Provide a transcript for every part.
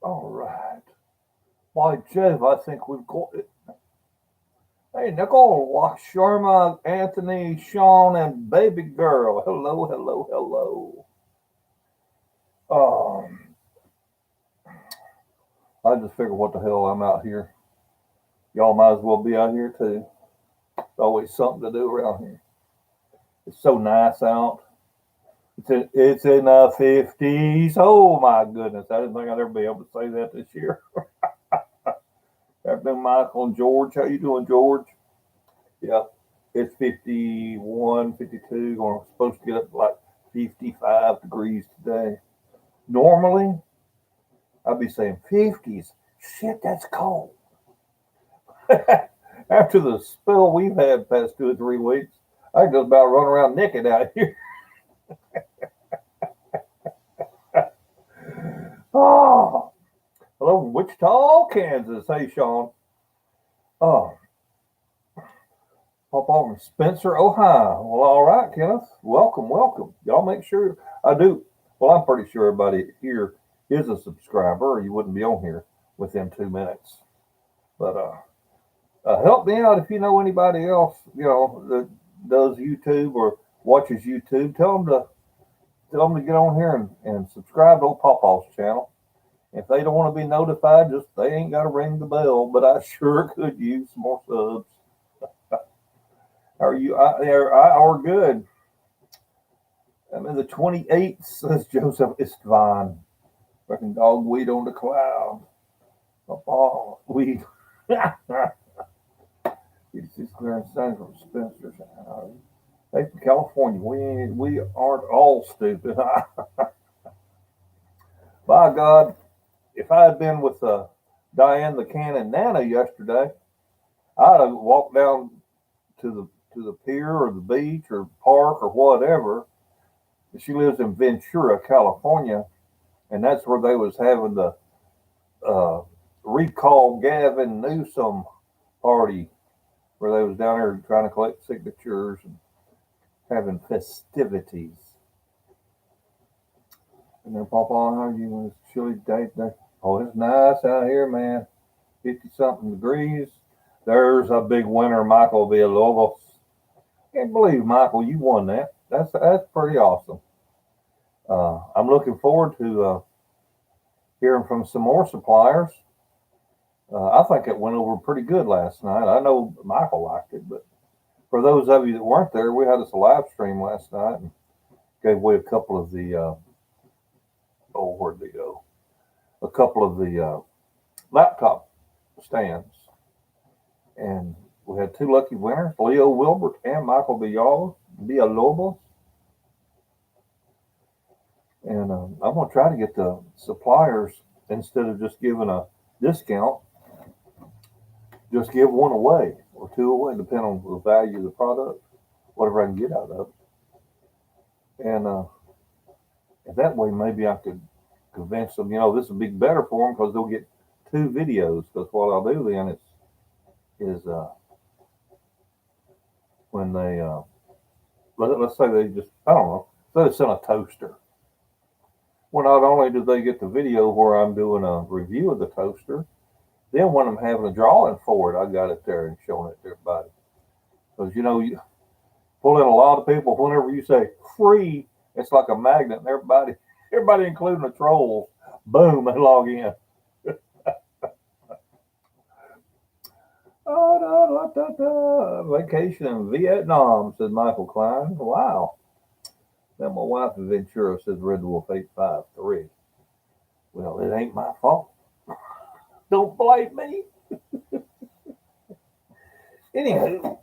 All right. By Jove, I think we've got it. Hey, Nicole, Sharma, Anthony, Sean, and baby girl. Hello, hello, hello. Um, I just figured what the hell I'm out here. Y'all might as well be out here too. There's always something to do around here. It's so nice out. It's in the 50s. Oh my goodness. I didn't think I'd ever be able to say that this year. Afternoon, Michael and George. How you doing, George? Yeah, it's 51, 52. We're supposed to get up to like 55 degrees today. Normally, I'd be saying 50s. Shit, that's cold. After the spell we've had past 2 or 3 weeks, I just about run around naked out here. Oh, hello, Wichita, Kansas. Hey, Sean. Oh, PawPaw from Spencer, Ohio. Well, all right, Kenneth. Welcome, welcome. Y'all make sure I do. Well, I'm pretty sure everybody here is a subscriber, or you wouldn't be on here within 2 minutes. But help me out if you know anybody else, that does YouTube or watches YouTube. Tell them to get on here and subscribe to old PawPaw's channel. If they don't want to be notified, just they ain't got to ring the bell. But I sure could use some more subs. Are you? Are good. I'm in the 28th, says Joseph Istvan. Fucking dogweed on the cloud. PawPaw weed. 56 clearance sign from Spencer's. Hey, from California. We aren't all stupid. By God, if I had been with Diane the Cannon Nana yesterday, I'd have walked down to the pier or the beach or park or whatever. She lives in Ventura, California, and that's where they was having the recall Gavin Newsom party, where they was down there trying to collect signatures and having festivities. And then PawPaw, how you on this chilly day today? Oh, it's nice out here, man. 50 something degrees. There's a big winner, Michael Villalobos. Can't believe, Michael, you won that. That's pretty awesome. I'm looking forward to hearing from some more suppliers. I think it went over pretty good last night. I know Michael liked it, but for those of you that weren't there, we had us a live stream last night and gave away a couple of the where'd they go? A couple of the laptop stands, and we had two lucky winners, Leo Wilbert and Michael Villalobos. And I'm going to try to get the suppliers, instead of just giving a discount, just give one away or two away, depending on the value of the product, whatever I can get out of it. And that way, maybe I could convince them, this would be better for them because they'll get two videos. Because what I'll do then is when they, let's say they just, I don't know, say they send a toaster. Well, not only do they get the video where I'm doing a review of the toaster, then when I'm having a drawing for it, I got it there and showing it to everybody. Because, you pull in a lot of people. Whenever you say free, it's like a magnet, and everybody, including the trolls, boom, they log in. Vacation in Vietnam, said Michael Klein. Wow. Then my wife in Ventura, says Red Wolf 853. Well, it ain't my fault. Don't blame me. Anywho,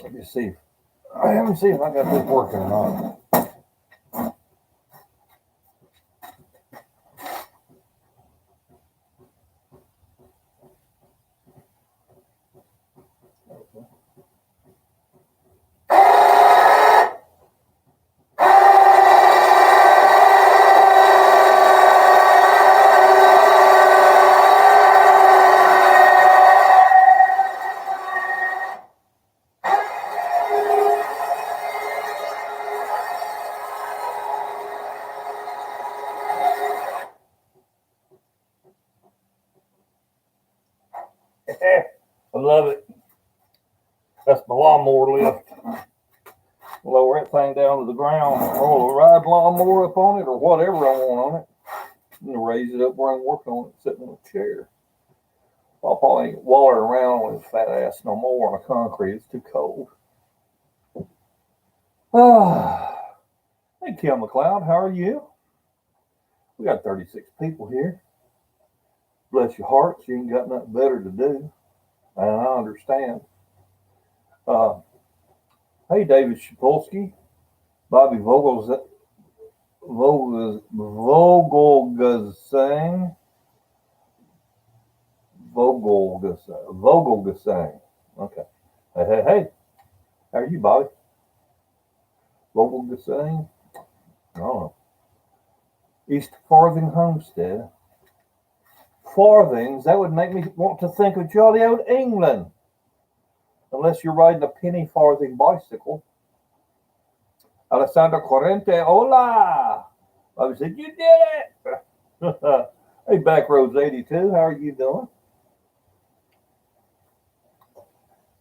let me see. Let me see if I got this working or not. I love it. That's my lawnmower lift. Lower that thing down to the ground. Or ride lawnmower up on it or whatever I want on it. And raise it up where I can work on it, sitting in a chair. PawPaw ain't wallering around on his fat ass no more on the concrete. It's too cold. Hey, Kim McLeod, how are you? We got 36 people here. Bless your hearts, you ain't got nothing better to do. And I understand. Hey, David Shapolsky, Bobby Vogelgasang, Vogelgasang. Okay. Hey. How are you, Bobby? Vogelgasang? I don't know. East Farthing Homestead. Farthings, that would make me want to think of jolly old England. Unless you're riding a penny farthing bicycle. Alessandro Corrente, hola! I said, you did it! Hey, Backroads 82, how are you doing?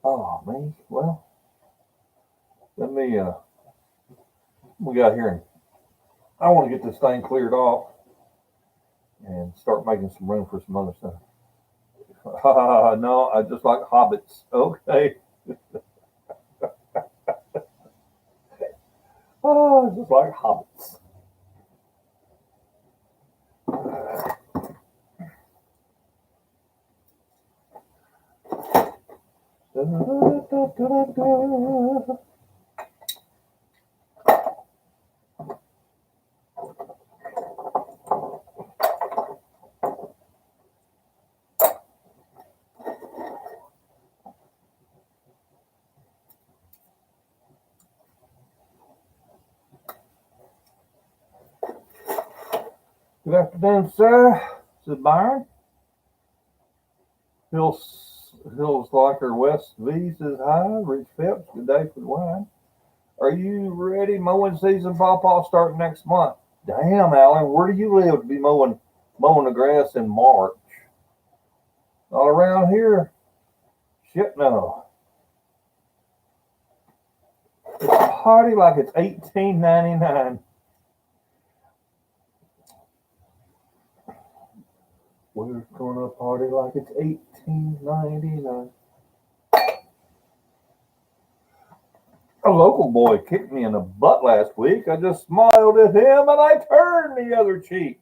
Oh, me? Well, let me, we got here and I want to get this thing cleared off and start making some room for some other stuff. No, I just like hobbits. Okay. Oh, just like hobbits. Good afternoon, sir. This is Byron. Hills Locker West V says hi. Rich Phipps, good day for the wine. Are you ready? Mowing season, PawPaw, starting next month. Damn, Alan, where do you live to be mowing the grass in March? Not around here. Shit, no. It's a party like it's $18.99. We're gonna party like it's $18.99. A local boy kicked me in the butt last week. I just smiled at him and I turned the other cheek.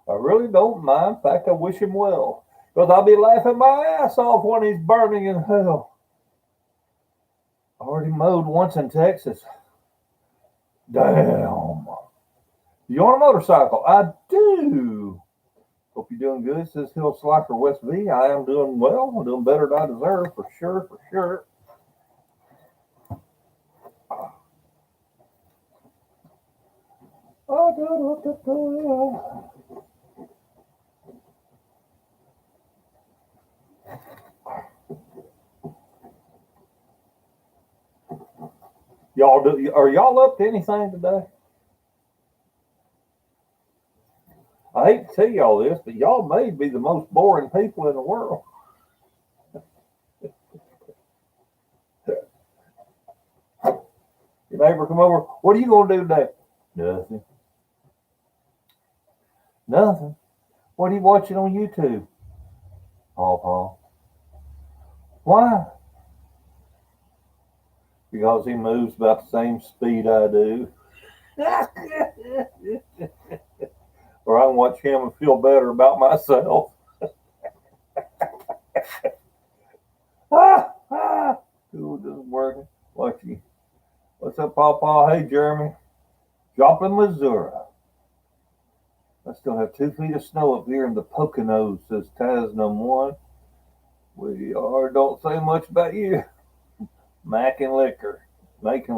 I really don't mind. In fact, I wish him well. Because I'll be laughing my ass off when he's burning in hell. I already mowed once in Texas. Damn. You want a motorcycle? I do. Hope you're doing good. Says Hill Slacker West V. I am doing well. I'm doing better than I deserve, for sure, for sure. Are y'all up to anything today? I hate to tell y'all this, but y'all may be the most boring people in the world. Your neighbor come over, what are you going to do today? Nothing. Nothing. What are you watching on YouTube? PawPaw. Why? Because he moves about the same speed I do. Or I can watch him and feel better about myself. Ooh, this is working. Lucky. What's up, PawPaw? Hey, Jeremy. Joplin, Missouri. I still have 2 feet of snow up here in the Poconos, says Taz #1. We are, don't say much about you. Making liquor, I think,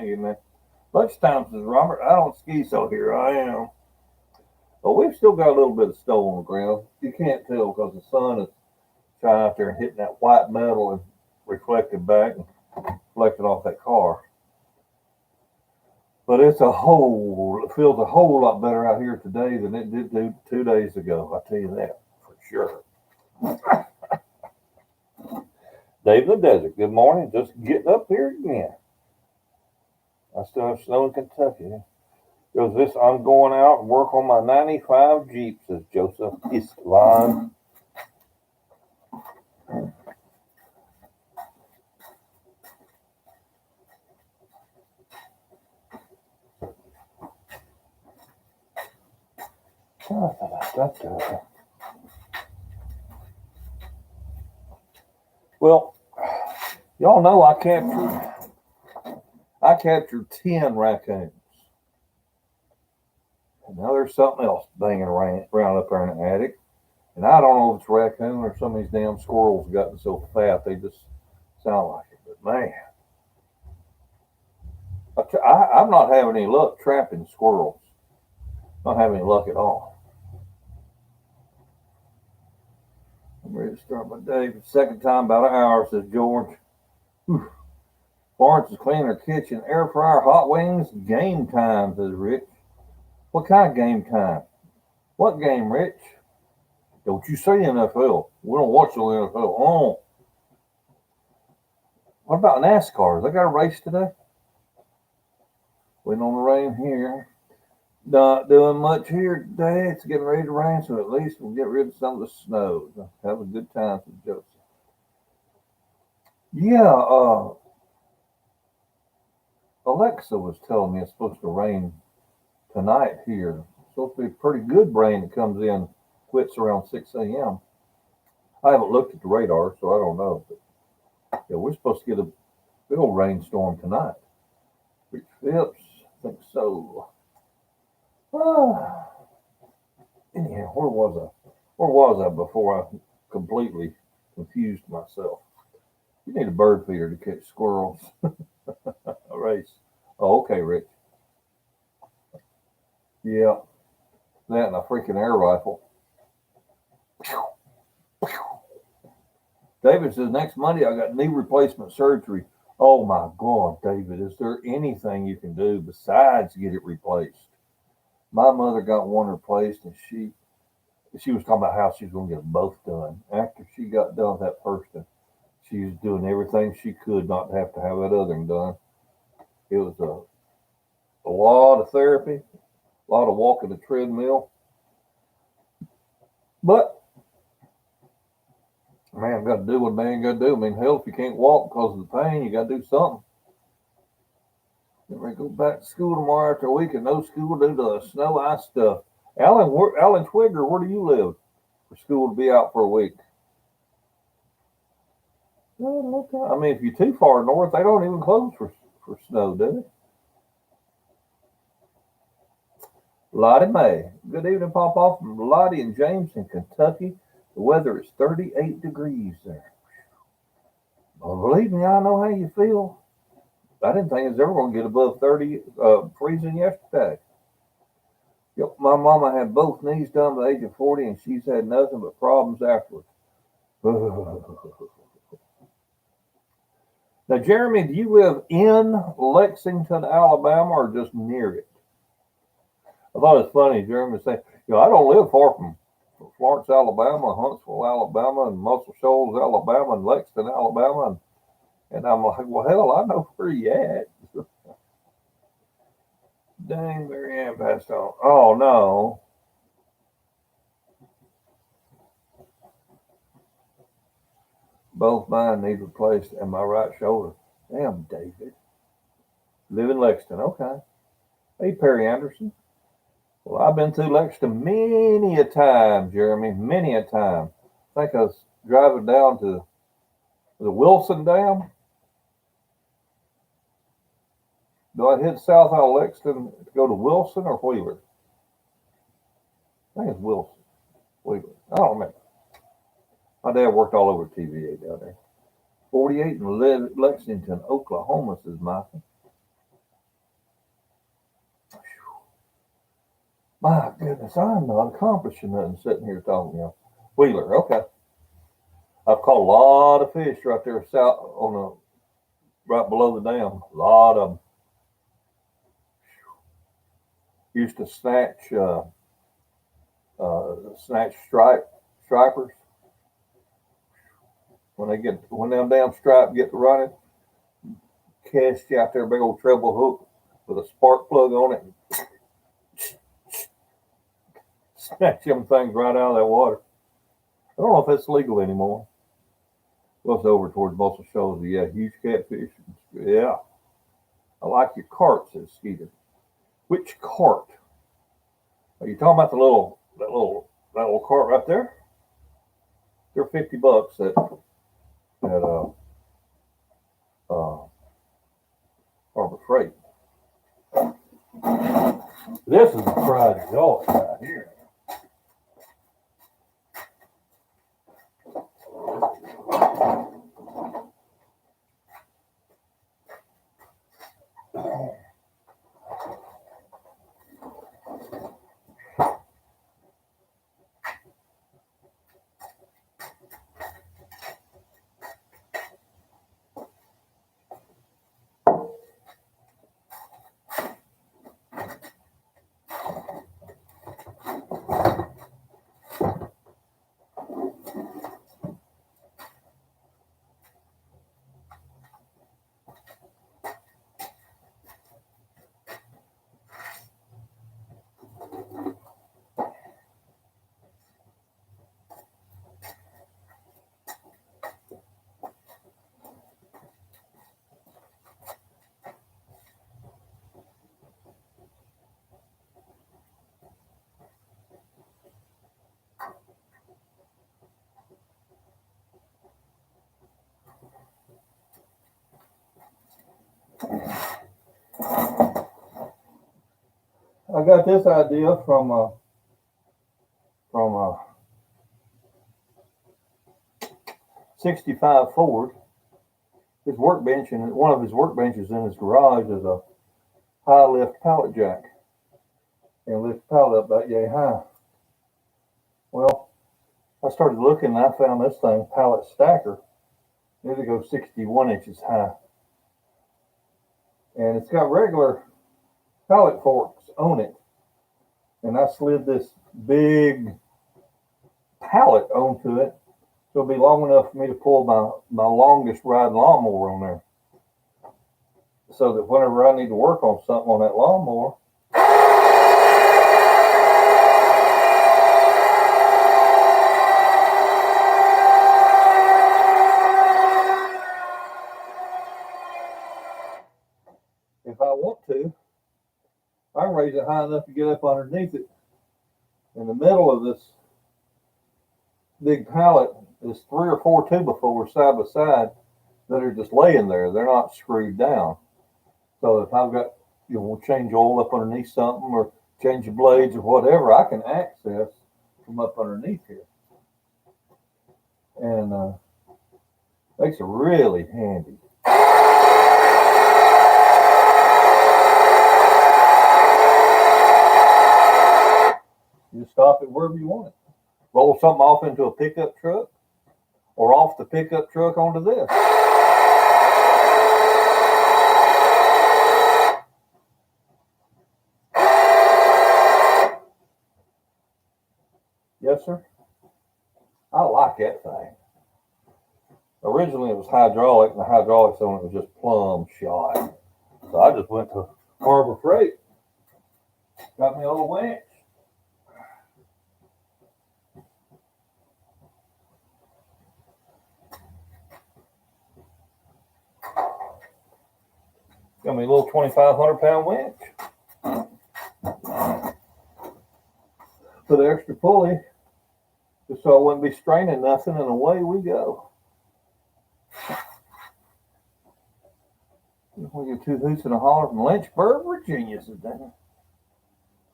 in there. Lunchtime, says Robert. I don't ski, so here I am. But we've still got a little bit of snow on the ground. You can't tell because the sun is shining out there and hitting that white metal and reflecting back and reflecting off that car. But it feels a whole lot better out here today than it did 2 days ago. I tell you that for sure. Dave in the Desert, good morning. Just getting up here again. I still have snow in Kentucky. Goes this, I'm going out and work on my 95 Jeep, says Joseph Islan. Well, y'all know I captured 10 raccoons. And now there's something else banging around up there in the attic. And I don't know if it's a raccoon or some of these damn squirrels have gotten so fat they just sound like it. But man, I'm not having any luck trapping squirrels. Not having any luck at all. I'm ready to start my day. The second time about an hour, says George. Whew. Florence is cleaning her kitchen. Air fryer, hot wings, game time, says Rich. What kind of game time? What game, Rich? Don't you say NFL. We don't watch the NFL. Oh. What about NASCAR? They got a race today? Waiting on the rain here. Not doing much here today. It's getting ready to rain, so at least we'll get rid of some of the snow. Have a good time for Joseph. Yeah, Alexa was telling me it's supposed to rain tonight here. It's supposed to be pretty good rain that comes in, quits around 6 a.m. I haven't looked at the radar, so I don't know. But yeah, we're supposed to get a big old rainstorm tonight. Rich Phipps, I think so. Anyhow, where was I before I completely confused myself? You need a bird feeder to catch squirrels. A race. Oh, okay, Rich. Yeah, that and a freaking air rifle. David says next Monday I got knee replacement surgery. Oh my God, David, is there anything you can do besides get it replaced? My mother got one replaced, and she was talking about how she was going to get them both done. After she got done with that first one, she was doing everything she could not to have that other one done. It was a lot of therapy, a lot of walking the treadmill. But, man, got to do what man got to do. I mean, hell, if you can't walk because of the pain, you got to do something. We're going to go back to school tomorrow after a week and no school due to the snow ice stuff. Alan Twigger, where do you live for school to be out for a week? I mean, if you're too far north, they don't even close for snow, do they? Lottie May. Good evening, PawPaw from Lottie and James in Kentucky. The weather is 38 degrees there. Well, believe me, I know how you feel. I didn't think it was ever going to get above 30 freezing yesterday. Yep, my mama had both knees done by the age of 40, and she's had nothing but problems afterwards. Now, Jeremy, do you live in Lexington, Alabama, or just near it? I thought it was funny, Jeremy said, I don't live far from Florence, Alabama, Huntsville, Alabama, and Muscle Shoals, Alabama, and Lexington, Alabama. And I'm like, well, hell, I know where you at. Dang, Mary Ann passed on. Oh, no. Both mine need replaced and my right shoulder. Damn, David. Live in Lexington. Okay. Hey, Perry Anderson. Well, I've been through Lexington many a time, Jeremy. Many a time. I think I was driving down to the Wilson Dam. Do I head south out of Lexington to go to Wilson or Wheeler? I think it's Wilson. Wheeler. I don't remember. My dad worked all over TVA down there. 48 in Lexington, Oklahoma, says Michael. My goodness, I'm not accomplishing nothing sitting here talking to you. Wheeler, okay. I've caught a lot of fish right there south right below the dam. A lot of them. Used to snatch stripers when them damn stripe get to running. Cast you out there, big old treble hook with a spark plug on it, and snatch them things right out of that water. I don't know if it's legal anymore. Goes over towards Muscle Shoals. Yeah, huge catfish. Yeah. I like your cart, says Skeeter. Which cart? Are you talking about that little cart right there? They're $50 at Harbor Freight. This is a Friday dog right here. I got this idea from 65 Ford. His workbench, and one of his workbenches in his garage is a high lift pallet jack, and lift the pallet up that yay high. Well, I started looking and I found this thing, pallet stacker. It goes 61 inches high, and it's got regular pallet forks on it. And I slid this big pallet onto it, so it'll be long enough for me to pull my longest riding lawnmower on there. So that whenever I need to work on something on that lawnmower, if I want to, I can raise it high enough to get up underneath it. In the middle of this big pallet is 3 or 4 2x4s side by side that are just laying there. They're not screwed down. So if I've got, change oil up underneath something or change the blades or whatever, I can access from up underneath here. And makes it really handy. You stop it wherever you want it. Roll something off into a pickup truck or off the pickup truck onto this. Yes, sir. I like that thing. Originally it was hydraulic, and the hydraulics on it was just plumb shot. So I just went to Harbor Freight, got me a little winch. Got me a little 2,500-pound winch. Put an extra pulley just so I wouldn't be straining nothing, and away we go. We get 2 hoots and a holler from Lynchburg, Virginia, said Dan.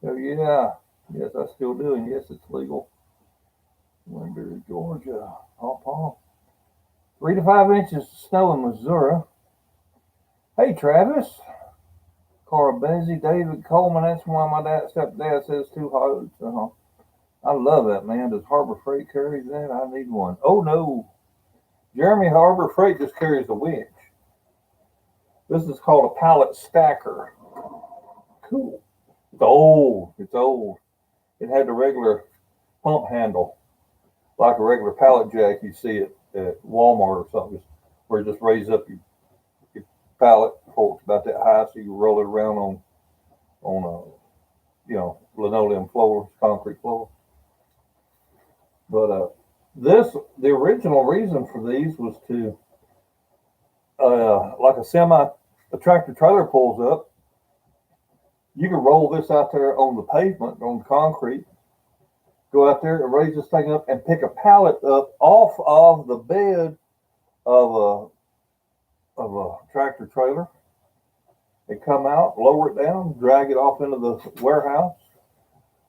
Oh, yeah. Yes, I still do, and yes, it's legal. Winder, Georgia. PawPaw. 3 to 5 inches of snow in Missouri. Hey, Travis. Carl Benzie, David Coleman. That's why my stepdad says 2 hoots. I love that, man. Does Harbor Freight carry that? I need one. Oh, no. Jeremy, Harbor Freight just carries the winch. This is called a pallet stacker. Cool. It's old. It's old. It had the regular pump handle, like a regular pallet jack you see at Walmart or something, where you just raise up your pallet before it's about that high, so you roll it around on linoleum floors, concrete floor. But the original reason for these was to like a tractor trailer pulls up, you can roll this out there on the pavement, on the concrete, go out there and raise this thing up and pick a pallet up off of the bed of a tractor trailer. They come out, lower it down, drag it off into the warehouse,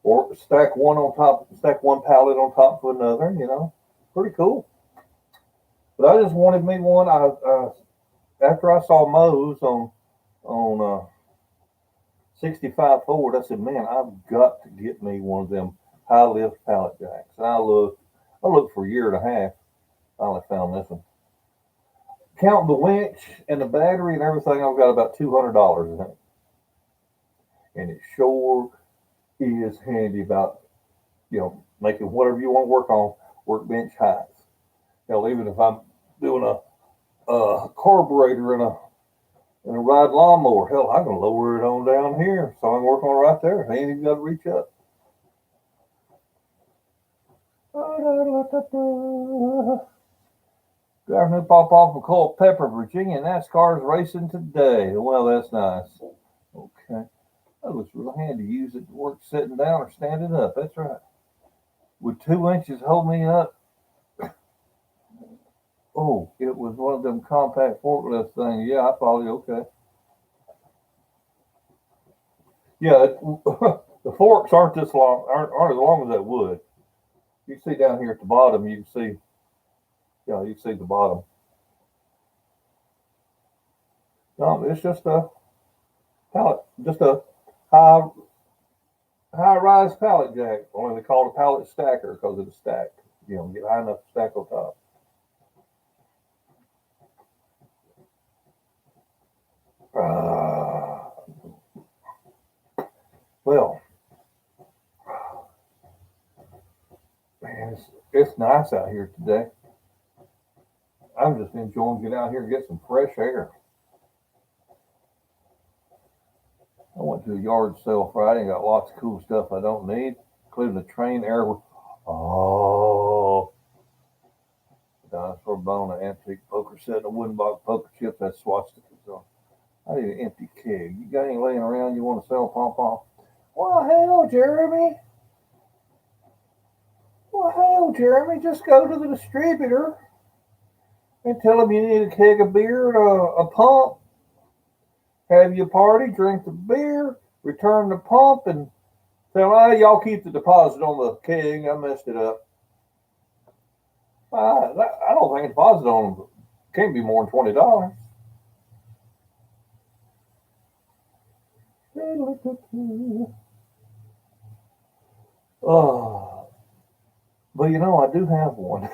or stack one pallet on top of another. Pretty cool. But I just wanted me one. After I saw Moe's on 65 Ford, I said, man, I've got to get me one of them high lift pallet jacks. And I looked for a year and a half. Finally found this one. Counting the winch and the battery and everything, I've got about $200 in it. And it sure is handy about, making whatever you want to work on, workbench height. Even if I'm doing a carburetor and a ride lawnmower, hell, I can lower it on down here, so I can work on it right there. I ain't even got to reach up. Driving new PawPaw from Culpeper, Virginia. NASCAR's racing today. Well, that's nice. Okay. That looks real handy. Use it to work sitting down or standing up. That's right. Would 2 inches hold me up? Oh, it was one of them compact forklift things. Yeah, I follow you. Okay. Yeah, the forks aren't this long, aren't as long as that wood. You can see down here at the bottom, you can see the bottom. No, it's just a pallet, just a high-rise pallet jack. Only they call it a pallet stacker because it's stacked. Get high enough to stack on top. Well, man, it's nice out here today. I'm just enjoying getting out here and get some fresh air. I went to a yard sale Friday and got lots of cool stuff I don't need, including a train air. Oh, dinosaur bone, an antique poker set, a wooden box poker chips that swastikas on. I need an empty keg. You got any laying around you want to sell, PawPaw? Well, hell, Jeremy. Just go to the distributor and tell them you need a keg of beer and a pump. Have your party, drink the beer, return the pump, and tell y'all keep the deposit on the keg. I messed it up. I don't think a deposit on them can't be more than $20. But I do have one.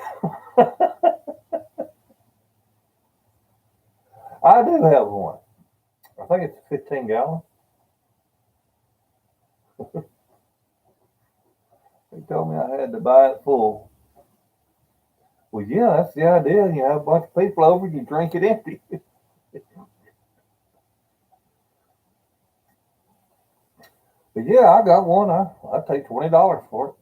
I do have one. I think it's a 15 gallon. They told me I had to buy it full. Well, yeah, that's the idea. You have a bunch of people over, you drink it empty. But yeah, I got one. I'd take $20 for it.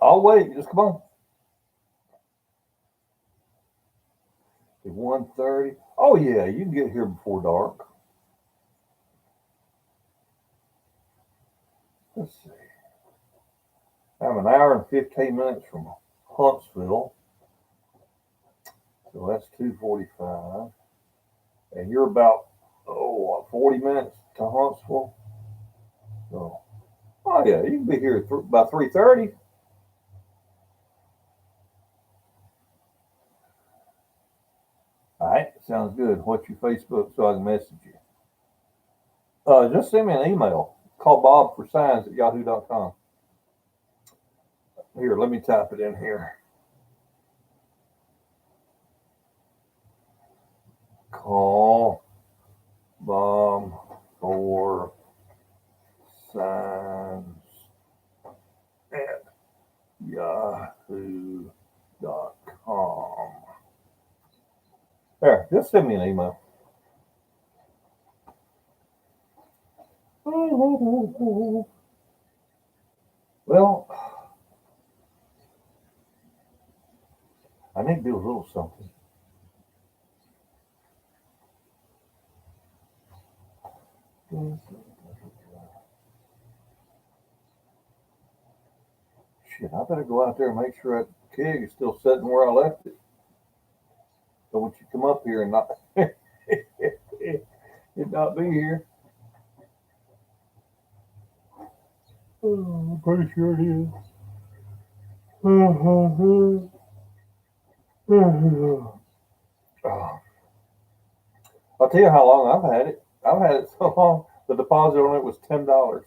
I'll wait. Just come on. It's 1:30. Oh yeah, you can get here before dark. Let's see. I'm an hour and 15 minutes from Huntsville. So that's 2:45. And you're about 40 minutes to Huntsville. So, yeah, you can be here by 3:30. All right, sounds good. What's your Facebook so I can message you? Just send me an email. CallBobForSigns at yahoo.com. Here, let me type it in here. Call Bob for Signs at yahoo.com. There, just send me an email. Well, I need to do a little something. Shit, I better go out there and make sure that keg is still sitting where I left it. So when you come up here and not it not be here. Oh, I'm pretty sure it is. Oh. I'll tell you how long I've had it. I've had it so long. The deposit on it was $10.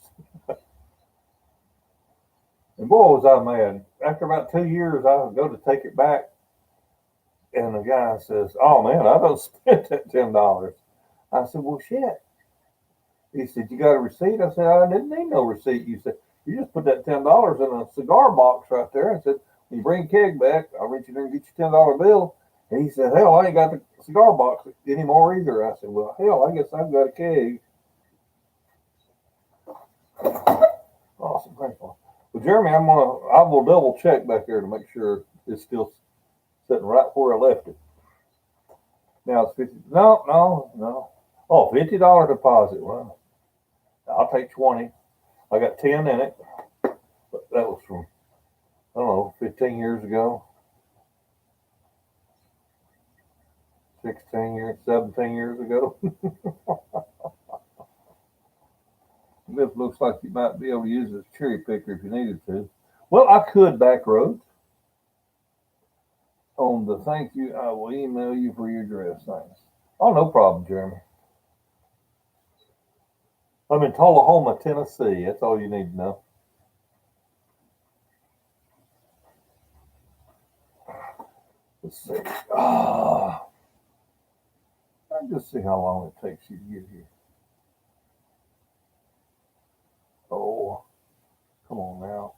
And boy, was I mad. After about 2 years, I would go to take it back. And the guy says, "Oh, man, I don't spend that $10. I said, "Well, shit." He said, "You got a receipt?" I said, "I didn't need no receipt." You said, "You just put that $10 in a cigar box right there." I said, "When you bring keg back, I'll reach in there and get you $10 bill." And he said, "Hell, I ain't got the cigar box anymore either." I said, "Well, hell, I guess I've got a keg." Awesome, thanks. Well, Jeremy, I will double check back there to make sure it's still sitting right where I left it. Now it's 50. No. Oh, $50 deposit. Well, I'll take 20. I got 10 in it. But that was from, I don't know, 15 years ago. 16 years, 17 years ago. This looks like you might be able to use this cherry picker if you needed to. Well, I could back roads. On the thank you, I will email you for your address. Thanks. Oh, no problem, Jeremy. I'm in Tullahoma, Tennessee. That's all you need to know. Let's see. I'll just see how long it takes you to get here. Oh, come on now.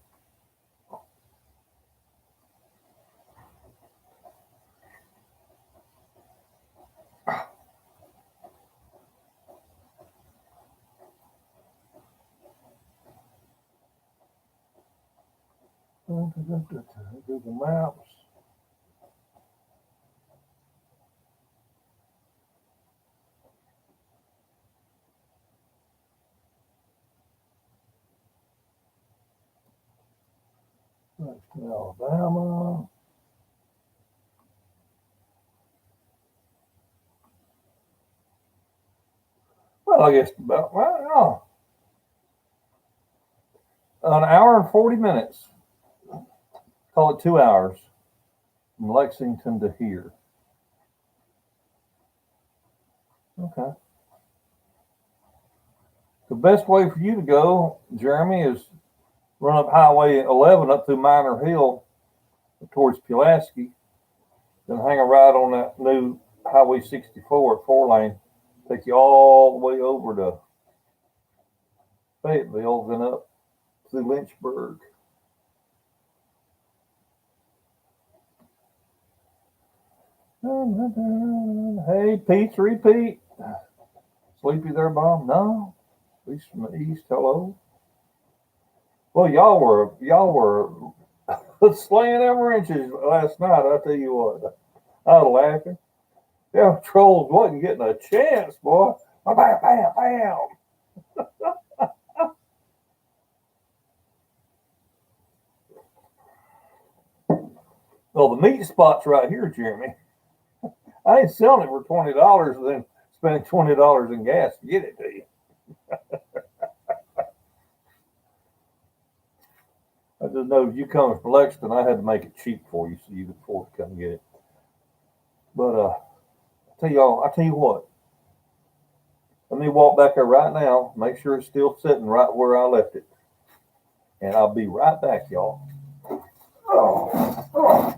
Google Maps. Alabama. Well, I guess about an hour and 40 minutes. Call it 2 hours from Lexington to here. Okay. The best way for you to go, Jeremy, is run up Highway 11 up through Minor Hill towards Pulaski, then hang a right on that new Highway 64 at 4-lane. Take you all the way over to Fayetteville, then up through Lynchburg. Hey, Pete, repeat. Sleepy there, Bob? No. At least from the east. Hello. Well, y'all were slaying them wrenches last night. I tell you what, I was laughing. Yeah, trolls wasn't getting a chance, boy. Bam, bam, bam. Well, the meat spot's right here, Jeremy. I ain't selling it for $20 and then spending $20 in gas to get it to you. I just know if you come from Lexington, I had to make it cheap for you so you could afford to come get it. But I tell you what. Let me walk back there right now, make sure it's still sitting right where I left it. And I'll be right back, y'all. Oh.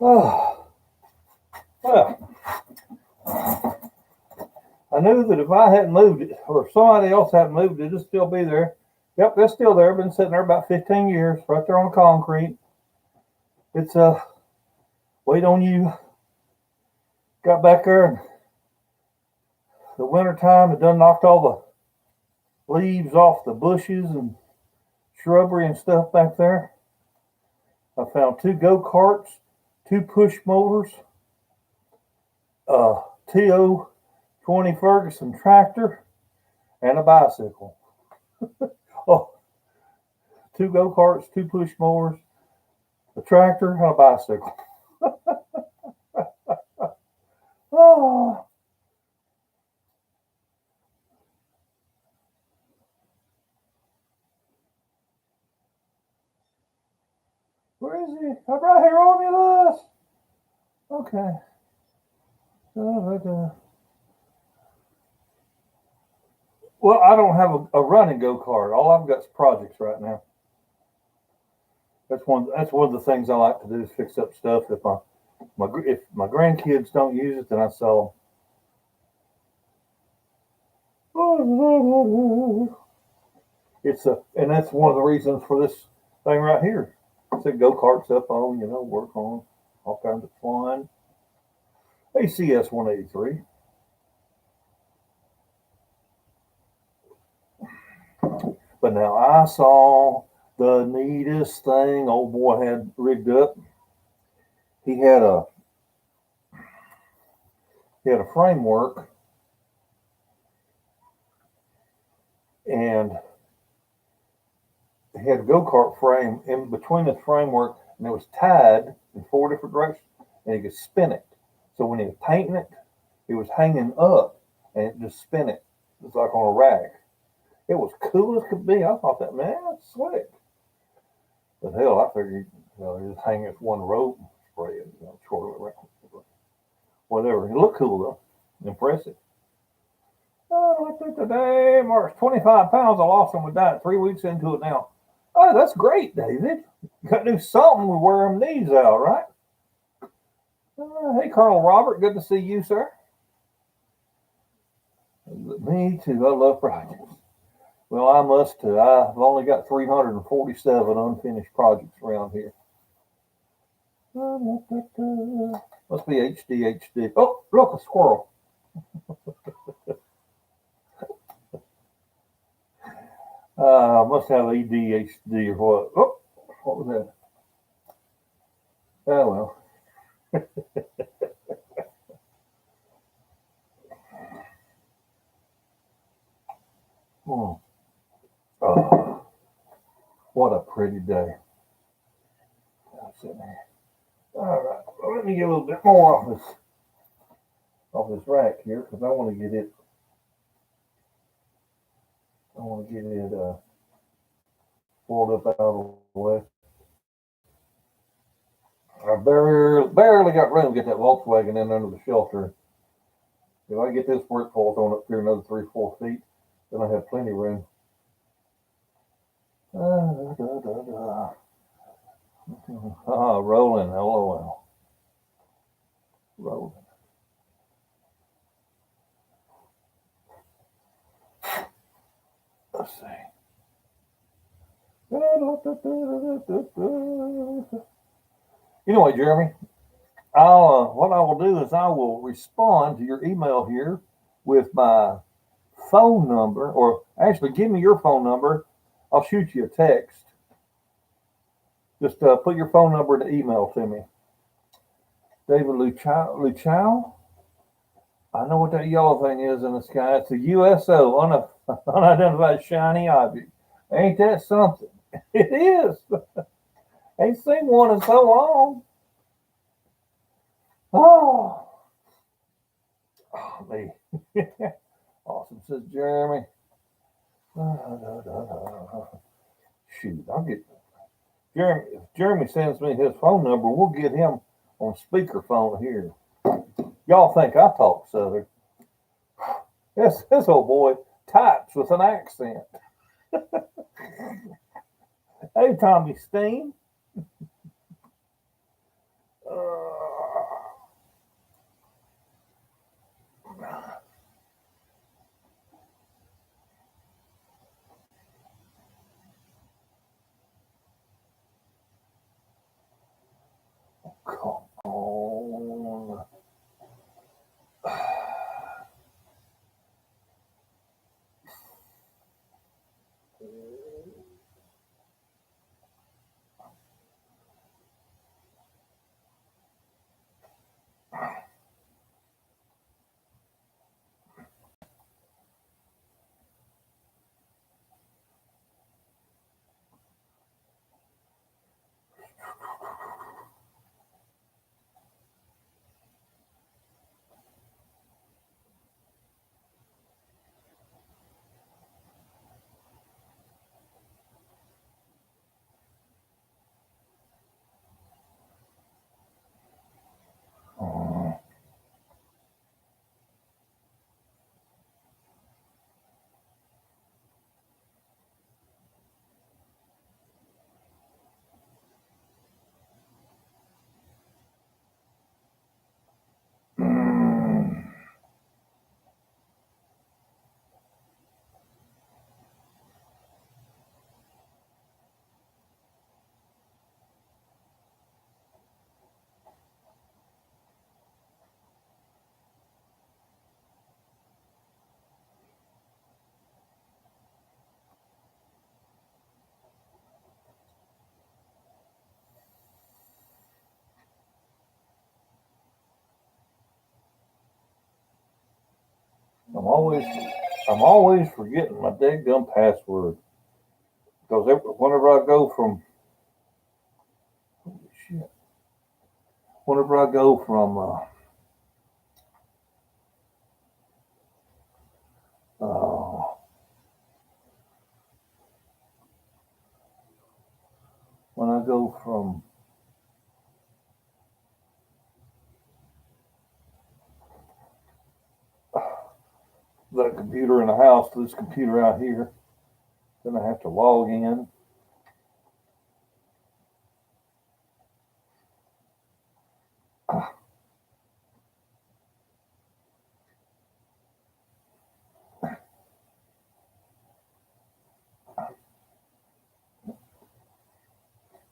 Oh, well, I knew that if I hadn't moved it, or if somebody else hadn't moved it, it'd still be there. Yep, it's still there. Been sitting there about 15 years, right there on the concrete. It's wait on you. Got back there in the wintertime. It done knocked all the leaves off the bushes and shrubbery and stuff back there. I found 2 go-karts, 2 push motors, a TO-20 Ferguson tractor, and a bicycle. Oh, 2 go-karts, 2 push motors, a tractor, and a bicycle. Oh, where is he? I'm right here on the list. Okay. Well, I don't have a running go-kart. All I've got is projects right now. That's one of the things I like to do is fix up stuff. If my grandkids don't use it, then I sell them. And that's one of the reasons for this thing right here. It's go-karts up on, work on all kinds of fun. ACS 183. But now I saw the neatest thing old boy had rigged up. He had a framework, and he had a go-kart frame in between the framework, and it was tied in 4 different directions, and he could spin it. So when he was painting it, it was hanging up, and it just spin it. It was like on a rack. It was cool as could be. I thought that, man, that's slick. But hell, I figured, you just hang it one rope and spray it, twirl it around. Whatever. It looked cool though. Impressive. Oh, look at today. Mark's 25 pounds. I lost on my diet 3 weeks into it now. Oh, that's great, David. You got to do something with wear them knees out, right? Hey, Colonel Robert. Good to see you, sir. Me too. I love projects. Well, I must too. I've only got 347 unfinished projects around here. Must be HD. Oh, look, a squirrel. Must have ADHD or what? Oh, what was that? Oh, well. Oh, what a pretty day. All right. Well, let me get a little bit more off this rack here because I want to get it. Pulled up out of the way. I barely got room to get that Volkswagen in under the shelter. If I get this work fault on up here another 3-4 feet, then I have plenty of room. Rolling, LOL. Rolling. Let's see. Anyway, Jeremy, what I will do is I will respond to your email here with my phone number, or actually give me your phone number. I'll shoot you a text. Just put your phone number in the email to me. David Luchow. I know what that yellow thing is in the sky. It's a USO, unidentified shiny object. Ain't that something? It is. Ain't seen one in so long. Oh me. Awesome, says Jeremy. Shoot, I'll get Jeremy. If Jeremy sends me his phone number, we'll get him on speakerphone here. Y'all think I talk Southern? This old boy types with an accent. Hey, Tommy Steen. always forgetting my dadgum password. Because whenever I go from, whenever I go from, when I go from that computer in the house to this computer out here, then I have to log in.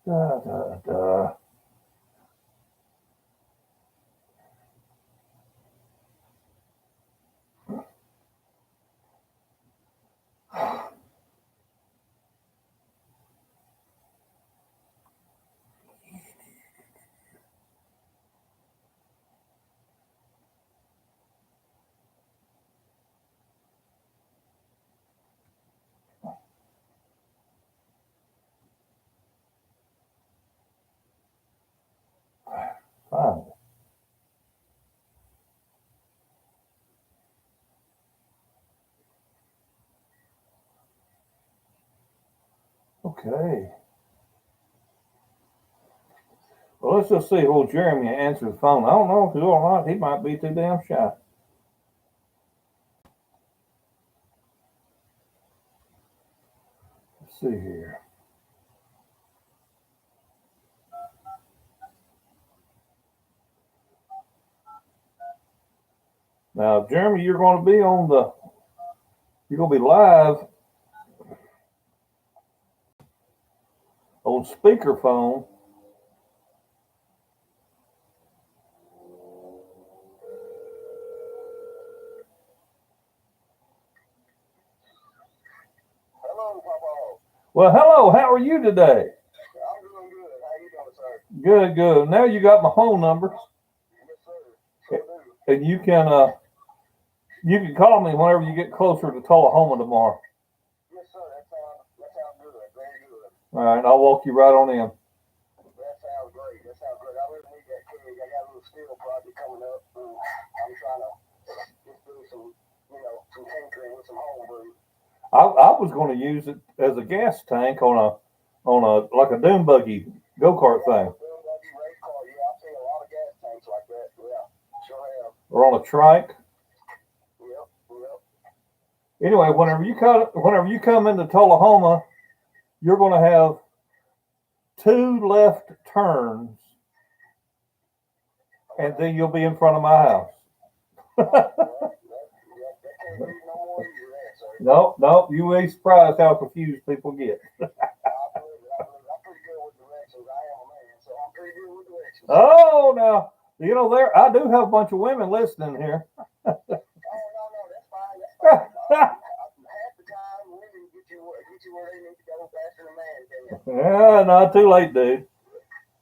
Da, da, da. Finally. Okay. Well, let's just see if old Jeremy answers the phone. I don't know if he will or not. He might be too damn shy. Let's see here. Now, Jeremy, you're going to be live on speakerphone. Hello, PawPaw. Well, hello. How are you today? I'm doing good. How you doing, sir? Good. Now you got my phone number, Yes, sir. Sure do. and you can call me whenever you get closer to Tullahoma tomorrow. Yes, sir. That sounds good. Very good. All right, I'll walk you right on in. That sounds great. I really need that kid. I got a little steel project coming up. I'm trying to just do some tinkering with some homebrew. I was going to use it as a gas tank on a like a dune buggy go-kart thing. Dune buggy race car. Yeah, I've seen a lot of gas tanks like that. Yeah, sure have. Or on a trike. Yep. Anyway, whenever you come into Tullahoma, you're going to have 2 left turns, and then you'll be in front of my house. No, you ain't surprised how confused people get. I'm pretty good with directions. I am a man, so I'm pretty good with directions. Oh, now, I do have a bunch of women listening here. No, that's fine. Half the time, women get you where they need to go faster than man can. Yeah, not too late, dude.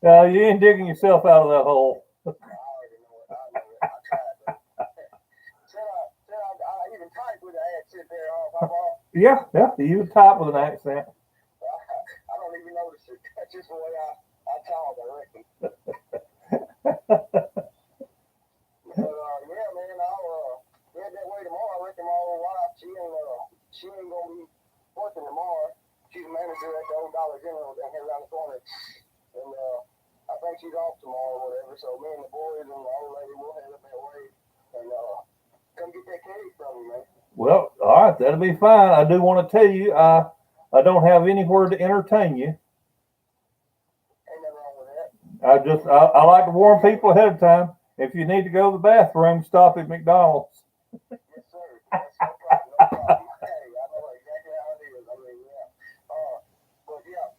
You ain't digging yourself out of that hole. I already know it. I tried, though. I even typed with an accent there, PawPaw. Yeah, you type with an accent. I don't even notice it. That's just the way I talk, I reckon. Yeah, man, I'll head that way tomorrow. I reckon my old wife, she ain't gonna be working tomorrow. She's a manager at the old Dollar General down here around the corner, and I think she's off tomorrow or whatever. So me and the boys and the old lady will head up that way and come get that cake from you, man. Well, all right, that'll be fine. I do want to tell you, I don't have anywhere to entertain you. Ain't nothing wrong with that. I like to warn people ahead of time. If you need to go to the bathroom, stop at McDonald's. Yes, sir. That's no problem. Hey, I know exactly how it is. I mean, yeah. But yeah,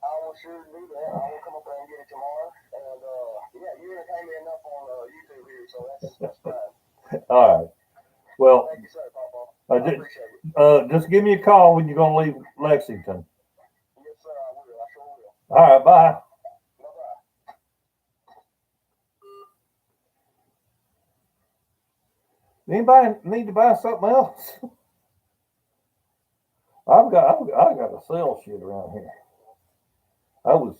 I will sure do that. I will come up there and get it tomorrow. And yeah, you entertain me enough on YouTube here, so that's fine. All right. Well, thank you, sir, PawPaw. I appreciate it. Just give me a call when you're going to leave Lexington. Yes, sir. I will. I sure will. All right. Bye. Anybody need to buy something else? I got to sell shit around here. I was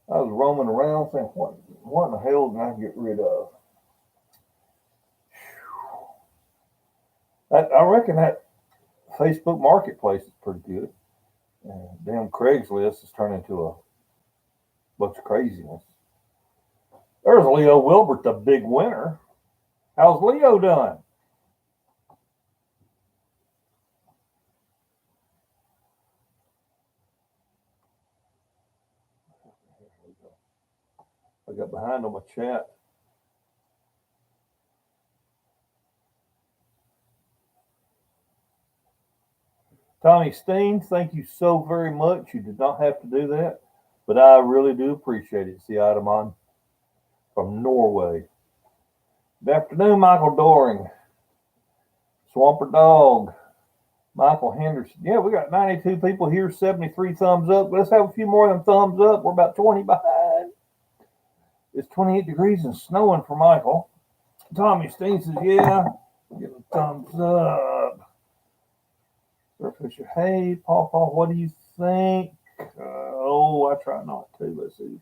roaming around saying, what in the hell can I get rid of? I reckon that Facebook Marketplace is pretty good. Damn Craigslist has turned into a bunch of craziness. There's Leo Wilbert, the big winner. How's Leo done? I got behind on my chat. Tommy Steen, thank you so very much. You did not have to do that, but I really do appreciate it. See Adaman from Norway. Good afternoon, Michael Doring. Swamper Dog. Michael Henderson. Yeah, we got 92 people here, 73 thumbs up. Let's have a few more of them thumbs up. We're about 20 behind. It's 28 degrees and snowing for Michael. Tommy Steen says, yeah. Give a thumbs up. Fisher, hey, PawPaw, what do you think? I try not to. Let's see.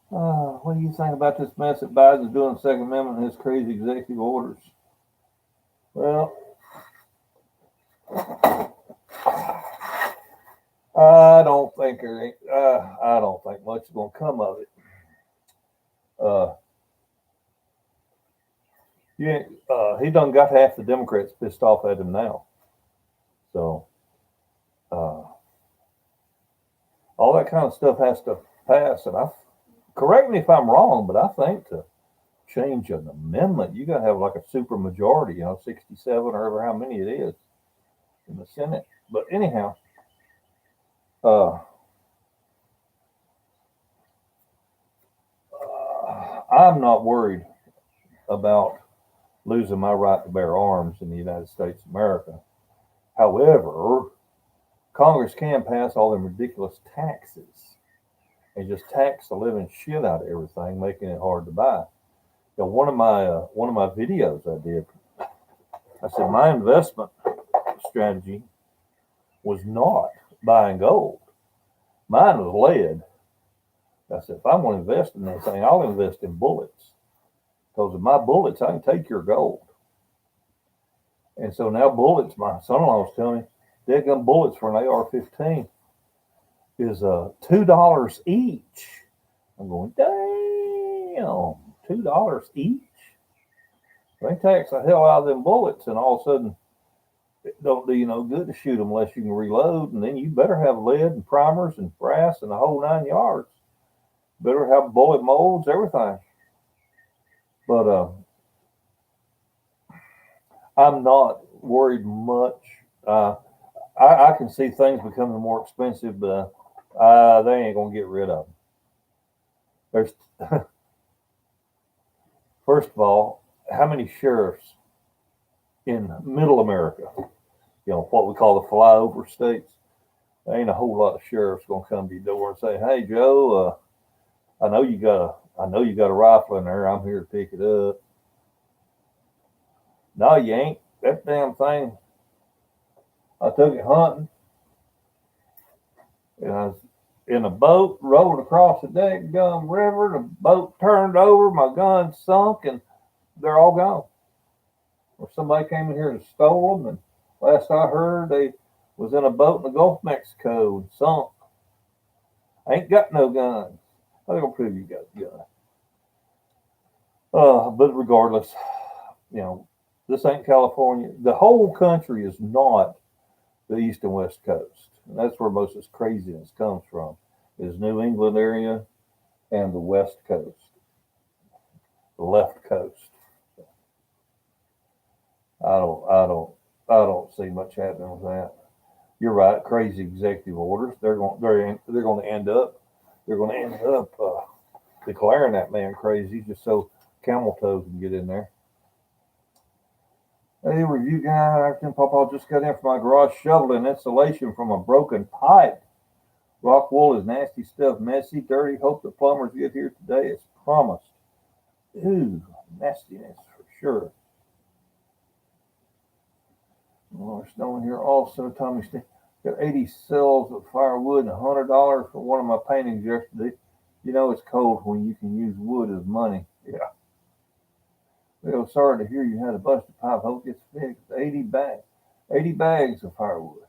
What do you think about this mess that Biden's doing the Second Amendment and his crazy executive orders? Well, I don't think much is going to come of it. He done got half the Democrats pissed off at him now. So, all that kind of stuff has to pass. And correct me if I'm wrong, but I think to change an amendment, you got to have like a super majority, 67 or however how many it is in the Senate. But anyhow, I'm not worried about losing my right to bear arms in the United States of America. However, Congress can pass all them ridiculous taxes and just tax the living shit out of everything, making it hard to buy. One of my videos I did, I said my investment strategy was not buying gold. Mine was lead. I said, if I'm going to invest in that thing, I'll invest in bullets. Because with my bullets, I can take your gold. And so now bullets, my son-in-law was telling me, dead gun bullets for an AR-15 is $2 each. I'm going, damn, $2 each? They tax the hell out of them bullets, and all of a sudden, it don't do you no good to shoot them unless you can reload, and then you better have lead and primers and brass and the whole 9 yards. Better have bullet molds, everything. But I'm not worried much. I can see things becoming more expensive, but they ain't gonna get rid of them. There's first of all, how many sheriffs in Middle America? What we call the flyover states. There ain't a whole lot of sheriffs gonna come to your door and say, "Hey, Joe, I know you got a rifle in there. I'm here to pick it up." No, you ain't. That damn thing. I took it hunting, and I was in a boat rowing across the Gum River. The boat turned over, my gun sunk, and they're all gone. Or somebody came in here and stole them. And last I heard, they was in a boat in the Gulf of Mexico and sunk. I ain't got no guns. I'm gonna prove you got a gun. But regardless, this ain't California. The whole country is not the East and West Coast. And that's where most of this craziness comes from, is New England area and the West Coast, the left coast. I don't see much happening with that. You're right, crazy executive orders. They're going to end up declaring that man crazy just so Camel Toe can get in there. Hey, review guy, PawPaw just got in from my garage shoveling insulation from a broken pipe Rock wool is nasty stuff, messy, dirty. Hope the plumbers get here today as promised. Ooh, nastiness for sure. Well, there's snowing here also. Tommy got 80 cells of firewood and $100 for one of my paintings yesterday. You know it's cold when you can use wood as money. Yeah. Well, sorry to hear you had a busted pipe. Hope it's fixed. 80 bags of firewood.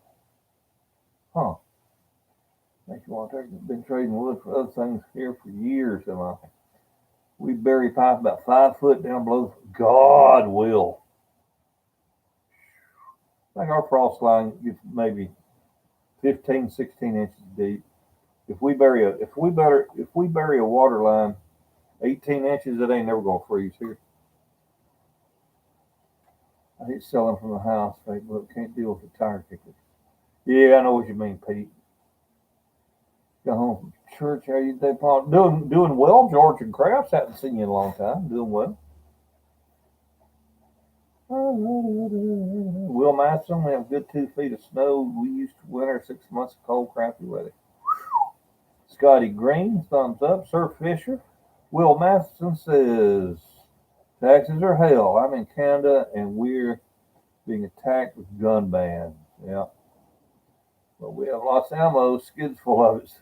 Huh. Makes you want to take. Been trading wood for other things here for years. We bury pipe about 5 foot down below. God will. I think our frost line gets maybe 15, 16 inches deep. If we bury a water line 18 inches, it ain't never gonna freeze here. I hate selling from the house, Facebook. Can't deal with the tire kickers. Yeah, I know what you mean, Pete. Got home from church. How you day, Paul? Doing well, George and Crafts. Haven't seen you in a long time. Doing well. Will Matson, we have a good 2 feet of snow. We used to winter 6 months of cold, crappy weather. Scotty Green, thumbs up. Sir Fisher. Will Matheson says, taxes are hell. I'm in Canada and we're being attacked with gun bans. Yeah. But we have lots of ammo, skids full of it.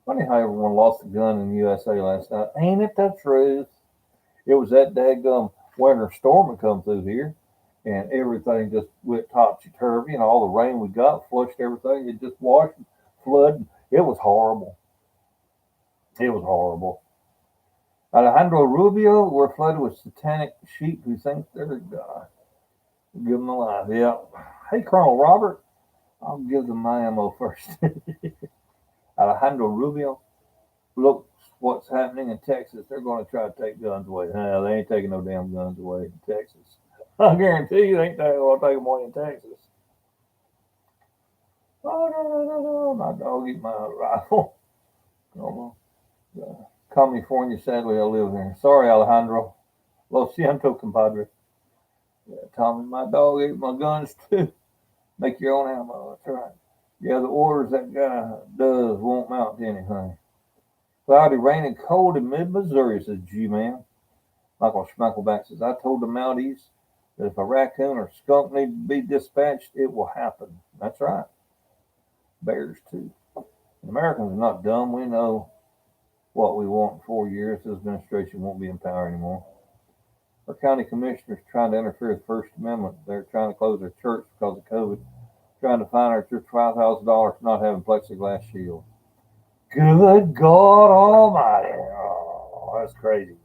Funny how everyone lost a gun in the USA last night. Ain't it the truth? It was that daggum winter storm that come through here, and everything just went topsy-turvy, and all the rain we got flushed everything. It just washed, flooded. It was horrible. It was horrible. Alejandro Rubio, we're flooded with satanic sheep who think they're God. Give them a life. Yeah. Hey, Colonel Robert, I'll give them my ammo first. Alejandro Rubio, look what's happening in Texas. They're going to try to take guns away. No, they ain't taking no damn guns away in Texas. I guarantee you they ain't going to take them away in Texas. Oh, no. My dog eat my rifle. No, California, sadly, I live there. Sorry, Alejandro. Lo siento, compadre. Yeah, Tommy, my dog ate my guns too. Make your own ammo. That's right. Yeah, the orders that guy does won't mount to anything. Cloudy, rain, and cold in mid-Missouri, says G-Man. Michael Schmackelback says, I told the Mounties that if a raccoon or skunk need to be dispatched, it will happen. That's right. Bears, too. And Americans are not dumb. We know what we want in 4 years. This administration won't be in power anymore. Our county commissioners trying to interfere with the First Amendment. They're trying to close their church because of COVID. Trying to fine our church $5,000 for not having plexiglass shield. Good God Almighty. Oh, that's crazy.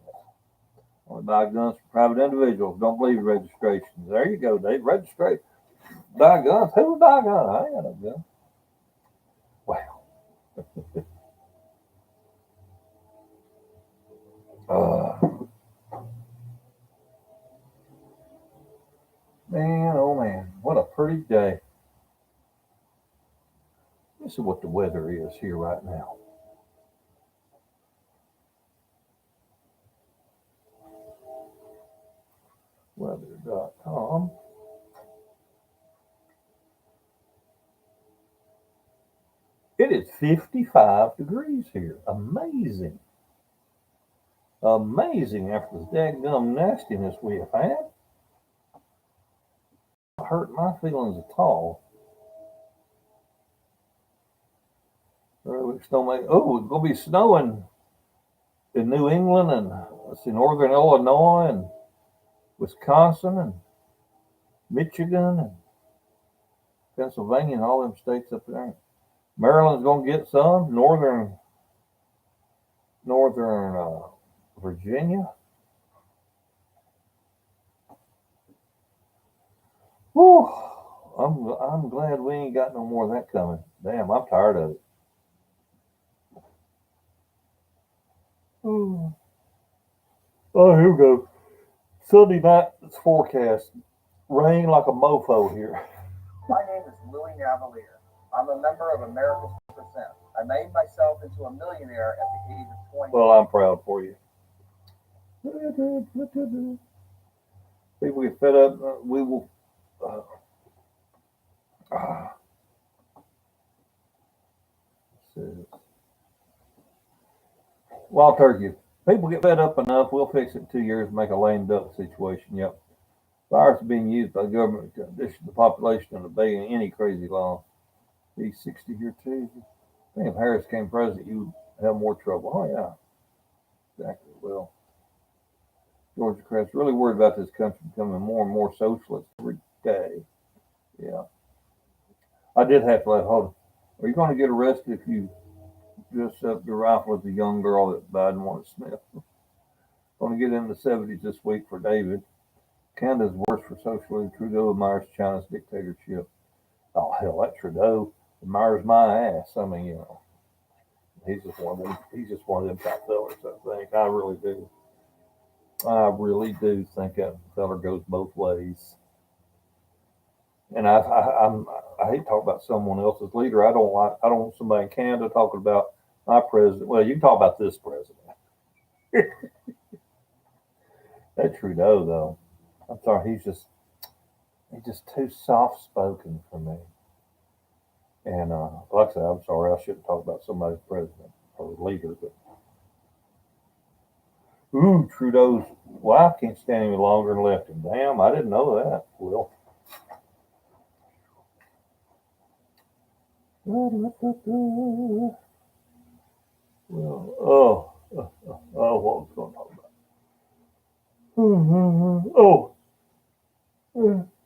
Only buy guns for private individuals. Don't believe registrations. There you go, Dave. Registration. Buy guns. Who would buy guns? I ain't got no gun. Wow. Man, oh man. What a pretty day. This is what the weather is here right now. Weather.com. It is 55 degrees here. Amazing. Amazing after the daggum nastiness we have had. Hurt my feelings at all. Oh, it's going to be snowing in New England and let's see, northern Illinois and Wisconsin and Michigan and Pennsylvania and all them states up there. Maryland's going to get some. Northern Virginia. Whew. I'm glad we ain't got no more of that coming. Damn, I'm tired of it. Oh, here we go. Sunday night's forecast. Rain like a mofo here. My name is Louis Navalier. I'm a member of America's 2%. I made myself into a millionaire at the age of 20. Well, I'm proud for you. People get fed up. We will. says. Wild turkey. People get fed up enough, we'll fix it in 2 years and make a lame duck situation. Yep. Virus is being used by the government to condition the population and obeying any crazy law. He's 60 here too. I think if Harris came president, you would have more trouble. Oh, yeah. Exactly. Well, Georgia Crest really worried about this country becoming more and more socialist every day. Yeah. I did have to hold on. Are you going to get arrested if you dress up your rifle as a young girl that Biden wanted to sniff? Going to get in the 70s this week for David. Canada's worse for socialism. Trudeau admires China's dictatorship. Oh, hell, that Trudeau admires my ass. I mean, he's just one of them. He's just one of them type fellers, I think. I really do. I really do think that feller goes both ways. And I hate to talk about someone else's leader. I don't want somebody in Canada talking about my president. Well, you can talk about this president. That Trudeau, though, I'm sorry, he's just too soft spoken for me. And like I said, I'm sorry, I shouldn't talk about somebody's president or leader, but Trudeau's wife can't stand him any longer and left him. Damn, I didn't know that. Well. Well, what was I going to talk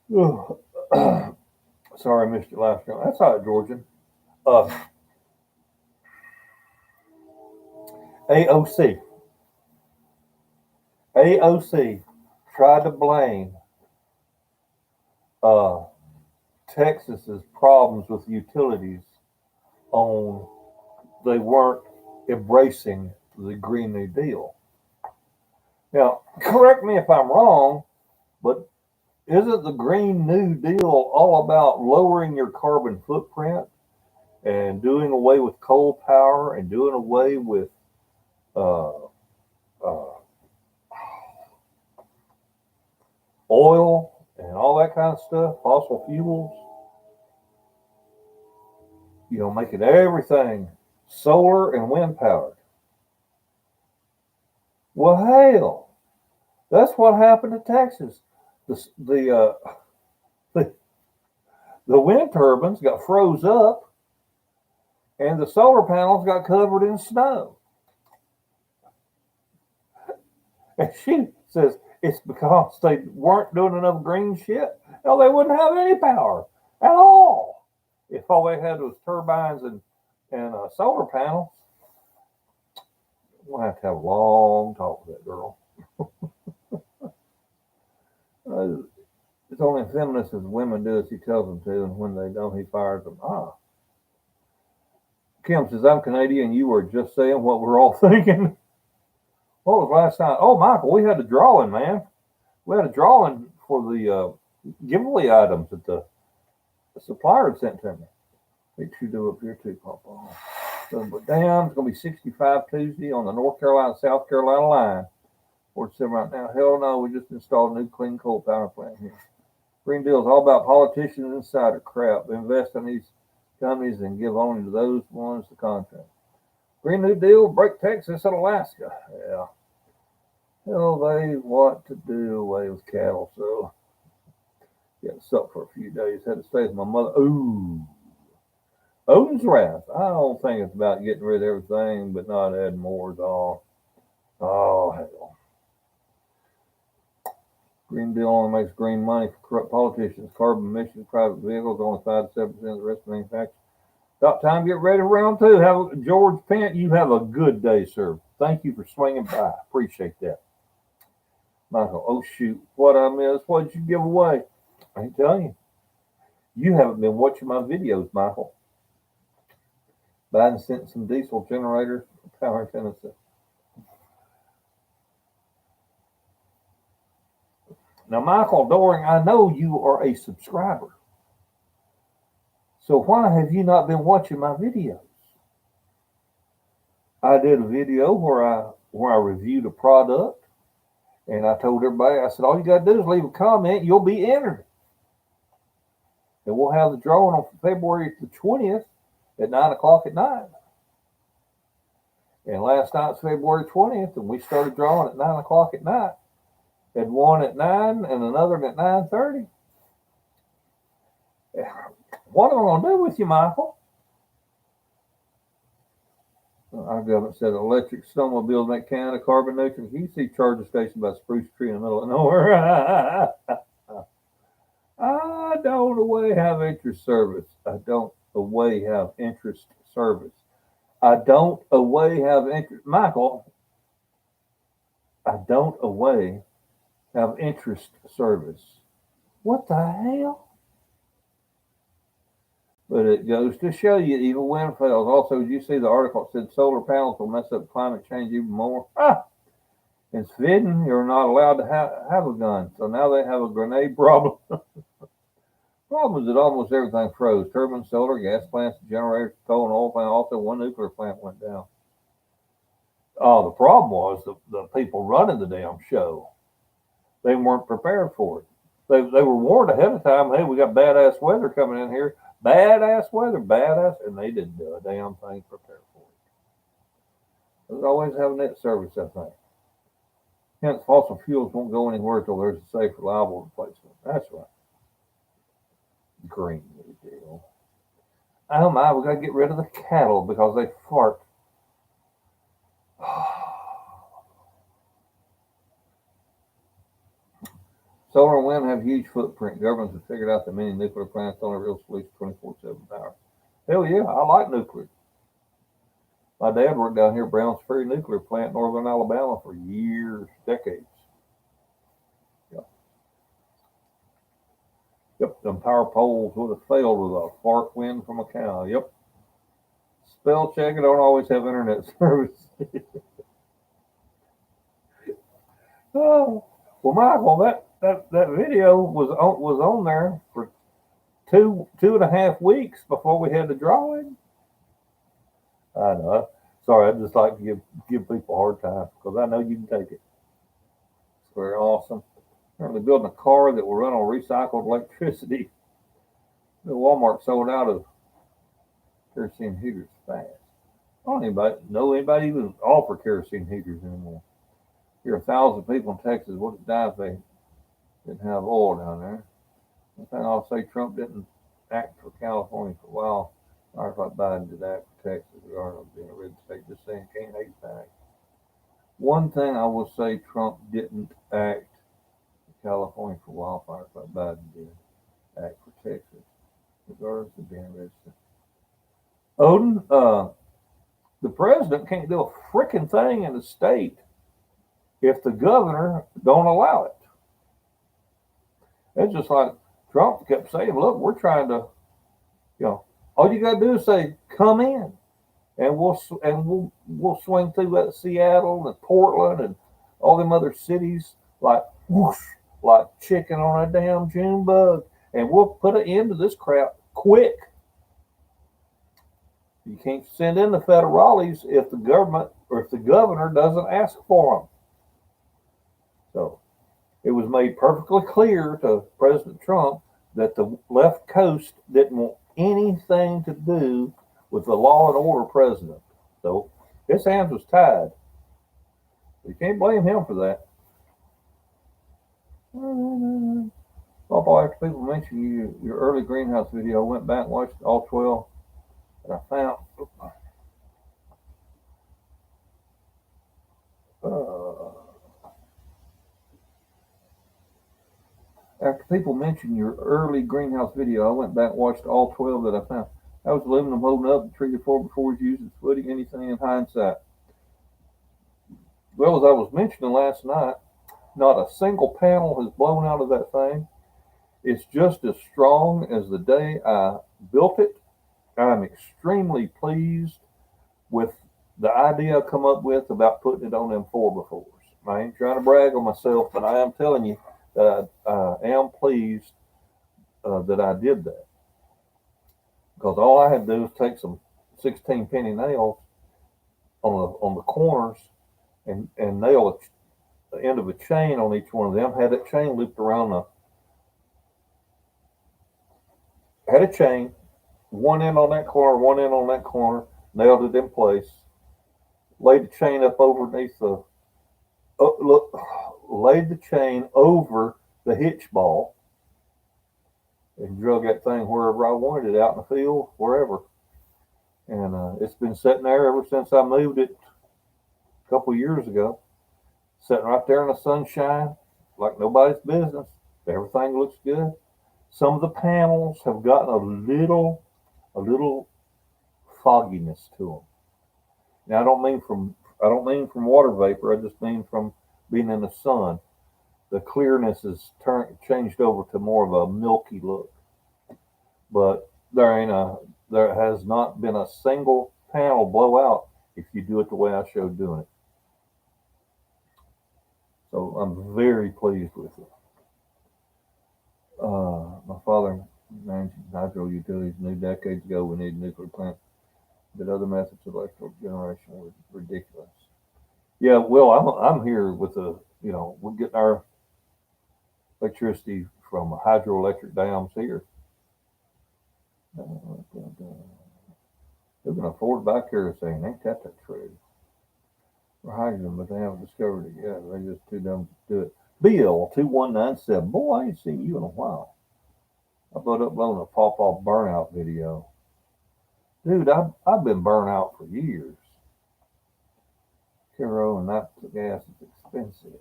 about? Sorry, I missed your last one. That's all right, Georgian. AOC tried to blame Texas's problems with utilities on they weren't embracing the Green New Deal. Now, correct me if I'm wrong, but isn't the Green New Deal all about lowering your carbon footprint and doing away with coal power and doing away with oil and all that kind of stuff, fossil fuels? Making everything solar and wind powered. Well, hell, that's what happened to Texas. The wind turbines got froze up, and the solar panels got covered in snow. And she says it's because they weren't doing enough green shit. No, they wouldn't have any power at all if all they had was turbines and solar panels. We'll have to have a long talk with that girl. It's only feminists as women do as he tells them to, and when they don't, he fires them. Kim says, I'm Canadian. You were just saying what we're all thinking. What was last night? Oh, Michael, we had a drawing, man. We had a drawing for the giveaway items that the supplier had sent to me. Make sure you do up here too, PawPaw. But damn, it's going to be 65 Tuesday on the North Carolina-South Carolina line. 47 right now. Hell no, we just installed a new clean coal power plant here. Green Deal is all about politicians and insider crap. Invest in these companies and give only to those ones the contract. Green New Deal, break Texas and Alaska. Yeah. Hell, they want to do away with cattle, so yeah, sucked for a few days. Had to stay with my mother. Ooh. Odin's Wrath. I don't think it's about getting rid of everything, but not adding more at all. Oh, hell. Green Deal only makes green money for corrupt politicians. Carbon emissions, private vehicles, only 5 to 7% of the rest of manufacturers. About time to get ready for round two. George Pent, you have a good day, sir. Thank you for swinging by. Appreciate that. Michael, oh shoot, what I missed? What did you give away? I ain't telling you. You haven't been watching my videos, Michael. Biden sent some diesel generators for power in Tennessee. Now, Michael Doring, I know you are a subscriber. So why have you not been watching my videos? I did a video where I reviewed a product, and I told everybody, I said, all you got to do is leave a comment, you'll be entered. And we'll have the drawing on February the 20th at 9 o'clock at night. And last night's February 20th, and we started drawing at 9 o'clock at night. Had one at 9 and another at 9:30. What am I going to do with you, Michael? Our government said electric snowmobiles make Canada carbon neutral. You see charging station by Spruce Tree in the middle of nowhere. I don't away have interest service. I don't away have interest service. I don't away have interest. Michael, I don't away have interest service. What the hell? But it goes to show you, even wind fails. Also, did you see the article that said solar panels will mess up climate change even more? In Sweden, you're not allowed to have a gun. So now they have a grenade problem. Problem is that almost everything froze. Turbines, solar, gas plants, generators, coal and oil plant. Also, one nuclear plant went down. Oh, the problem was the people running the damn show. They weren't prepared for it. They were warned ahead of time, hey, we got badass weather coming in here. Badass weather, badass. And they didn't do a damn thing to prepare for it. There's always have net service, I think. Hence, fossil fuels won't go anywhere until there's a safe, reliable replacement. That's right. Green New Deal. Oh my, we got to get rid of the cattle because they fart. Solar and wind have a huge footprint. Governments have figured out that many nuclear plants don't have real solution 24/7 power. Hell yeah, I like nuclear. My dad worked down here at Browns Ferry Nuclear Plant in northern Alabama for years, decades. Yep, them power poles would have failed with a fart wind from a cow. Yep. Spell check, I don't always have internet service. Oh, well, Michael, that video was on there for two and a half weeks before we had to draw it. I know. Sorry, I just like to give people a hard time because I know you can take it. It's very awesome. Currently building a car that will run on recycled electricity. Walmart sold out of kerosene heaters fast. I don't know anybody even offer kerosene heaters anymore. Here, 1,000 people in Texas would die if they didn't have oil down there. One thing I'll say, Trump didn't act for California for a while. I thought Biden did act for Texas, regardless of being a red state. Just saying, can't hate back. One thing I will say, Trump didn't act for California for wildfires like Biden did. Act for Texas, regardless of being a red state. Odin, the president can't do a freaking thing in the state if the governor don't allow it. It's just like Trump kept saying, look, we're trying to, all you got to do is say, come in, and we'll swing through that Seattle and Portland and all them other cities like whoosh, like chicken on a damn June bug, and we'll put an end to this crap quick. You can't send in the federales if the government or if the governor doesn't ask for them. So it was made perfectly clear to President Trump that the left coast didn't want anything to do with the law and order president. So his hands was tied. You can't blame him for that. PawPaw, after people mention your early greenhouse video, I went back and watched all 12 that I found. After people mentioned your early greenhouse video, I went back and watched all 12 that I found. How was aluminum holding up the tree before it was used as footing? Anything in hindsight? Well, as I was mentioning last night, not a single panel has blown out of that thing. It's just as strong as the day I built it. I'm extremely pleased with the idea I come up with about putting it on them 4x4s. I ain't trying to brag on myself, but I am telling you that I am pleased that I did that. Because all I had to do was take some 16 penny nails on the corners and nail the end of a chain on each one of them. Had that chain looped around had a chain, one end on that corner, one end on that corner, nailed it in place. laid the chain up underneath the, laid the chain over the hitch ball and drug that thing wherever I wanted it, out in the field, wherever. And it's been sitting there ever since I moved it a couple years ago, sitting right there in the sunshine, like nobody's business. Everything looks good. Some of the panels have gotten a little fogginess to them. Now I don't mean from water vapor. I just mean from being in the sun. The clearness has changed over to more of a milky look. But there has not been a single panel blow out if you do it the way I showed doing it. So I'm very pleased with it. My father managed hydro utilities knew decades ago we needed a nuclear plant, but other methods of electrical generation were ridiculous. Yeah, well, I'm here with we're getting our electricity from hydroelectric dams here. Who can afford to buy kerosene? Ain't that the truth? For hydrogen, but they haven't discovered it yet. They're just too dumb to do it. Bill 2197. Boy, I ain't seen you in a while. I about uploading a PawPaw burnout video. Dude, I've been burnt out for years. Kero and natural gas is expensive.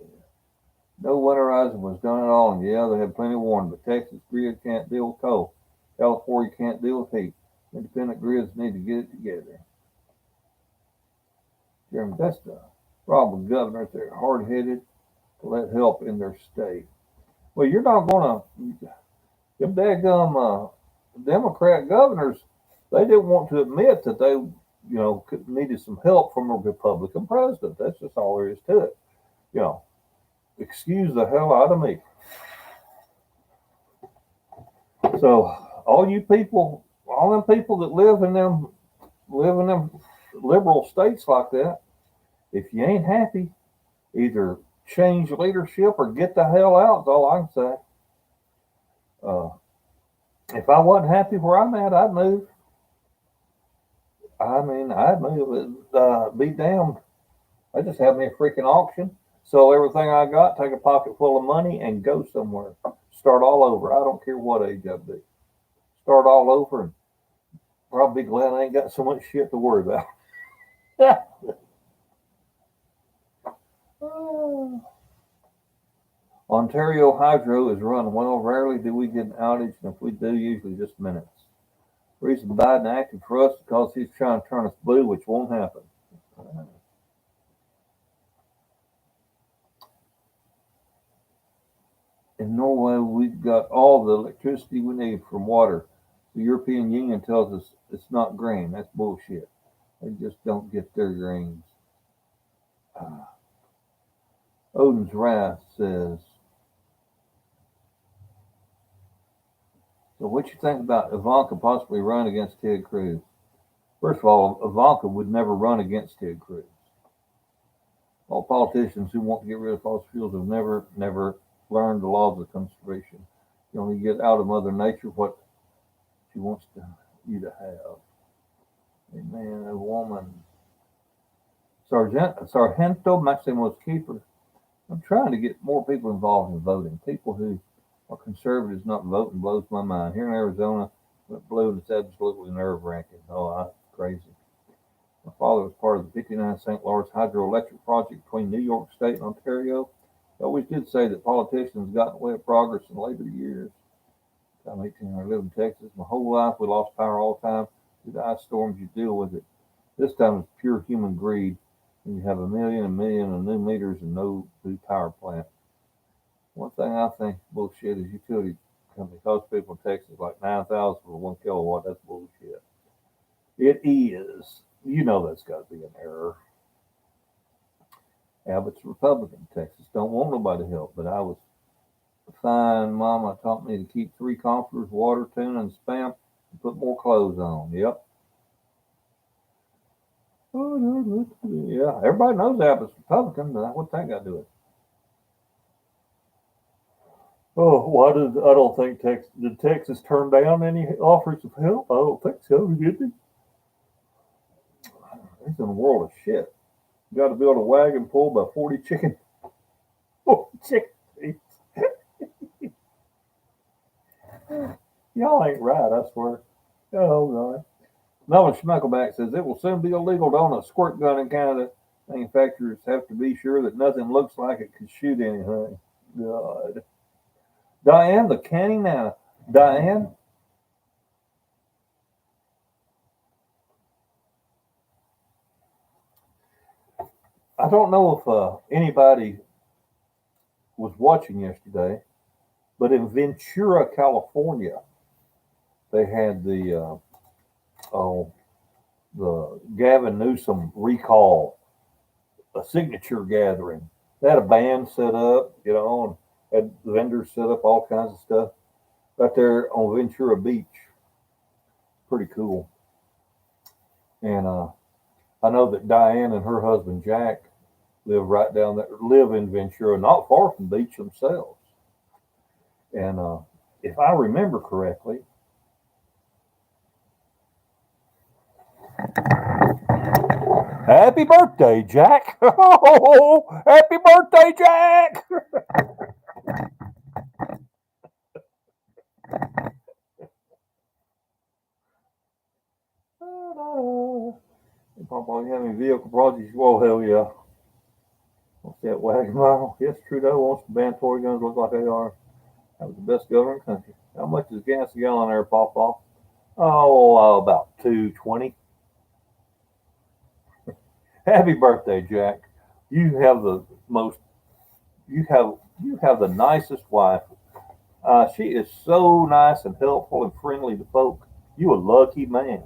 No winterizing was done at all, and yeah, they had plenty of warning, but Texas grid can't deal with cold. California can't deal with heat. Independent grids need to get it together. Jeremy, that's the problem with governors. They're hard-headed to let help in their state. Well, you're not going to, them daggum Democrat governors, they didn't want to admit that they, needed some help from a Republican president. That's just all there is to it. Excuse the hell out of me. So all you people, all them people that live in them liberal states like that, if you ain't happy, either change leadership or get the hell out. Is all I can say. If I wasn't happy where I'm at, I'd move. I mean, I'd move. Be damned. I just have me a freaking auction, sell everything I got, take a pocket full of money, and go somewhere. Start all over. I don't care what age I'd be. Start all over and probably be glad I ain't got so much shit to worry about. Ontario Hydro is run well. Rarely do we get an outage, and if we do, usually just minutes. The reason Biden acted for us is because he's trying to turn us blue, which won't happen. In Norway, we've got all the electricity we need from water. The European Union tells us it's not green. That's bullshit. They just don't get their greens. Odin's Wrath says, so what you think about Ivanka possibly run against Ted Cruz? First of all, Ivanka would never run against Ted Cruz. All politicians who want to get rid of fossil fuels have never learned the laws of conservation. You only get out of Mother Nature what she wants you to have. A man, a woman. Sargento Maximo's Keeper. I'm trying to get more people involved in voting. People who are conservatives not voting blows my mind. Here in Arizona, went blue and it's absolutely nerve-wracking. Oh, that's crazy. My father was part of the 59 St. Lawrence hydroelectric project between New York State and Ontario. He always did say that politicians got in the way of progress in later years. I'm 18. I live in Texas. My whole life we lost power all the time. Through the ice storms, you deal with it. This time it's pure human greed. And you have a million of new meters and no new power plant. One thing I think bullshit is utility company cost people in Texas like $9,000 for 1 kilowatt. That's bullshit. It is. You know that's got to be an error. Abbott's Republican. Texas don't want nobody to help, but I was fine. Mama taught me to keep 3 comforters, water, tuna, and Spam, and put more clothes on. Yep. Yeah, everybody knows Abbott's Republican, but what's that got to do with it? Oh, why did I don't think did Texas turn down any offers of help? I don't think so, did they? It's in a world of shit. Got to build a wagon pulled by 40 chicken. 40 chicken teeth. Y'all ain't right, I swear. Oh, God. Nolan Schmuckleback says it will soon be illegal to own a squirt gun in Canada. Manufacturers have to be sure that nothing looks like it could shoot anything. God. Diane, the canny now. Diane? I don't know if anybody was watching yesterday, but in Ventura, California, they had the Gavin Newsom recall, a signature gathering. They had a band set up, and had vendors set up, all kinds of stuff right there on Ventura Beach. Pretty cool. And I know that Diane and her husband Jack live in Ventura, not far from the beach themselves. And if I remember correctly, happy birthday, Jack! Oh, happy birthday, Jack! Hey, PawPaw, you have any vehicle projects? Well, hell yeah. What's that wagon model? Yes, Trudeau wants to ban toy guns look like they are. That was the best government in the country. How much is gas a gallon there, PawPaw? Oh, about $2.20. Happy birthday, Jack. You have the most. You have the nicest wife. She is so nice and helpful and friendly to folk. You a lucky man.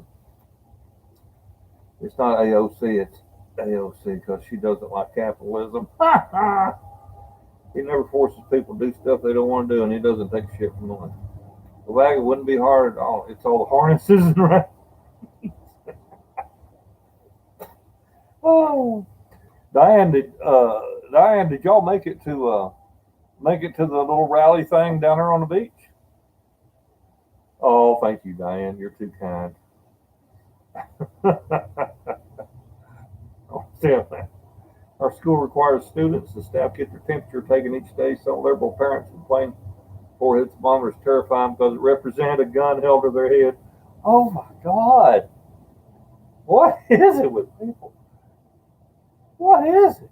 It's not AOC. It's AOC because she doesn't like capitalism. He never forces people to do stuff they don't want to do, and he doesn't take shit from them. The wagon wouldn't be hard at all. It's all the harnesses and right. Oh, Diane, did y'all make it to the little rally thing down there on the beach? Oh, thank you, Diane. You're too kind. Oh, damn that. Our school requires students and staff get their temperature taken each day. Some liberal parents complain forehead thermometer is terrifying because it represented a gun held to their head. Oh my God. What is it with people? What is it?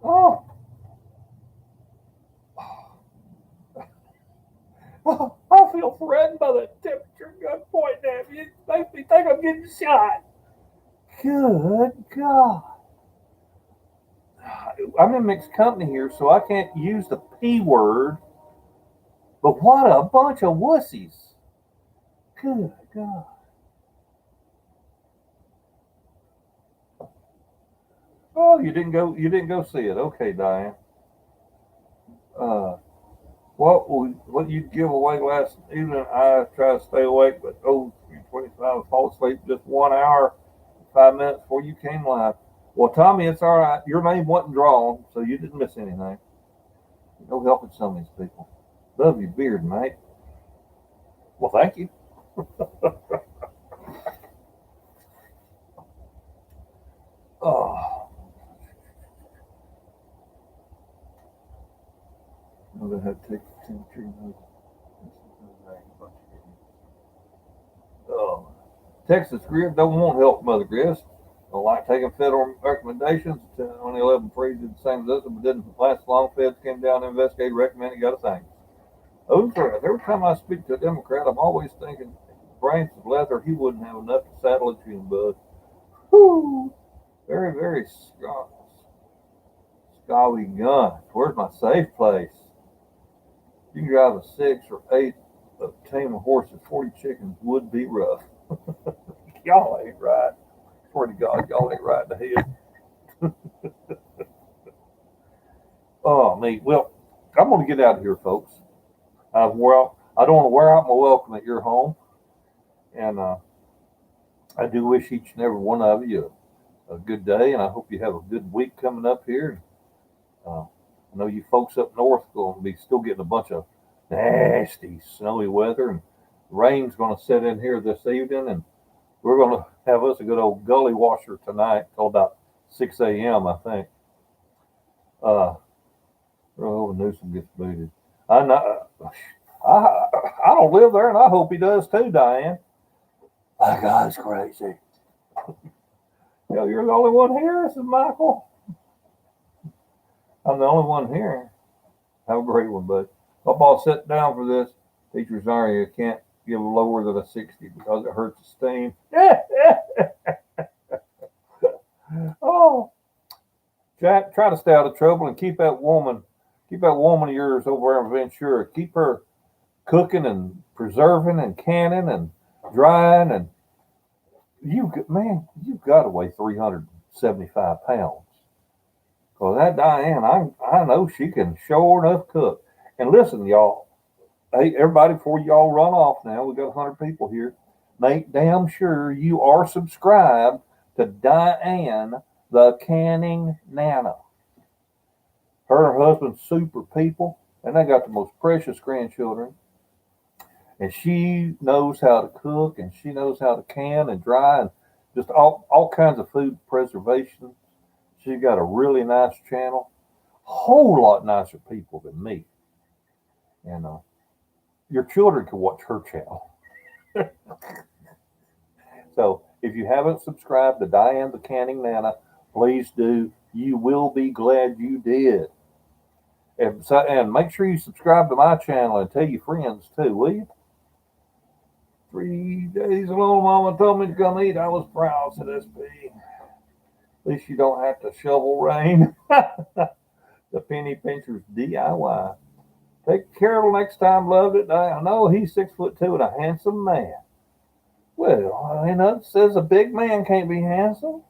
Oh, oh, I feel threatened by the temperature gun pointing at me. It makes me think I'm getting shot. Good God. I'm in mixed company here, so I can't use the P word. But what a bunch of wussies. Good God. Oh, you didn't go see it. Okay, Diane. Uh, what you give away last evening? I tried to stay awake, but 3:25, fall asleep just 1 hour, 5 minutes before you came live. Well, Tommy, it's all right. Your name wasn't drawn, so you didn't miss anything. No helping some of these people. Love your beard, mate. Well, thank you. Oh, I'm gonna have to take the temperature. Oh, Texas Grid don't want help, Mother Gris. Don't like taking federal recommendations. 2011 freeze did the same as this, but didn't last long. Feds came down to investigate, recommended, got a thing. Oh, every time I speak to a Democrat, I'm always thinking, brains of leather, he wouldn't have enough to saddle a June bug. Whoo! Very, very scally gun. Where's my safe place? You can drive a 6 or 8 a team of horses, 40 chickens would be rough. Y'all ain't right. Swear to God, y'all ain't right in the head. Oh, me. Well, I'm going to get out of here, folks. I don't want to wear out my welcome at your home. And I do wish each and every one of you a good day, and I hope you have a good week coming up here. I know you folks up north going to be still getting a bunch of nasty snowy weather, and rain's going to set in here this evening, and we're going to have us a good old gully washer tonight till about 6 a.m. I think. Uh, oh, Newsom gets booted. I know. I don't live there, and I hope he does too, Diane. My God's crazy. You're the only one here, said Michael. I'm the only one here. Have a great one, bud. I'll sit down for this. Teacher, sorry, you can't give lower than a 60 because it hurts the steam. Oh, Jack, try to stay out of trouble and keep that woman of yours over there in Ventura. Keep her cooking and preserving and canning and drying, and you've got to weigh 375 pounds. Cause that Diane, I know she can sure enough cook. And listen, y'all, hey everybody, before y'all run off now, we got 100 people here. Make damn sure you are subscribed to Diane, the canning Nana. Her and her husband, super people, and they got the most precious grandchildren. And she knows how to cook, and she knows how to can and dry, and just all kinds of food preservation. She's got a really nice channel, whole lot nicer people than me. And your children can watch her channel. So if you haven't subscribed to Diane the Canning Nana, please do. You will be glad you did. And make sure you subscribe to my channel and tell your friends too, will you? 3 days alone, Mama told me to come eat. I was proud, said SP. At least you don't have to shovel rain. The Penny Pincher's DIY. Take Carol next time. Loved it. I know he's 6'2" and a handsome man. Well, ain't nothing says a big man can't be handsome.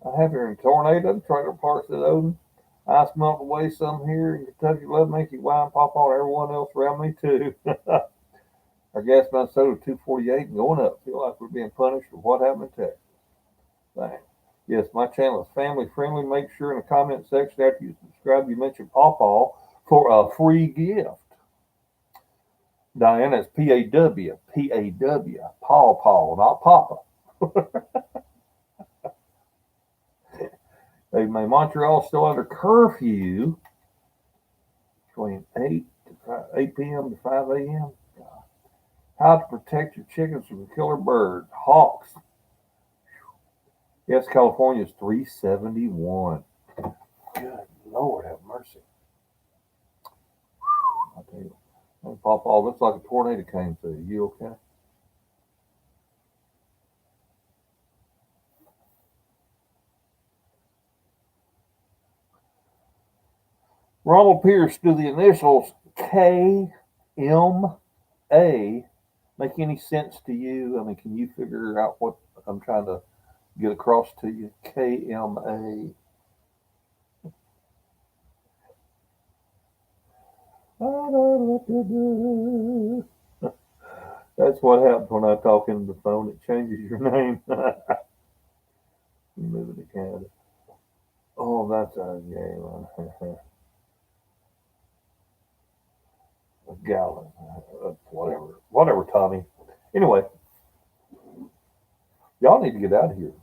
I have here in Tornado, trailer parks at Odin. Ice melt away some here in Kentucky. Love make you wine pop on everyone else around me too. Our gas man soda 248 and going up. Feel like we're being punished for what happened in Texas. Thanks. Yes, my channel is family friendly. Make sure in the comment section after you subscribe, you mention PawPaw for a free gift. Diana, it's PAW, PawPaw, not Papa. They made Montreal still under curfew between 8 p.m. to 5 a.m. How to protect your chickens from killer birds, hawks. Yes, California is 371. Good Lord, have mercy. I'll tell you, PawPaw looks like a tornado came through. You okay? Ronald Pierce, do the initials KMA make any sense to you? I mean, can you figure out what I'm trying to get across to you? KMA. That's what happens when I talk into the phone. It changes your name. Moving to Canada. Oh, that's a game. A gallon. Whatever, Tommy. Anyway, y'all need to get out of here.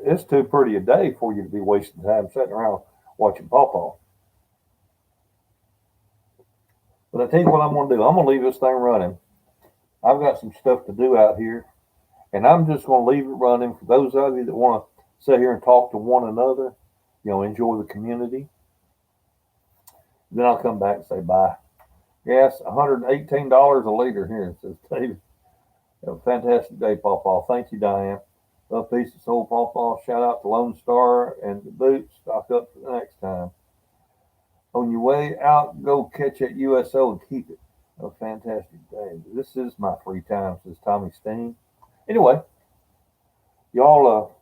It's too pretty a day for you to be wasting time sitting around watching PawPaw. But I tell you what I'm going to do. I'm going to leave this thing running. I've got some stuff to do out here, and I'm just going to leave it running for those of you that want to sit here and talk to one another, enjoy the community. Then I'll come back and say bye. Yes, $118 a liter here, says David. Have a fantastic day, PawPaw. Thank you, Diane. Love, peace, and soul, PawPaw. Shout out to Lone Star and the Boots. Stock up for the next time. On your way out, go catch that USO and keep it. Have a fantastic day. This is my free time, says Tommy Steen. Anyway, y'all, look,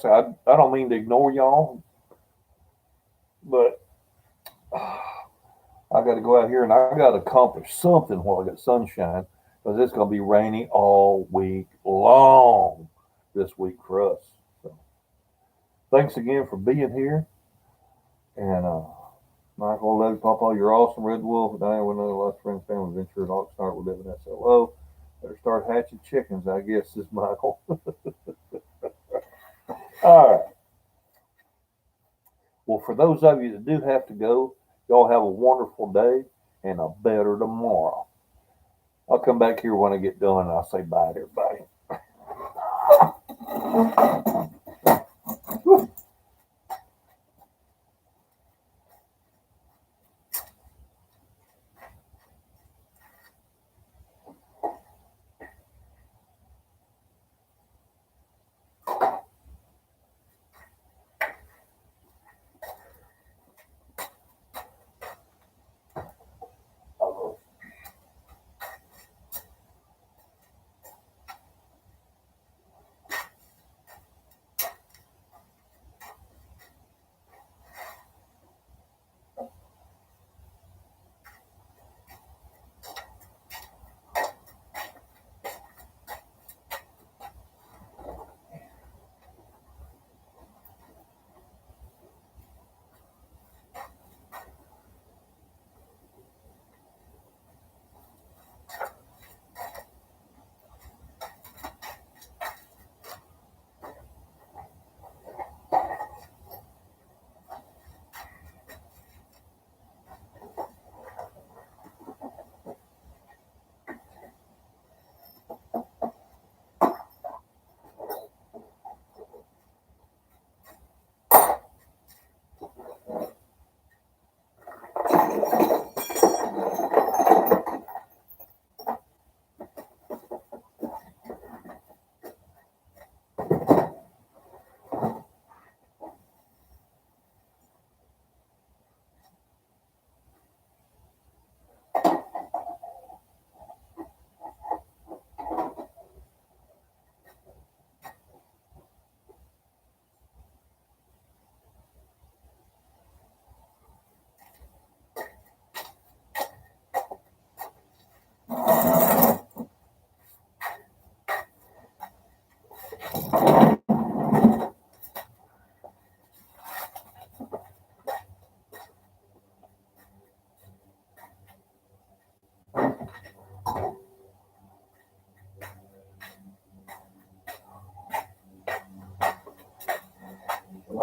I don't mean to ignore y'all, but I got to go out here and I got to accomplish something while I got sunshine, because it's going to be rainy all week long this week for us. So, thanks again for being here, and Michael, love you, PawPaw. You're awesome, Red Wolf. Diane, with another lost friends, family venture, and all start with living SLO. Better start hatching chickens, I guess, is Michael. All right. Well, for those of you that do have to go, y'all have a wonderful day and a better tomorrow. I'll come back here when I get done and I'll say bye to everybody.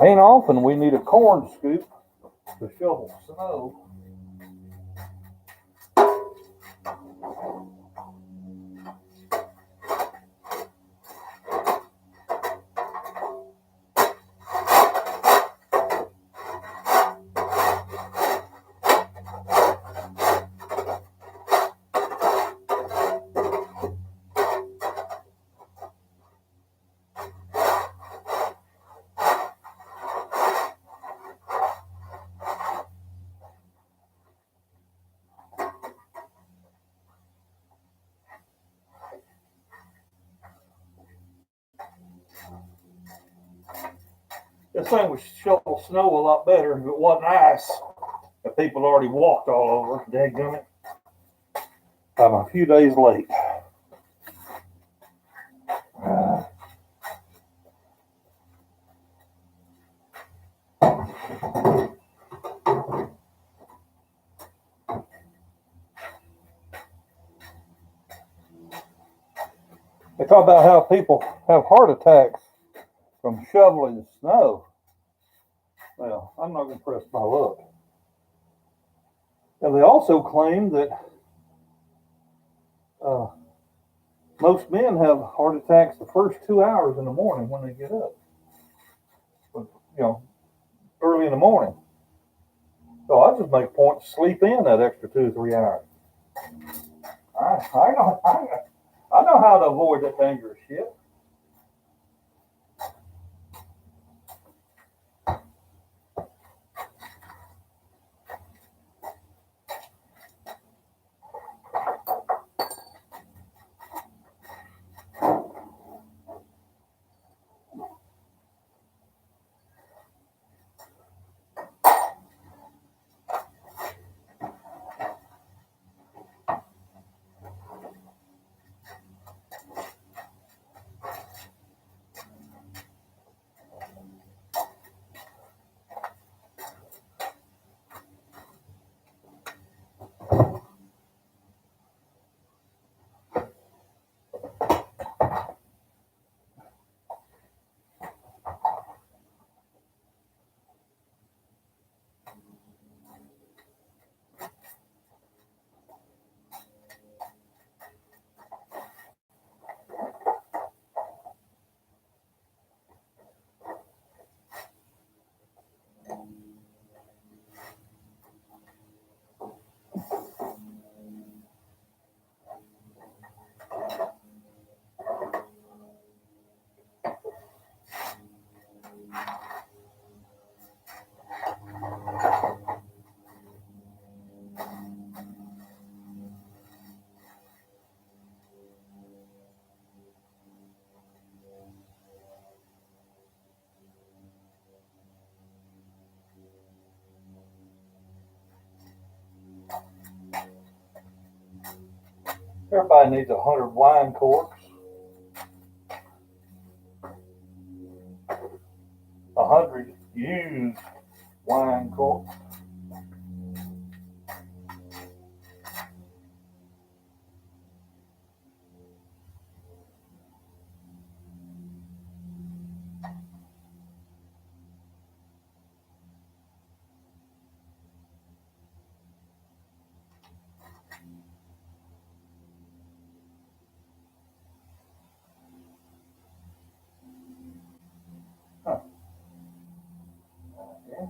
Ain't often we need a corn scoop to shovel snow. This thing would shovel snow a lot better if it wasn't ice that people already walked all over. Dadgummit. I'm a few days late. They talk about how people have heart attacks from shoveling snow. Well, I'm not going to press my luck. And they also claim that most men have heart attacks the first 2 hours in the morning when they get up. You know, early in the morning. So I just make a point to sleep in that extra 2 or 3 hours. I know how to avoid that dangerous shit. Everybody needs 100 wine corks. 100 used wine corks. Huh. Okay.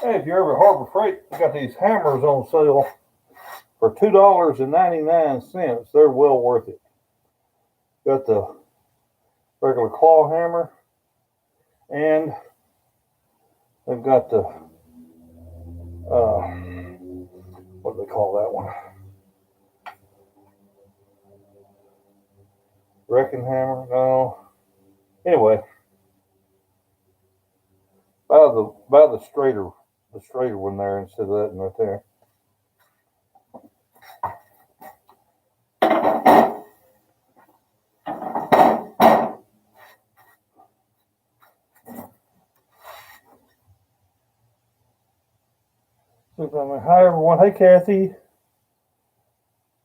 Hey, if you're ever Harbor Freight, they got these hammers on sale for $2.99. They're well worth it. Got the regular claw hammer, and they've got the what do they call that one? Wrecking hammer? No. Anyway, buy the straighter one there instead of that one right there. Hi everyone. Hey Kathy.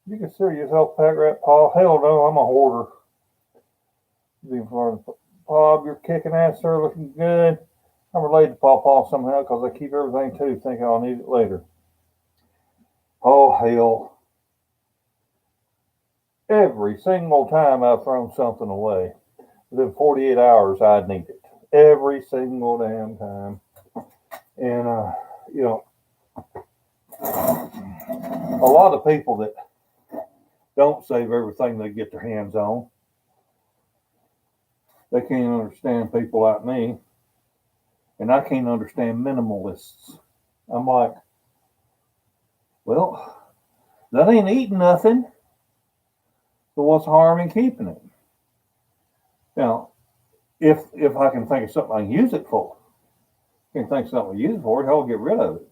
You consider yourself Pack Rat Paul? Hell no, I'm a hoarder. Bob, you're kicking ass, sir. Looking good. I'm related to PawPaw somehow because I keep everything too, thinking I'll need it later. Oh hell. Every single time I've thrown something away, within 48 hours I'd need it. Every single damn time. And you know, a lot of people that don't save everything they get their hands on, they can't understand people like me, and I can't understand minimalists. I'm like, well, that ain't eating nothing, so what's the harm in keeping it? Now, if I can think of something I can use it for, I can think of something I use it for, hell, get rid of it.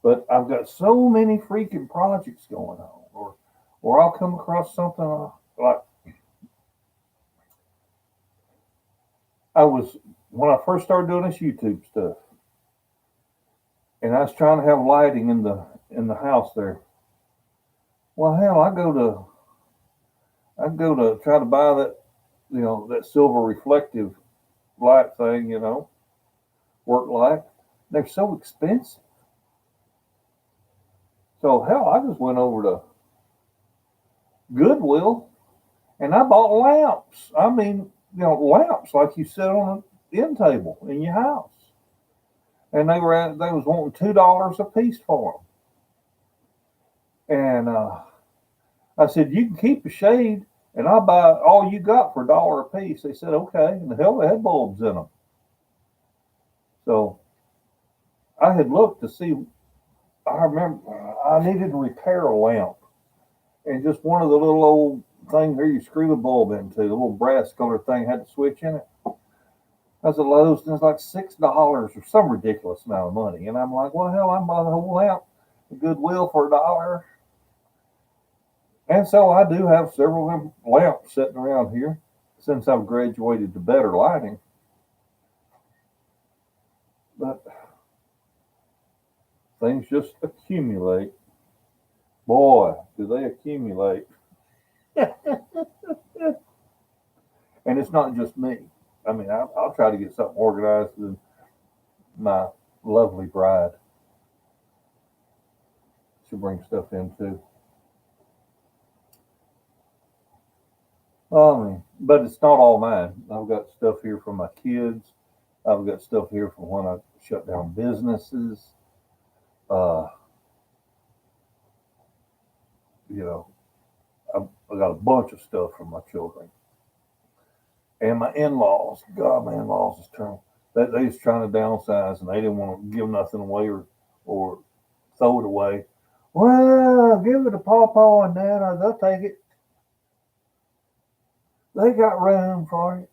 But I've got so many freaking projects going on, or I'll come across something like when I first started doing this YouTube stuff, and I was trying to have lighting in the house there. Well, hell, I go to try to buy that, that silver reflective light thing, work light. They're so expensive. So hell, I just went over to Goodwill and I bought lamps. I mean, lamps like you sit on an end table in your house. And they was wanting $2 a piece for them. And I said, you can keep the shade, and I'll buy all you got for $1 a piece. They said, okay. And the hell, they had bulbs in them. So I had looked to see. I remember I needed to repair a lamp, and just one of the little old things here you screw the bulb into, the little brass colored thing had to switch in it. I was at Lowe's, and it was like $6 or some ridiculous amount of money. And I'm like, well, hell, I'm buying the whole lamp at Goodwill for $1. And so I do have several lamps sitting around here since I've graduated to better lighting. But things just accumulate. Boy, do they accumulate. And it's not just me. I mean, I'll try to get something organized with my lovely bride. She brings stuff in too. But it's not all mine. I've got stuff here from my kids. I've got stuff here from when I shut down businesses. I got a bunch of stuff from my children. And my in-laws. God, my in-laws is trying. They was trying to downsize, and they didn't want to give nothing away or throw it away. Well, give it to PawPaw and Dad, or they'll take it. They got room for it.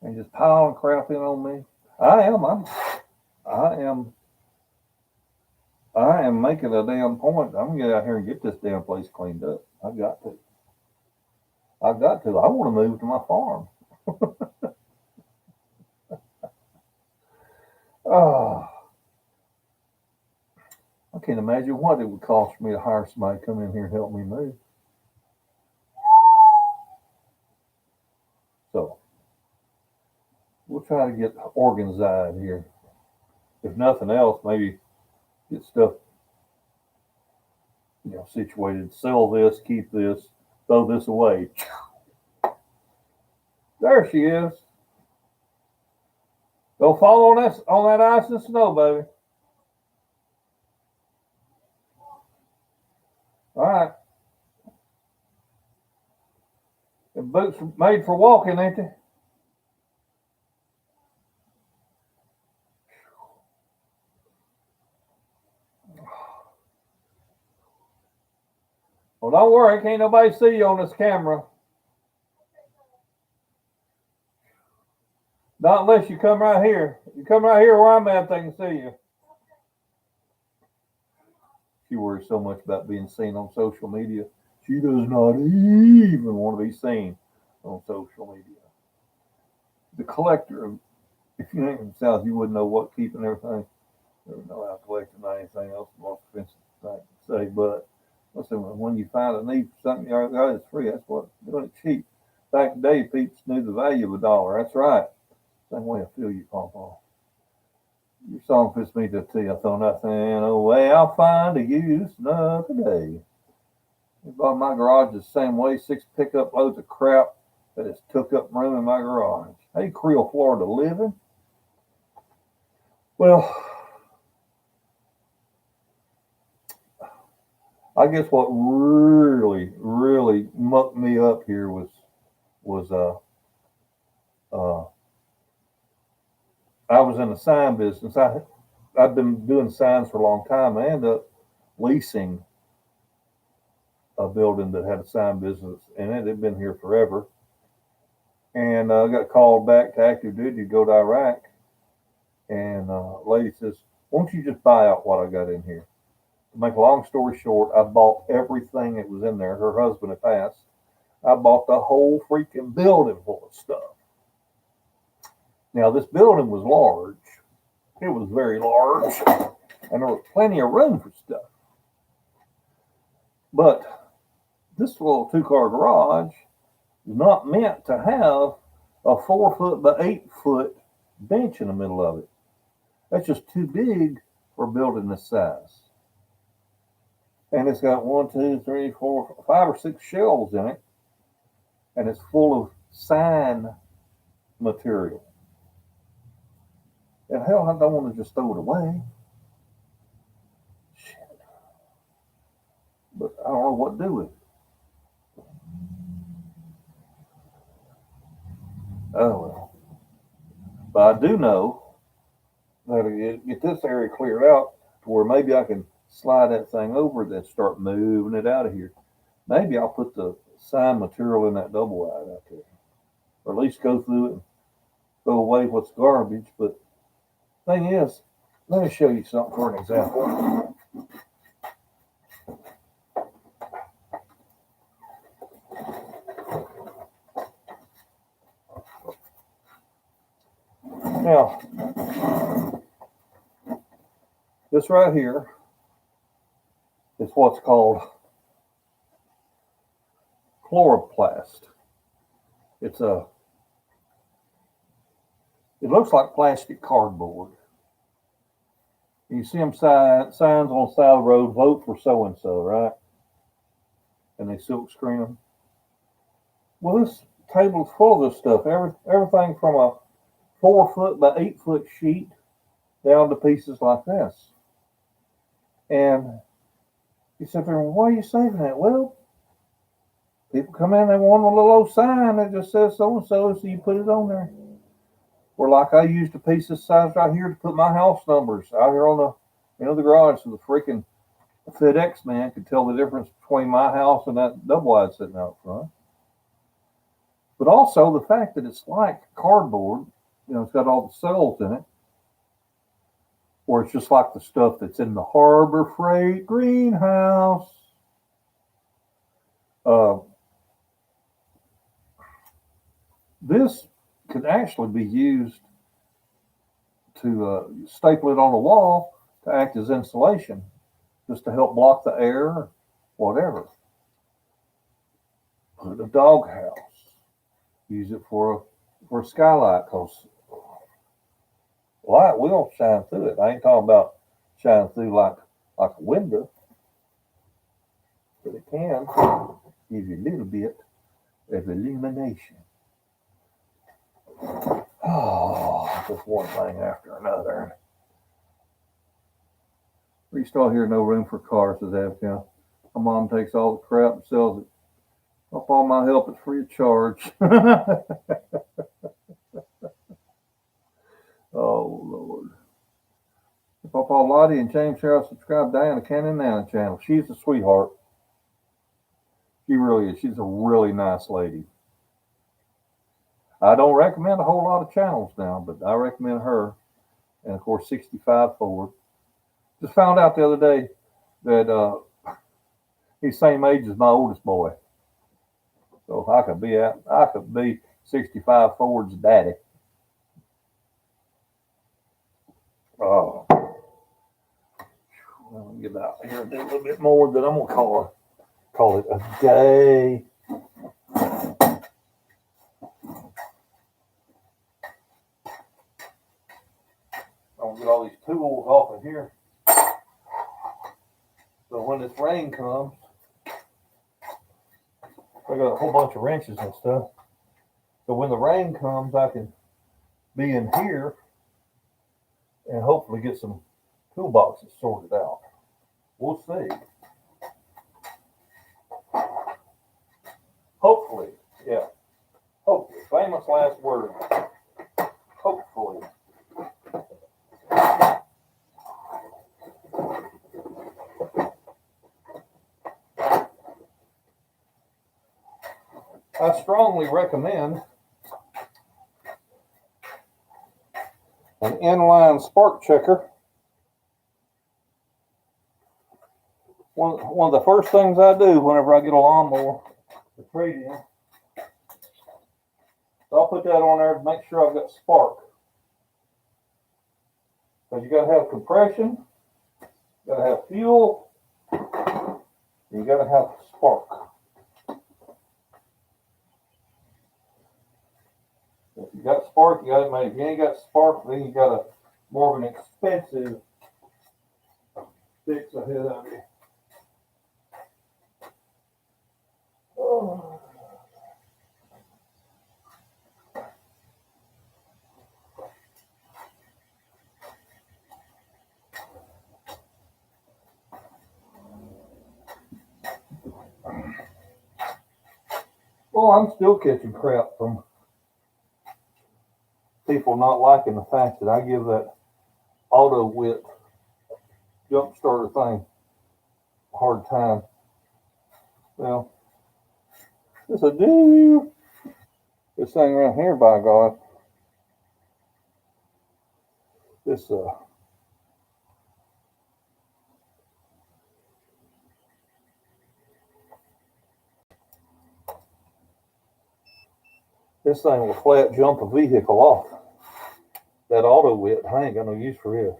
And just piling crap in on me. I am making a damn point. I'm gonna get out here and get this damn place cleaned up. I've got to. I want to move to my farm. Oh, I can't imagine what it would cost for me to hire somebody to come in here and help me move. So we'll try to get organized here. If nothing else, maybe get stuff, situated. Sell this, keep this, throw this away. There she is. Go fall on that ice and snow, baby. All right. The boots are made for walking, ain't they? Well, don't worry. Can't nobody see you on this camera. Not unless you come right here. You come right here where I'm at, they can see you. She worries so much about being seen on social media. She does not even want to be seen on social media. The collector of, if you ain't from the South, you wouldn't know what keeping everything. You don't know how collecting anything else. The most expensive thing to say, but listen, when you find a need for something, it's free. That's what doing it cheap. Back in the day, people knew the value of a dollar. That's right. Same way I feel you, PawPaw. Your song fits me to tea. I throw nothing away. I'll find a use another day. About my garage the same way. 6 pickup loads of crap that has took up room in my garage. Hey, Creole, Florida, living. Well, I guess what really mucked me up here was I was in the sign business. I've been doing signs for a long time. I ended up leasing a building that had a sign business in it. It'd been here forever. And I got called back to active duty to go to Iraq. And a lady says, won't you just buy out what I got in here? To make a long story short, I bought everything that was in there. Her husband had passed. I bought the whole freaking building full of stuff. Now, this building was large. It was very large. And there was plenty of room for stuff. But this little 2-car garage is not meant to have a 4 foot by 8 foot bench in the middle of it. That's just too big for a building this size. And it's got 1, 2, 3, 4, 5 or 6 shelves in it. And it's full of sign material. And hell, I don't want to just throw it away. Shit. But I don't know what to do with it. Oh well. But I do know that to get this area cleared out to where maybe I can slide that thing over and then start moving it out of here. Maybe I'll put the sign material in that double wide out there. Or at least go through it and throw away what's garbage. But thing is, let me show you something for an example. Now, this right here is what's called chloroplast. It looks like plastic cardboard. You see them signs on the side of the road, vote for so-and-so, right? And they silk screen them. Well, this table is full of this stuff. Everything from a 4 foot by 8 foot sheet down to pieces like this. And you sit there, well, why are you saving that? Well, people come in, they want a little old sign that just says so-and-so, so you put it on there. Or like I used a piece this size right here to put my house numbers out here on the garage, so the freaking FedEx man could tell the difference between my house and that double wide sitting out front. But also the fact that it's like cardboard, it's got all the cells in it, or it's just like the stuff that's in the Harbor Freight greenhouse. This could actually be used to staple it on the wall to act as insulation, just to help block the air or whatever. Put a doghouse. Use it for a skylight, because light will shine through it. I ain't talking about shine through like a window, but it can give you a little bit of illumination. Oh, just one thing after another. We still hear no room for cars, says Avcon. My mom takes all the crap and sells it. Up all my help is free of charge. Oh, Lord. PawPaw Lottie and James Harrell subscribe to Diana Cannon Nana channel. She's a sweetheart. She really is. She's a really nice lady. I don't recommend a whole lot of channels now, but I recommend her. And of course, 65 forward. Just found out the other day that he's the same age as my oldest boy. So I could be 65 forward's daddy. Oh, I'll get out here and do a little bit more. Then I'm gonna call it a day. I'm gonna get all these tools off of here. So when this rain comes, I got a whole bunch of wrenches and stuff. So when the rain comes, I can be in here and hopefully get some toolboxes sorted out. We'll see. Hopefully, yeah. Hopefully. Famous last word. Hopefully. I strongly recommend an inline spark checker. One of the first things I do whenever I get a lawnmower to trade in, so I'll put that on there to make sure I've got spark. Because you got to have compression, you got to have fuel, you got to have spark. If you got spark, you got to make. If you ain't got spark, then you got a more of an expensive fix ahead of you. Oh. Well, I'm still catching crap from people not liking the fact that I give that auto wit jump starter thing a hard time. Well, this a do. This thing right here, by God. This this thing will flat jump a vehicle off. That auto wit, I ain't got no use for it.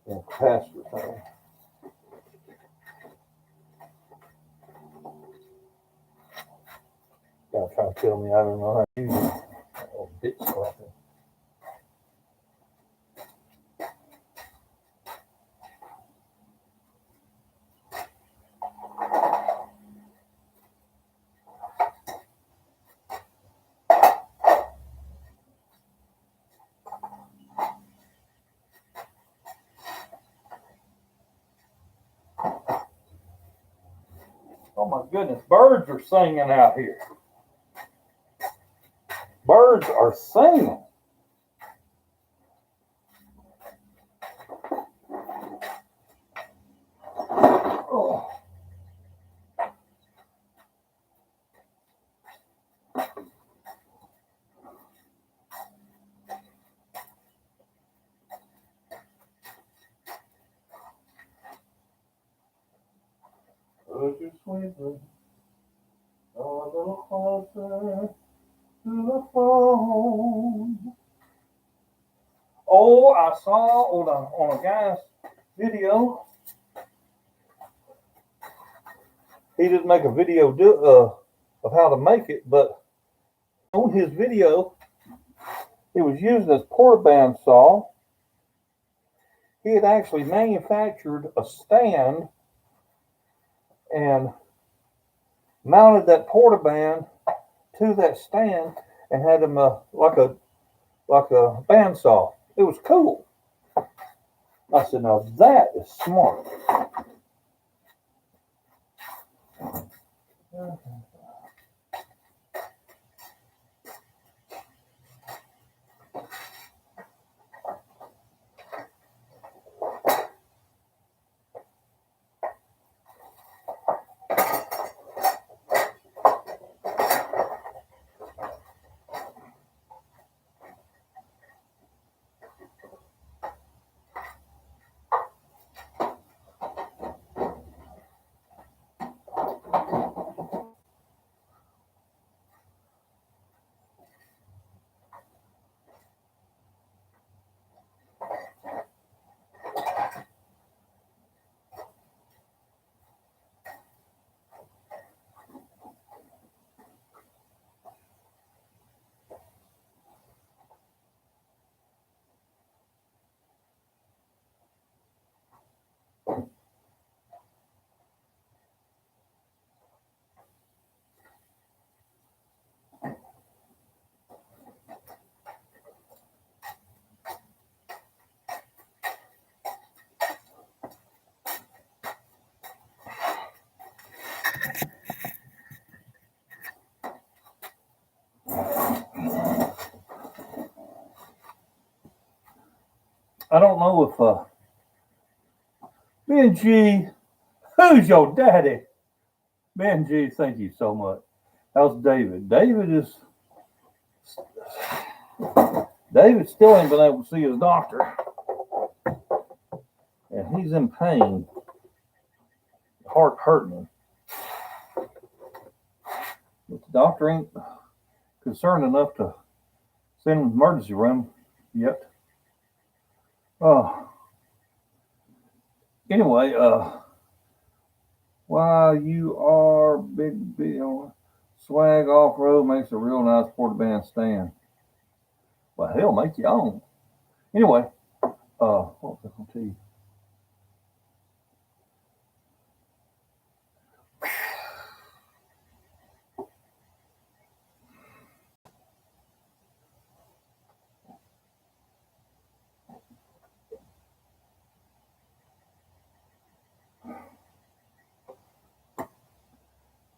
And capacitor thing. Gotta try to tell me I don't know how to use it. Oh, bitch slapping. Oh my goodness, birds are singing out here. Birds are singing. Oh. Put your sweetly a little closer to the phone. Oh, I saw on a guy's video. He didn't make a video of how to make it, but on his video, he was using his porta band saw. He had actually manufactured a stand and mounted that porta band to that stand and had them like a bandsaw. It was cool. I said, now that is smart. I don't know if Benji, who's your daddy? Benji, thank you so much. How's David? David still ain't been able to see his doctor, and he's in pain. Heart hurting him. But the doctor ain't concerned enough to send him to the emergency room yet. Anyway, while you are Big Bill, swag off road makes a real nice porta bandstand. Well, hell, make your own. Anyway, what was I going to tell you?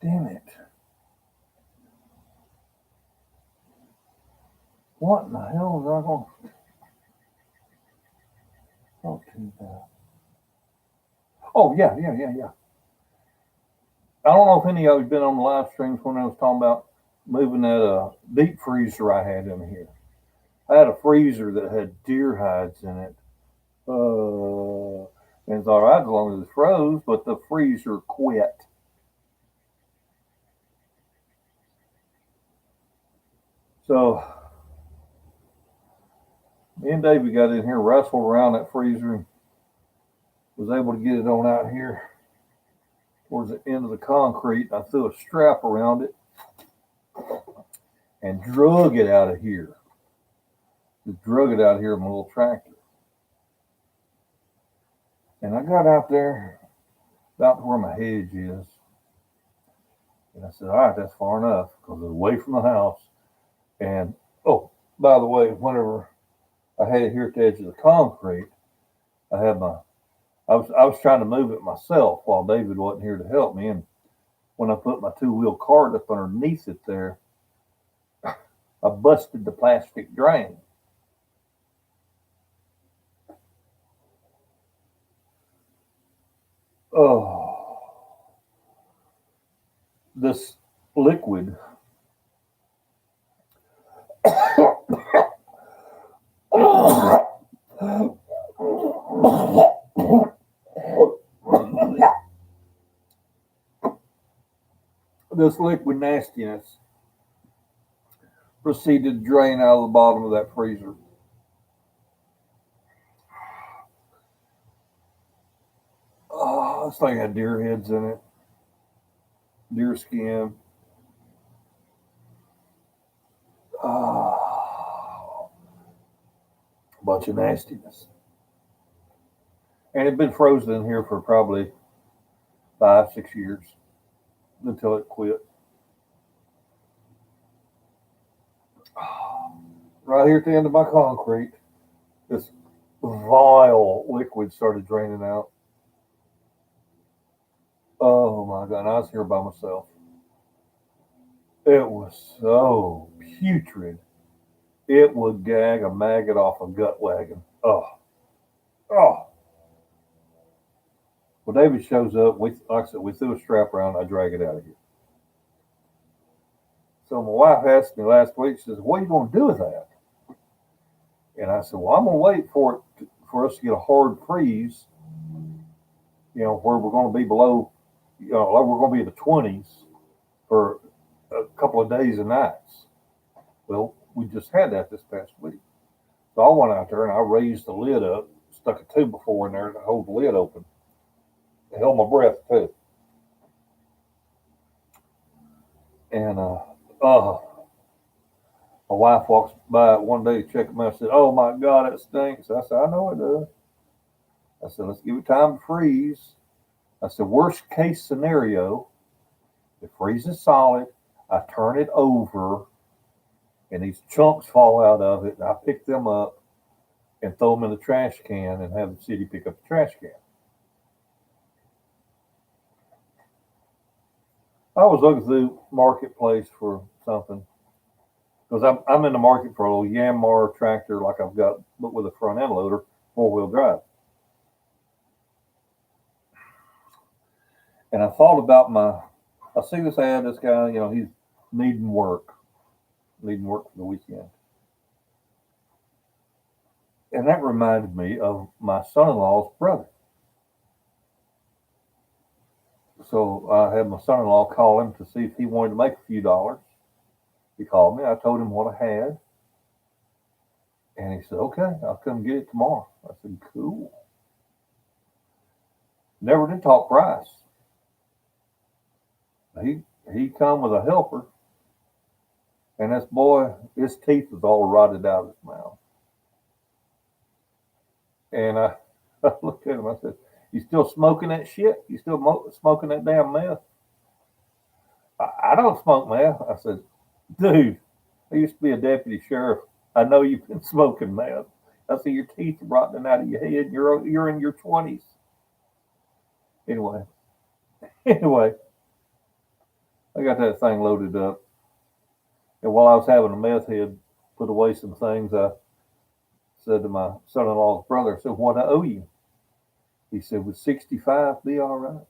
Damn it. What in the hell was I going to talk to you about? Oh, yeah. I don't know if any of you have been on the live streams when I was talking about moving that deep freezer I had in here. I had a freezer that had deer hides in it. And it's all right as long as it froze, but the freezer quit. So me and David got in here, wrestled around that freezer, and was able to get it on out here towards the end of the concrete. I threw a strap around it and drug it out of here. Just drug it out of here with my little tractor. And I got out there about to where my hedge is. And I said, all right, that's far enough because it's away from the house. And, oh, by the way, whenever I had it here at the edge of the concrete, I was trying to move it myself while David wasn't here to help me. And when I put my two-wheel cart up underneath it there, I busted the plastic drain. Oh, this liquid. This liquid nastiness proceeded to drain out of the bottom of that freezer. Oh, this thing had deer heads in it, deer skin. Oh, a bunch of nastiness. And it'd been frozen in here for probably 5-6 years until it quit. right here at the end of my concrete, this vile liquid started draining out. Oh my God, and I was here by myself. It was so putrid. It would gag a maggot off a gut wagon. Oh, oh. Well, David shows up. Like I said, we threw a strap around. I drag it out of here. So my wife asked me last week. She says, "What are you going to do with that?" And I said, "Well, I'm going to wait for us to get a hard freeze. Where we're going to be below. Like we're going to be in the 20s for a couple of days and nights." Well, we just had that this past week. So I went out there and I raised the lid up, stuck a 2x4 in there to hold the lid open. I held my breath too. And my wife walks by one day to check them out. I said, "Oh my God, it stinks." I said, "I know it does." I said, "Let's give it time to freeze." I said, "Worst case scenario, it freezes solid. I turn it over and these chunks fall out of it, and I pick them up and throw them in the trash can and have the city pick up the trash can." I was looking through Marketplace for something because I'm in the market for a little Yanmar tractor like I've got, but with a front end loader, 4-wheel drive. And I thought about I see this ad, this guy, he's needing work for the weekend. And that reminded me of my son-in-law's brother. So I had my son-in-law call him to see if he wanted to make a few dollars. He called me. I told him what I had. And he said, "Okay, I'll come get it tomorrow." I said, "Cool." Never did talk price. He come with a helper. And this boy, his teeth was all rotted out of his mouth. And I looked at him. I said, "You still smoking that shit? You still smoking that damn meth?" I don't smoke meth." I said, "Dude, I used to be a deputy sheriff. I know you've been smoking meth." I said, "Your teeth are rotting out of your head. You're in your 20s." Anyway, I got that thing loaded up. And while I was having a meth head put away some things, I said to my son-in-law's brother, I said, "What I owe you?" He said, "Would 65 be all right?"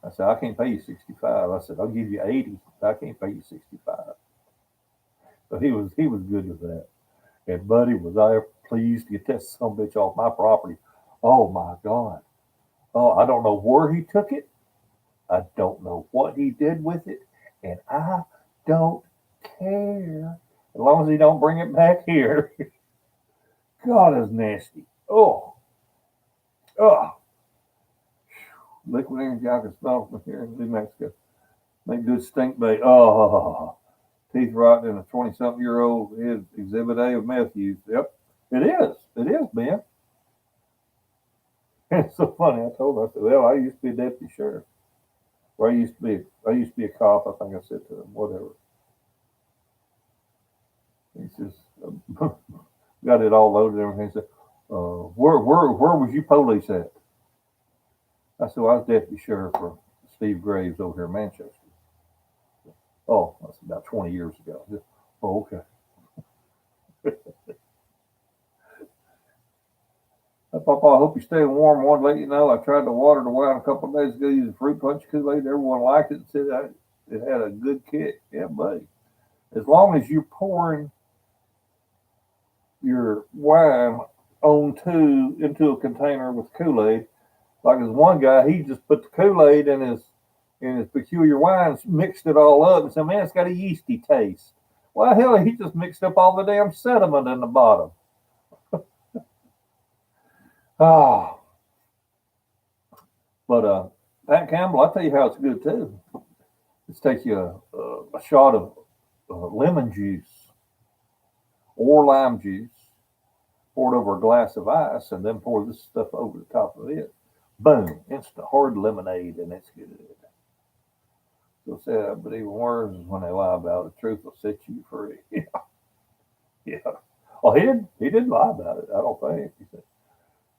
I said, "I can't pay you 65. I said, I'll give you 80. I can't pay you 65. So he was good with that. And Buddy was there pleased to get that son of a bitch off my property. Oh my God. Oh, I don't know where he took it. I don't know what he did with it. And I don't care. As long as he don't bring it back here. God, is nasty. Oh. Oh. Liquid energy, I can smell from here in New Mexico. Make good stink bait. Oh. Teeth rotting in a 20-something-year-old is exhibit A of meth use. Yep. It is. It is, Ben. It's so funny. I told him, I said, "Well, I used to be a deputy sheriff. Or I used to be a cop," I think I said to him, whatever. He says, got it all loaded and everything. He said, where was you police at?" I said, "Well, I was deputy sheriff for Steve Graves over here in Manchester." "Oh, that's about 20 years ago." Said, "Oh, okay." "PawPaw, I hope you're staying warm. I wanted to let you know I tried to water the wine a couple of days ago using fruit punch Kool-Aid. Everyone liked it and said it had a good kick." Yeah, buddy. As long as you're pouring your wine into a container with Kool-Aid, like there's one guy, he just put the Kool-Aid in his peculiar wines, mixed it all up, and said, "Man, it's got a yeasty taste." Well, hell, he just mixed up all the damn sediment in the bottom. Oh. But Pat Campbell, I'll tell you how it's good too. Let's take you a shot of lemon juice or lime juice, pour it over a glass of ice, and then pour this stuff over the top of it. Boom, instant hard lemonade, and it's good. So sad, but even worse is when they lie about it. The truth will set you free. Yeah. Well, he didn't lie about it. I don't think. He said,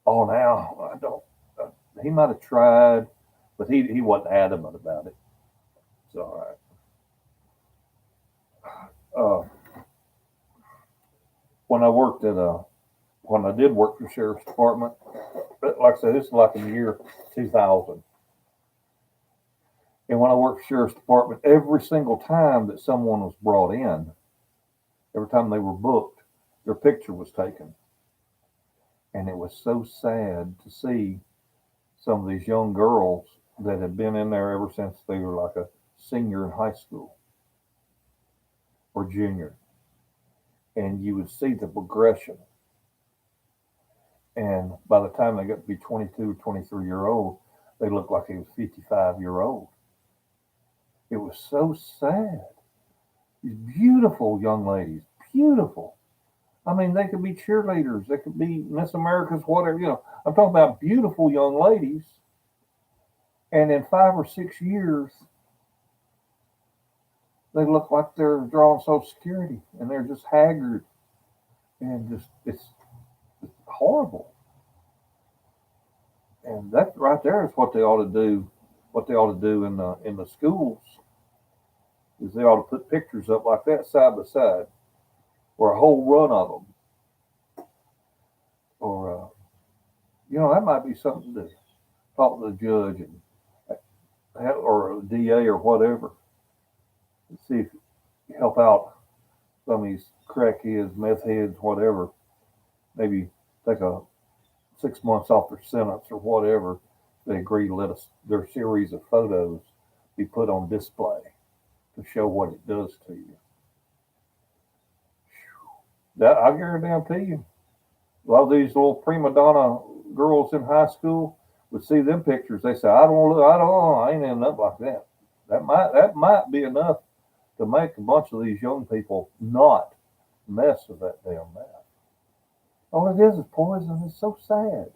"Oh, now I don't." He might have tried, but he wasn't adamant about it. It's all right. When I worked at a when I did work for the sheriff's department, like I said, this is like in the year 2000. And when I worked for the sheriff's department, every single time that someone was brought in, every time they were booked, their picture was taken. And it was so sad to see some of these young girls that had been in there ever since they were like a senior in high school or junior. And you would see the progression. And by the time they got to be 22, 23-year old, they looked like he was 55-year old. It was so sad. These beautiful young ladies, beautiful. I mean, they could be cheerleaders, they could be Miss Americas, whatever. I'm talking about beautiful young ladies. And in 5 or 6 years, they look like they're drawing Social Security, and they're just haggard, and just it's horrible. And that right there is what they ought to do. What they ought to do in the schools is they ought to put pictures up like that side by side, or a whole run of them, or that might be something to talk to the judge and or a DA or whatever, and see if you help out some of these crackheads, meth heads, whatever. Maybe take a 6 months off their sentence or whatever. They agree to let us their series of photos be put on display to show what it does to you. That I guarantee you, a lot of these little prima donna girls in high school would see them pictures. They say, I ain't ending up like that. That might be enough to make a bunch of these young people not mess with that damn meth. All it is poison. It's so sad.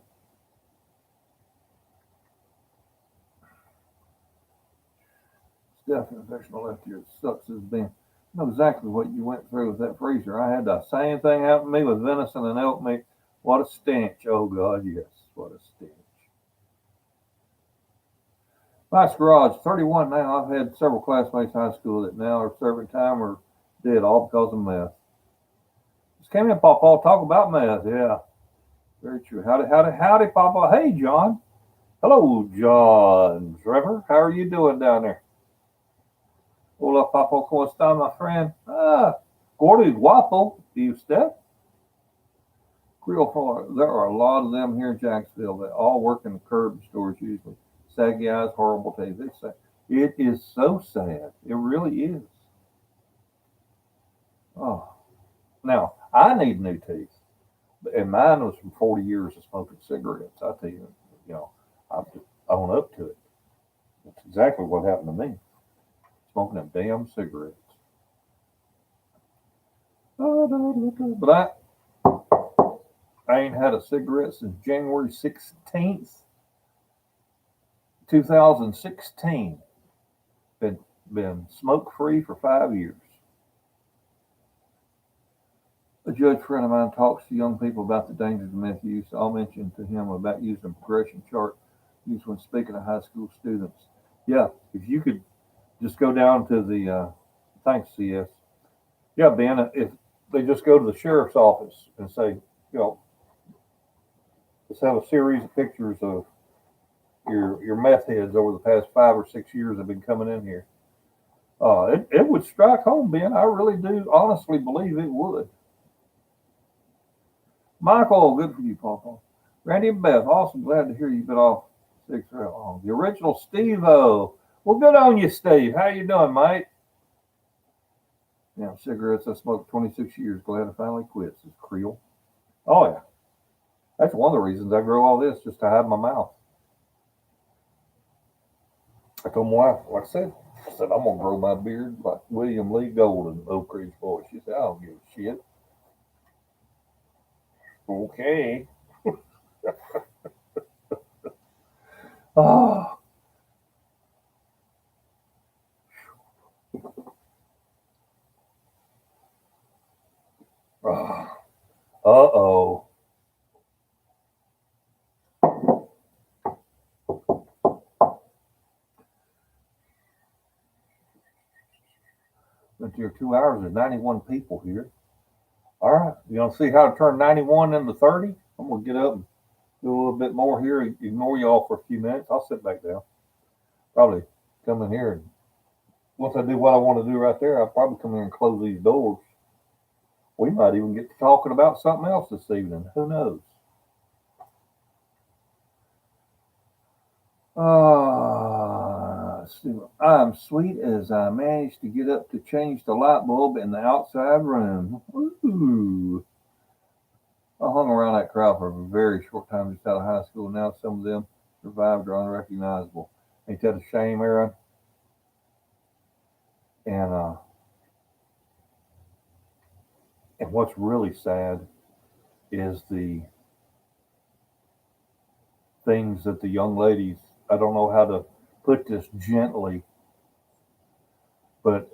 Steph infection left here. It sucks as being. I know exactly what you went through with that freezer. I had the same thing happen to me with venison and elk meat. What a stench. Oh, God, yes. What a stench. Nice garage. 31 now. I've had several classmates in high school that now are serving time or dead all because of meth. Just came in, PawPaw, talk about meth. Yeah, very true. Howdy, PawPaw. Hey, John. Hello, John. Trevor, how are you doing down there? Hola, PawPaw, ¿cómo está, my friend? Gordo y guapo. Do you step? Creole Florida. There are a lot of them here in Jacksonville that all work in the curb stores usually. Saggy eyes, horrible taste. They say it is so sad. It really is. Oh, now I need new teeth, and mine was from 40 years of smoking cigarettes. I tell you, you know, I just own up to it. That's exactly what happened to me. Smoking them damn cigarettes. But I ain't had a cigarette since January 16th, 2016. Been smoke free for 5 years. A judge friend of mine talks to young people about the dangers of meth use. I'll mention to him about using a progression chart used when speaking to high school students. Yeah, if you could just go down to the thanks, CS. Yeah, Ben, if they just go to the sheriff's office and say, you know, let's have a series of pictures of your meth heads over the past 5 or 6 years have been coming in here. It would strike home, Ben. I really do honestly believe it would. Michael, good for you, PawPaw. Randy and Beth, awesome. Glad to hear you've been off 6 or long. The original Steve-O. Well, good on you, Steve. How you doing, mate? Yeah, cigarettes I smoked 26 years. Glad I finally quit, says Creel. Oh, yeah. That's one of the reasons I grow all this, just to hide my mouth. I told my wife, like I said, I'm going to grow my beard like William Lee Golden, Oak Ridge Boy. She said, I don't give a shit. Okay. Oh, Uh-oh. Been here 2 hours. There's 91 people here. All right. You want to see how to turn 91 into 30? I'm going to get up and do a little bit more here. Ignore y'all for a few minutes. I'll sit back down. Probably come in here. And once I do what I want to do right there, I'll probably come in and close these doors. We might even get to talking about something else this evening. Who knows? I'm sweet as I managed to get up to change the light bulb in the outside room. Ooh. I hung around that crowd for a very short time just out of high school. Now some of them survived are unrecognizable. Ain't that a shame, Aaron? And what's really sad is the things that the young ladies, I don't know how to put this gently, but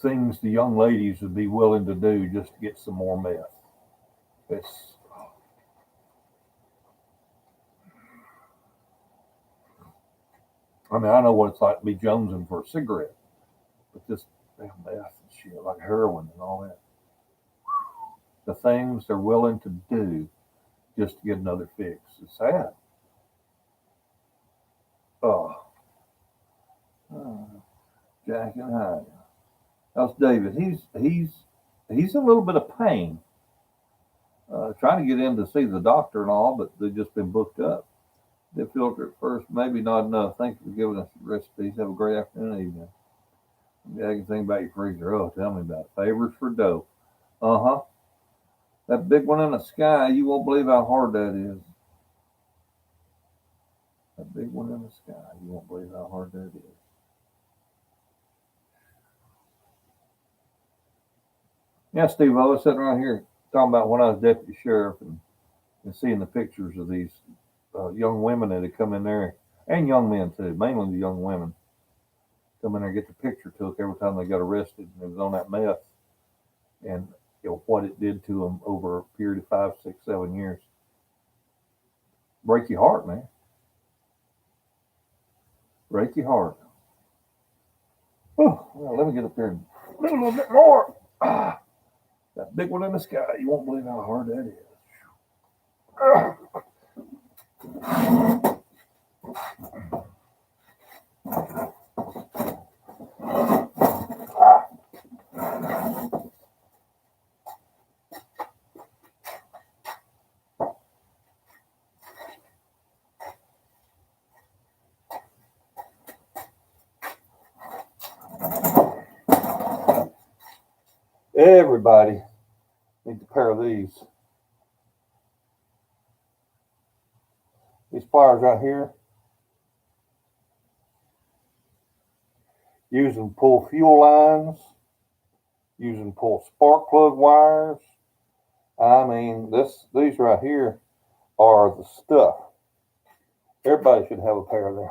things the young ladies would be willing to do just to get some more meth. I know what it's like to be jonesing for a cigarette, but this damn meth and shit, like heroin and all that. The things they're willing to do just to get another fix. It's sad. Oh. Jack and Hyde. How's David? He's in a little bit of pain. Trying to get in to see the doctor and all, but they've just been booked up. They filter at first, maybe not enough. Thank you for giving us the recipes. Have a great afternoon, evening. Yeah, I can think about your freezer. Oh, tell me about it. Favors for dough. Uh-huh. That big one in the sky, you won't believe how hard that is. That big one in the sky, you won't believe how hard that is. Yeah, Steve, I was sitting around here talking about when I was deputy sheriff and seeing the pictures of these young women that had come in there, and young men too, mainly the young women, come in there and get the picture took every time they got arrested, and it was on that meth, and what it did to them over a period of 5, 6, 7 years. Break your heart, man. Break your heart. Oh, well, let me get up there and do a little bit more. That big one in the sky, you won't believe how hard that is. Everybody needs a pair of these. These pliers right here, using pull fuel lines, using pull spark plug wires. These right here are the stuff. Everybody should have a pair of them.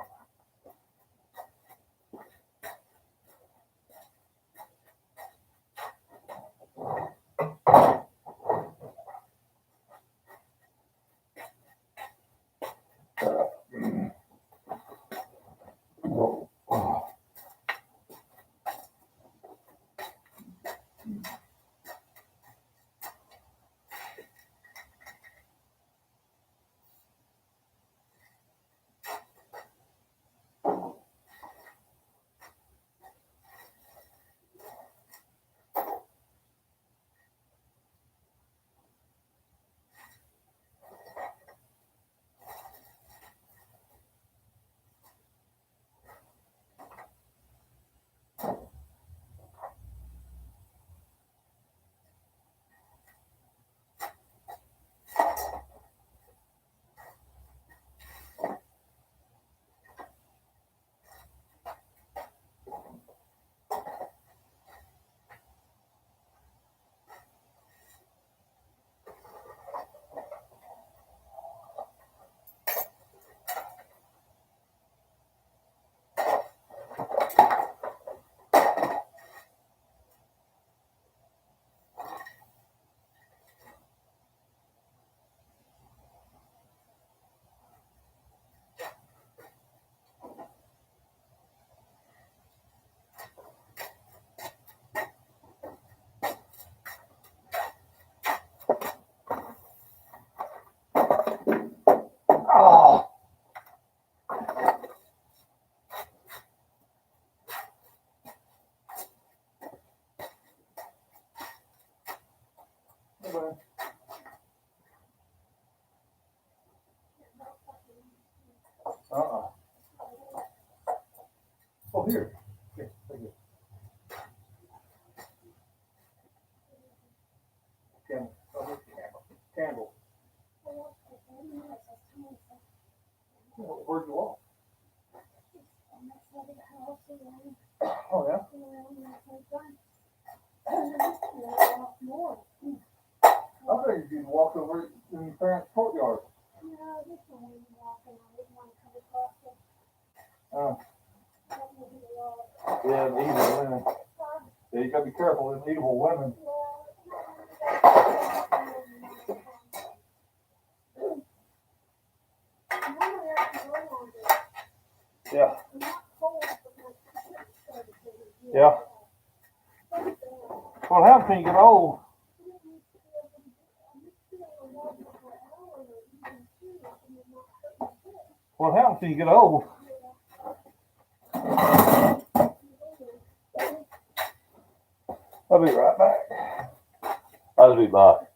Oh, here. Here, take it. Candle. Oh, here's the candle. Where'd you walk? Oh, yeah? I figured you'd walk over in your parents' courtyard. Yeah, the evil women. Yeah, you gotta be careful with evil women. Yeah. Yeah. What happens when you get old? What happens when you get old? I'll be right back. I'll be back.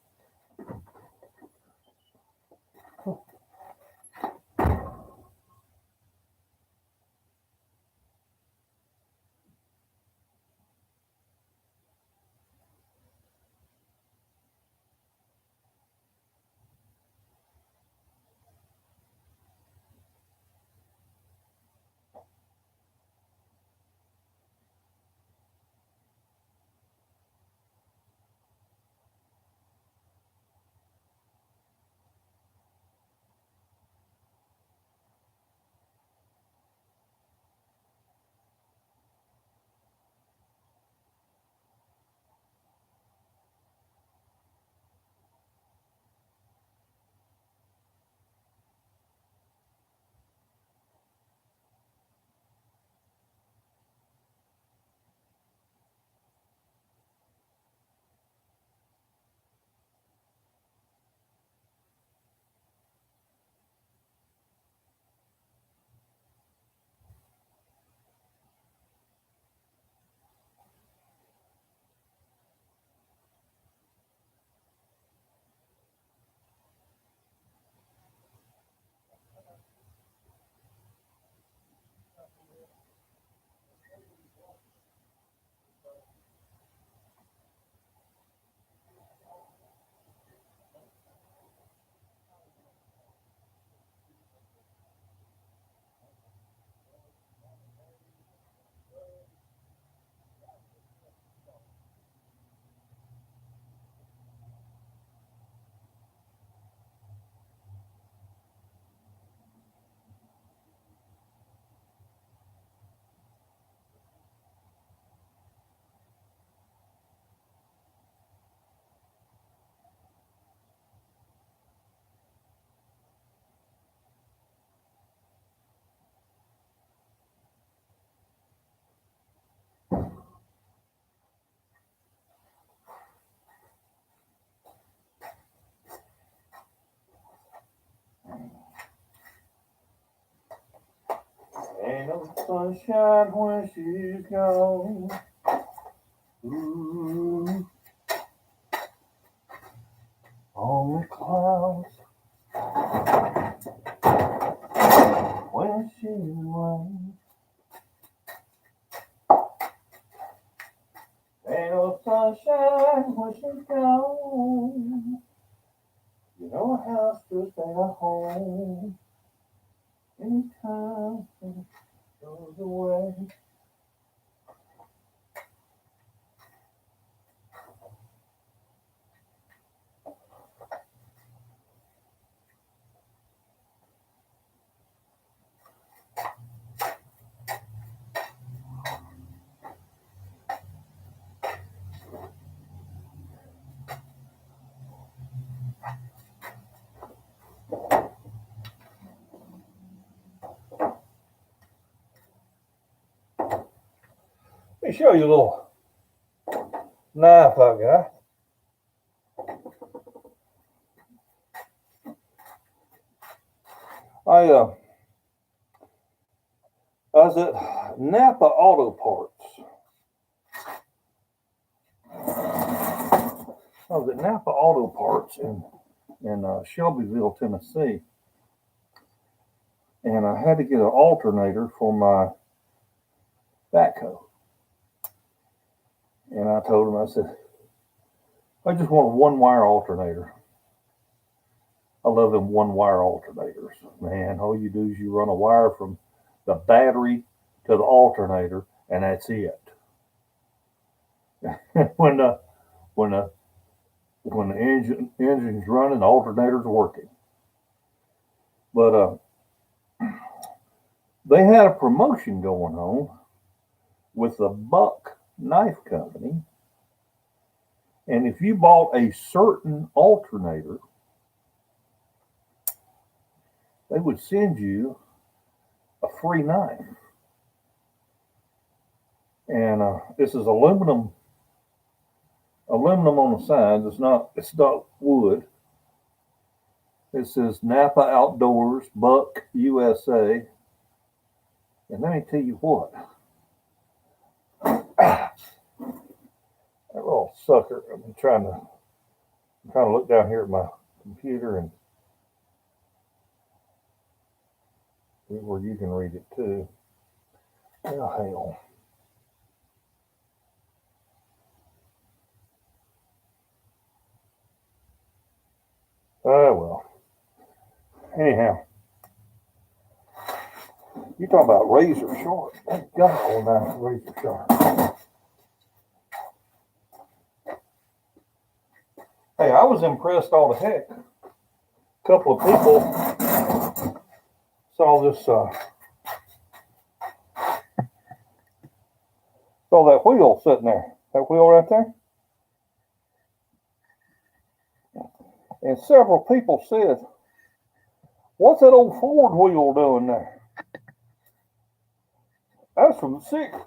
Ain't no sunshine when she's gone. Ooh, only clouds when she's away. Ain't no sunshine when she's gone. You know how to stay at home anytime she goes away. Let me show you a little knife I got. I was at Napa Auto Parts. I was at Napa Auto Parts in Shelbyville, Tennessee. and I had to get an alternator for my backhoe. And I told him, I said, I just want a one-wire alternator. I love them one-wire alternators. Man, all you do is you run a wire from the battery to the alternator, and that's it. when the when the when the engine's running, the alternator's working. But they had a promotion going on with the Buck Knife Company, and if you bought a certain alternator, they would send you a free knife. And this is aluminum on the sides. It's not wood. It says Napa Outdoors, Buck, USA. And let me tell you what. That little sucker. I'm trying to look down here at my computer and see where you can read it too. Oh, hell. Oh, well. Anyhow, you talking about razor sharp. Thank God all night razor sharp. Hey, I was impressed all the heck. A couple of people saw this, saw that wheel sitting there. That wheel right there. And several people said, what's that old Ford wheel doing there? That's from the 60s.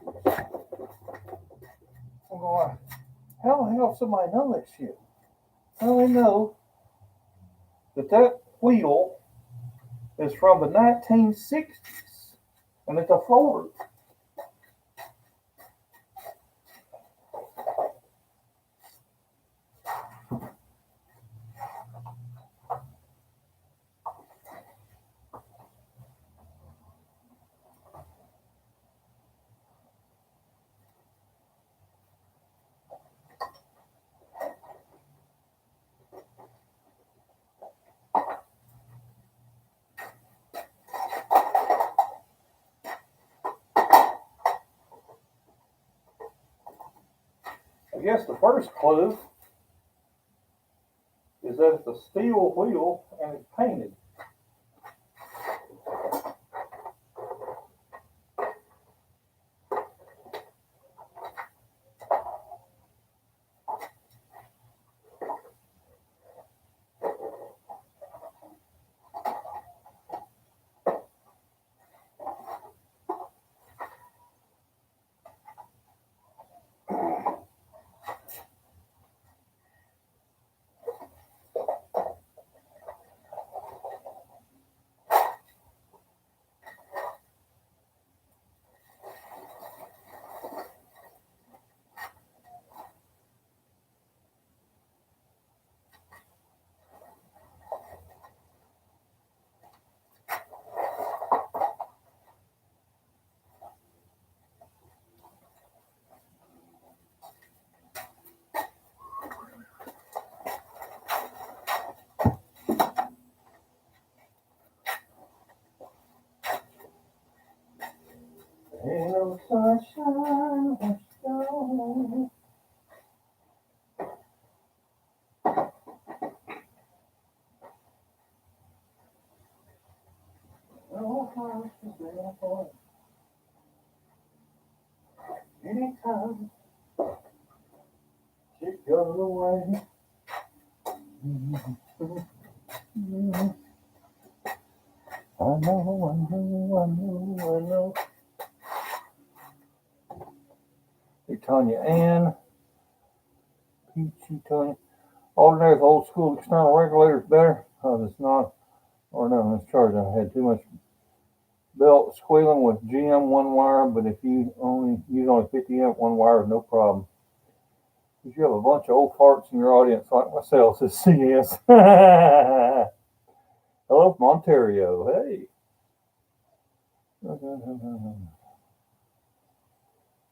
I'm going, how the hell somebody know that shit? Well, they know that wheel is from the 1960s. And it's a Ford. I guess the first clue is that it's a steel wheel and it's painted. Ain't no sunshine or snow. No house is there for anytime it goes away. I know. Hey, Tanya Ann, Peachy Tanya. Alternative old school external regulators better. Oh, it's not. Or no, it's charged. I had too much belt squealing with GM one wire, but if you use only 50 amp one wire, no problem. Because you have a bunch of old farts in your audience like myself, says CS. Hello from Ontario. Hey.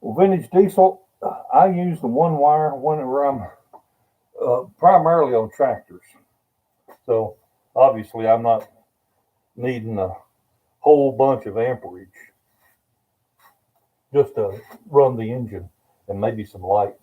Well, vintage diesel, I use the one wire whenever I'm primarily on tractors. So obviously, I'm not needing a whole bunch of amperage just to run the engine and maybe some lights.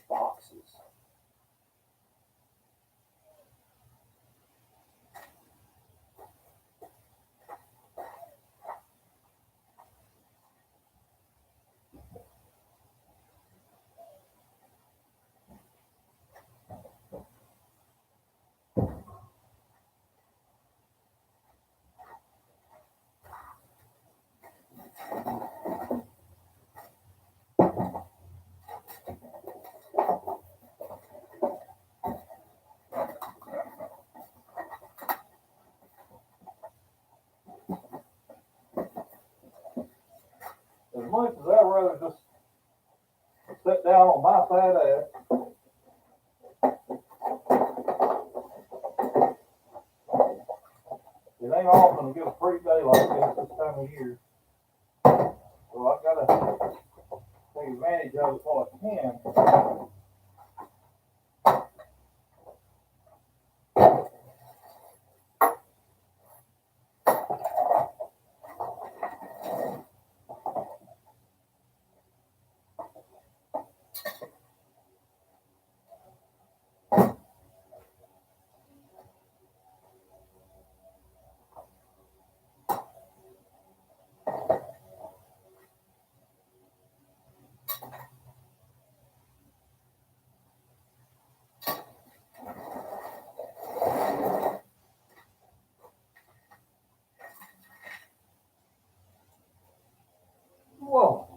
Boxes. As much as I'd rather just sit down on my fat ass it ain't often to get a pretty day like this time of year. So I gotta take advantage of it while I can. Whoa.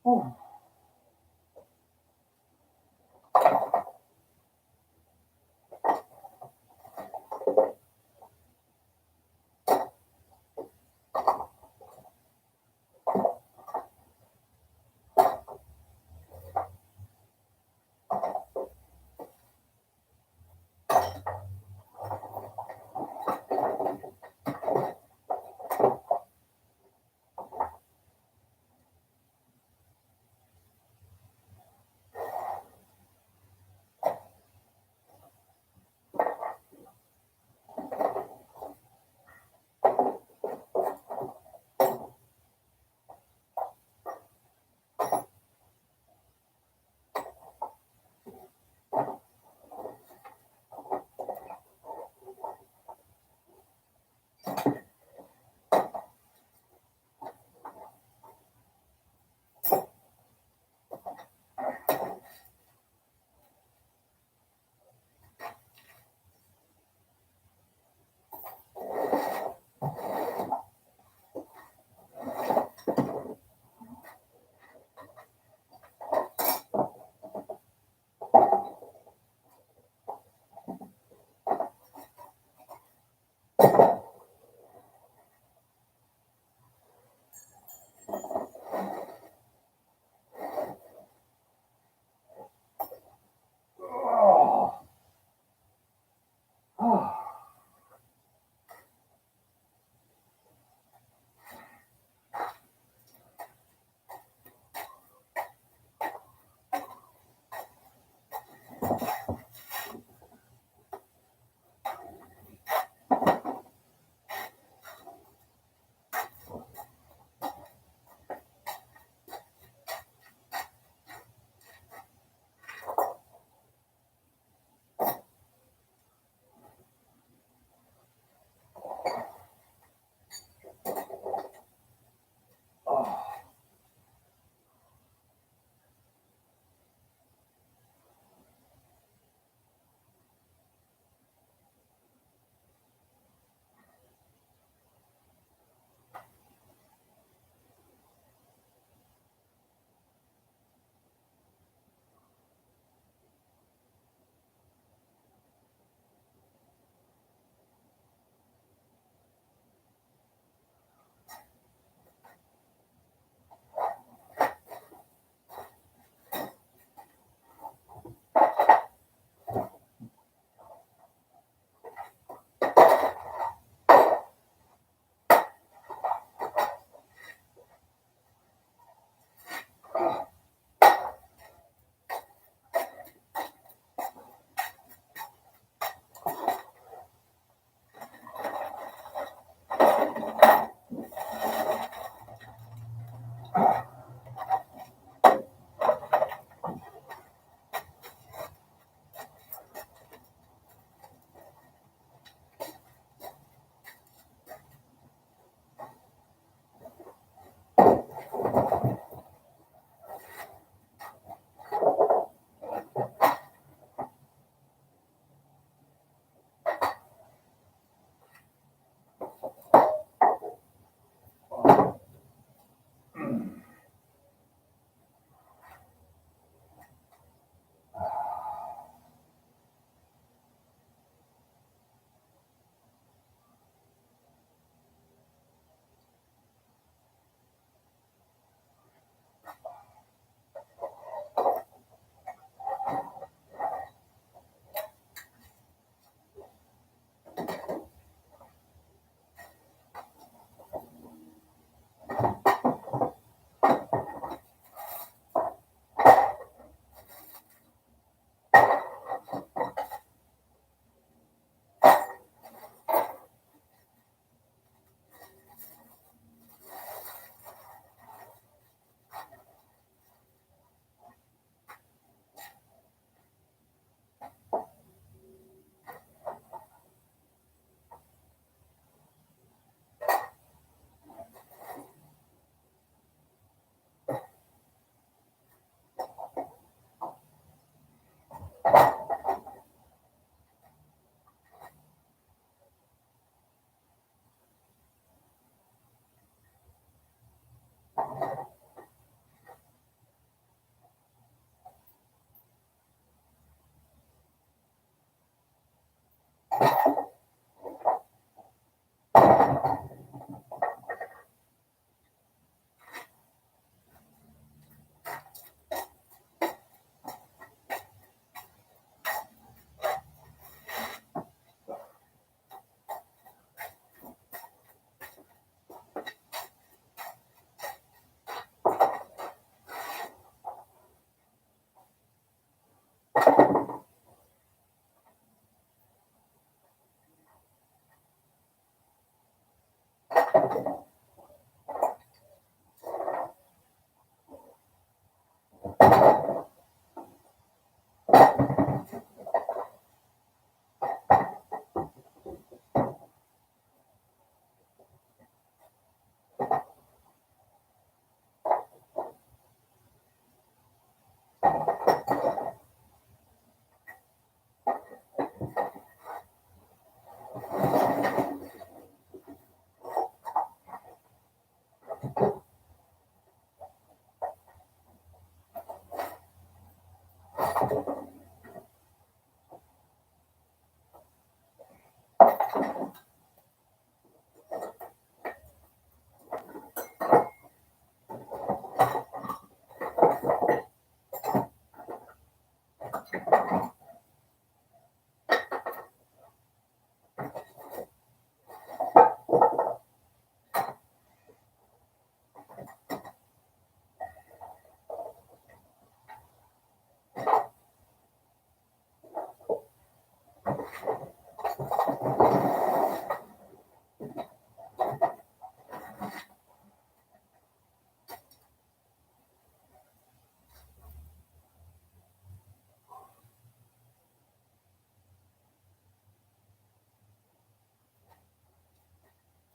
Oh.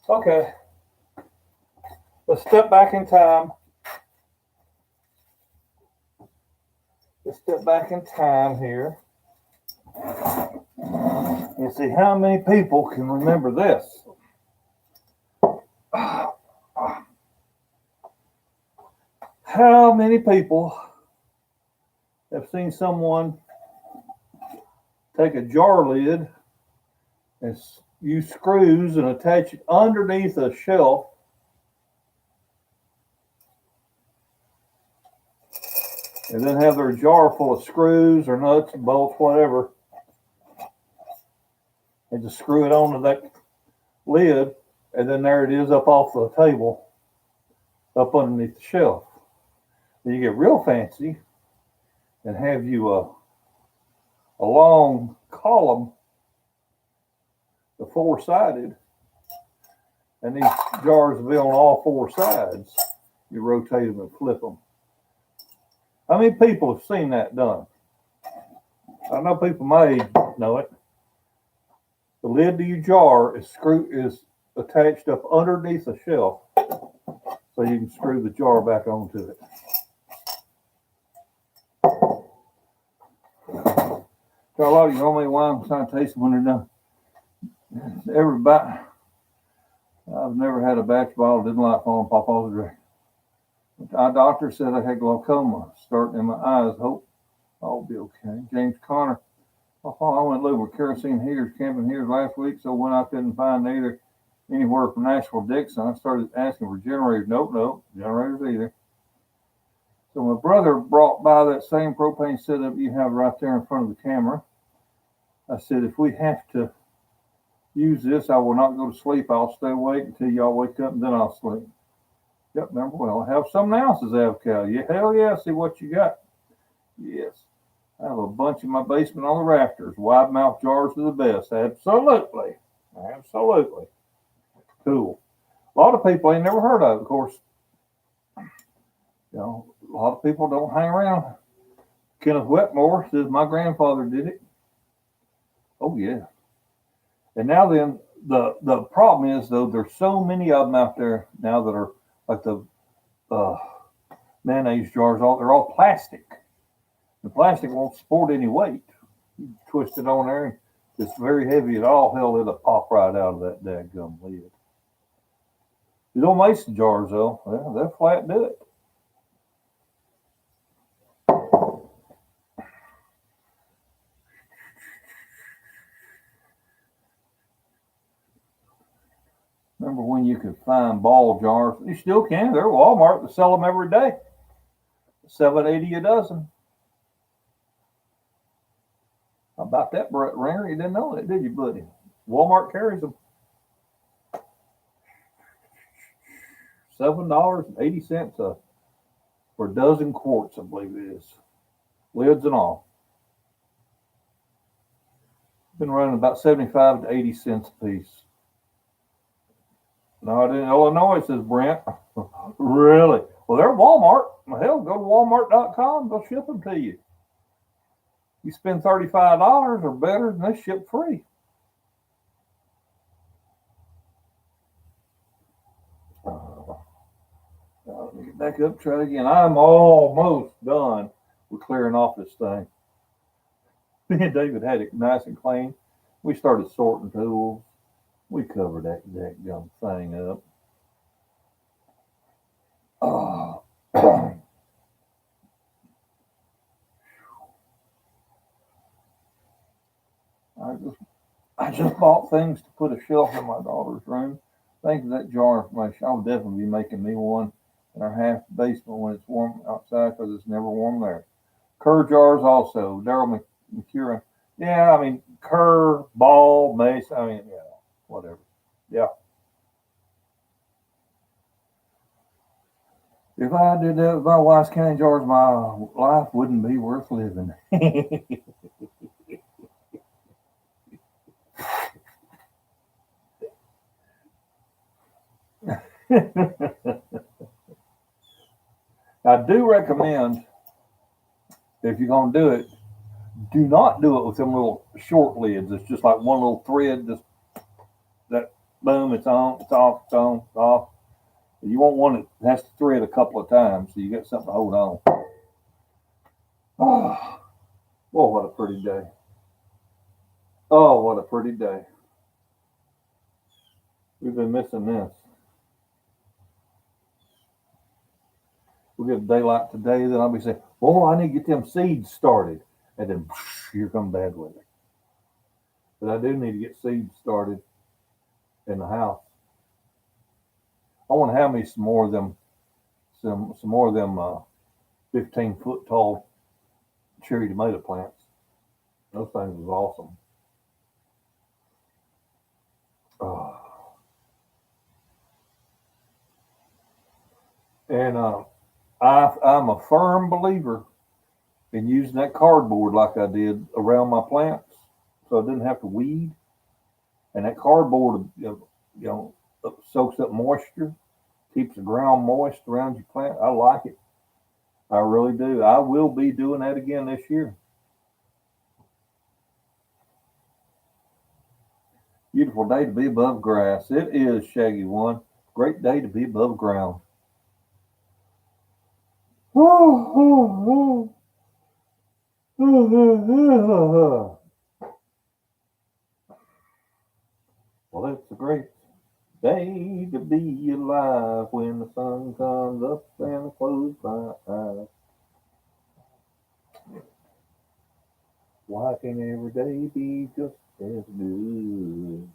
Okay. Let's step back in time. Let's step back in time here and see how many people can remember this. How many people have seen someone take a jar lid and use screws and attach it underneath a shelf and then have their jar full of screws or nuts, bolts, whatever, and just screw it onto that lid, and then there it is up off the table, up underneath the shelf. Then you get real fancy and have you a long column, the four-sided, and these jars will be on all four sides. You rotate them and flip them. How many people have seen that done? I know people may know it. The lid to your jar is attached up underneath the shelf, so you can screw the jar back onto it. Charlotte, you know me why I'm trying to taste them when they're done. Everybody, I've never had a batch bottle, didn't like falling PawPaw's drink. Our doctor said I had glaucoma starting in my eyes. Hope I'll be okay. James Connor, I went looking with kerosene heaters, camping heaters last week, so when I couldn't find either anywhere from Nashville Dixon, I started asking for generators. Nope, generators either. So my brother brought by that same propane setup you have right there in front of the camera. I said, if we have to use this, I will not go to sleep. I'll stay awake until y'all wake up and then I'll sleep. Yep, remember, well, I have something else's avocado. Yeah, hell yeah, see what you got. Yes. I have a bunch in my basement on the rafters. Wide mouth jars are the best. Absolutely. Cool. A lot of people ain't never heard of it, of course. You know, a lot of people don't hang around. Kenneth Wetmore says my grandfather did it. Oh yeah. And now then, the problem is though, there's so many of them out there now that are like the mayonnaise jars. They're all plastic. The plastic won't support any weight. You twist it on there, and it's very heavy at all. Hell, it'll pop right out of that dadgum lid. These old mason jars, though, they'll flat do it. Remember when you could find ball jars? You still can. They're at Walmart. They sell them every day. $7.80 a dozen. How about that, Brett Ringer? You didn't know that, did you, buddy? Walmart carries them. $7.80 for a dozen quarts, I believe it is. Lids and all. Been running about 75 to 80 cents a piece. No, in Illinois, says Brent. Really? Well, they're at Walmart. Hell, go to walmart.com. They'll ship them to you. You spend $35 or better, and they ship free. Let me get back up, try it again. I'm almost done with clearing off this thing. Me and David had it nice and clean. We started sorting tools. We covered that young thing up. I just bought things to put a shelf in my daughter's room. Thank you for that jar information. I'll definitely be making me one in our half basement when it's warm outside because it's never warm there. Kerr jars also. Daryl McCurran. Yeah, I mean, Kerr, ball, mace. I mean, yeah, whatever. Yeah. If I did that with my wife's candy jars, my life wouldn't be worth living. I do recommend, if you're going to do it, do not do it with them little short lids. It's just like one little thread, just that boom, it's on, it's off, it's on, it's off. You want one that has to thread a couple of times so you get something to hold on. Oh, oh, what a pretty day. Oh, what a pretty day. We've been missing this. We'll get a day like today, then I'll be saying, oh, I need to get them seeds started. And then here come bad weather. But I do need to get seeds started in the house. I want to have me some more of them 15-foot tall cherry tomato plants. Those things was awesome. Oh. And I'm a firm believer in using that cardboard like I did around my plants, so I didn't have to weed. And that cardboard, soaks up moisture, keeps the ground moist around your plant. I like it. I really do. I will be doing that again this year. Beautiful day to be above grass. It is, Shaggy One. Great day to be above ground. Well, it's a great day to be alive when the sun comes up and I close my eyes. Why can't every day be just as good?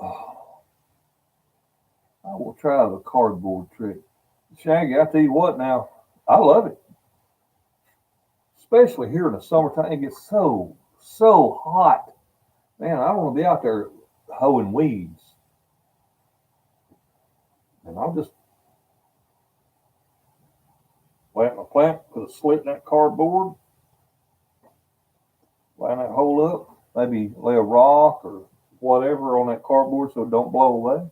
Oh, I will try the cardboard trick. Shaggy, I tell you what now, I love it. Especially here in the summertime, it gets so hot. Man, I don't want to be out there hoeing weeds. And I'll just plant my plant, put a slit in that cardboard, line that hole up, maybe lay a rock or whatever on that cardboard so it don't blow away.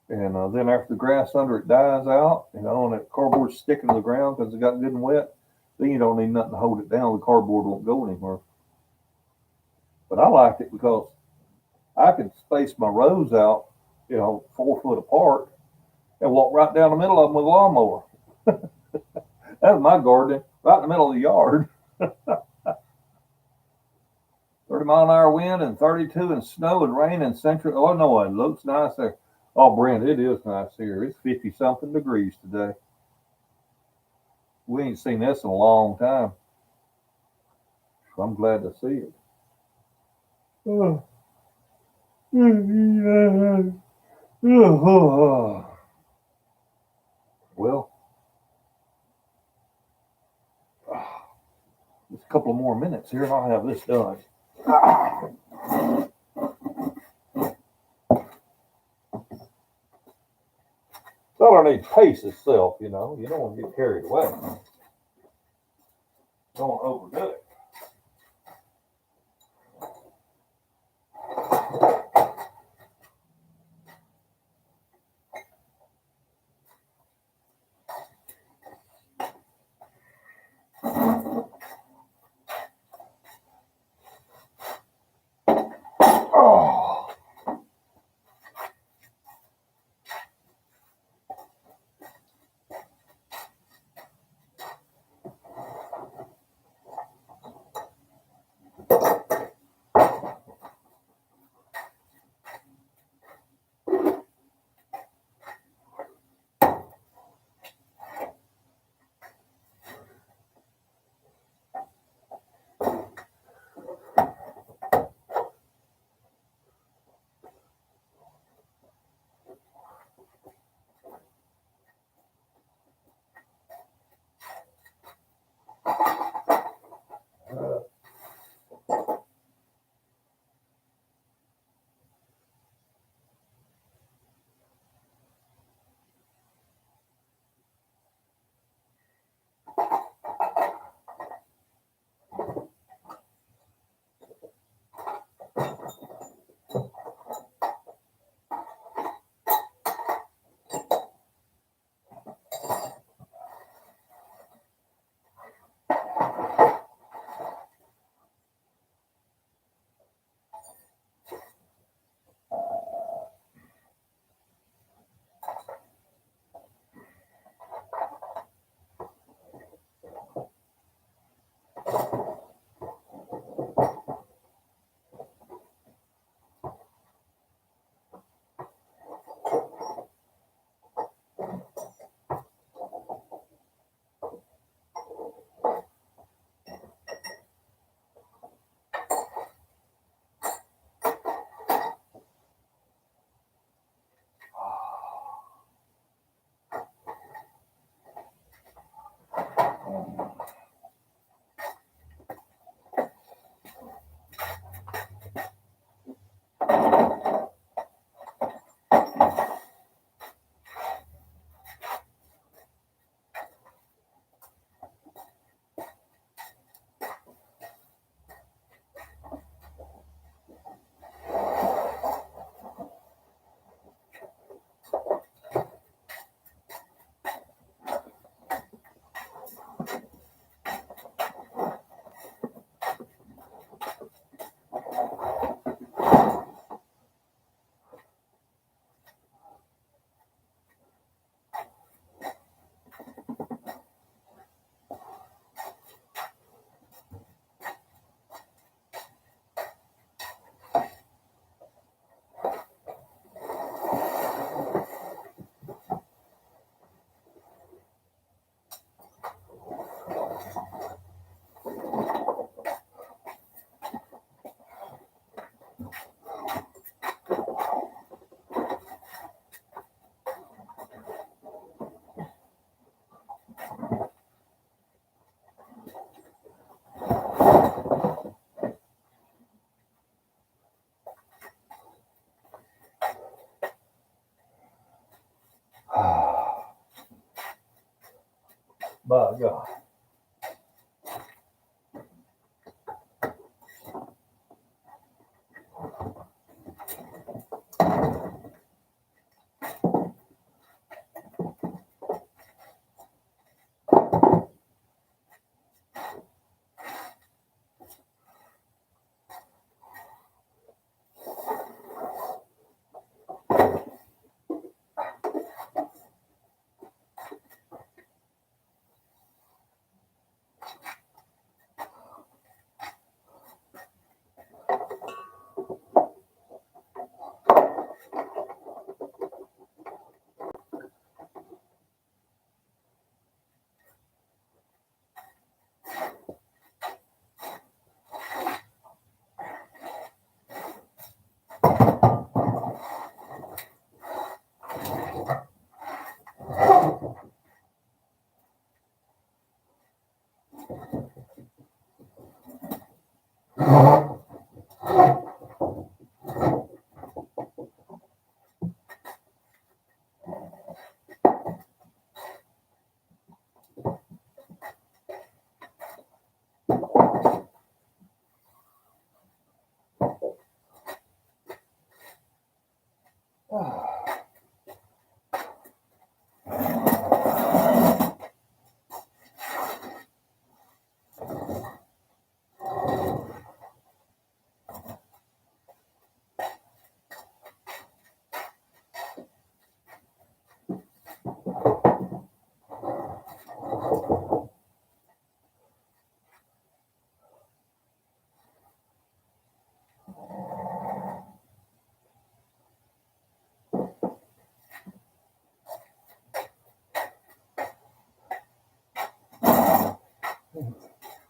And then after the grass under it dies out, and that cardboard's sticking to the ground because it got good and wet, then you don't need nothing to hold it down. The cardboard won't go anywhere. But I liked it because I could space my rows out, 4 foot apart, and walk right down the middle of them with a lawnmower. That was my garden, right in the middle of the yard. 30-mile-an-hour wind and 32 and snow and rain in central Illinois. It looks nice there. Oh, Brent, it is nice here. It's 50 something degrees today. We ain't seen this in a long time. So I'm glad to see it. Oh. Well, just a couple of more minutes here and I'll have this done. Solar needs pace itself, you know. You don't want to get carried away. Don't want to overdo it. Oh. By God.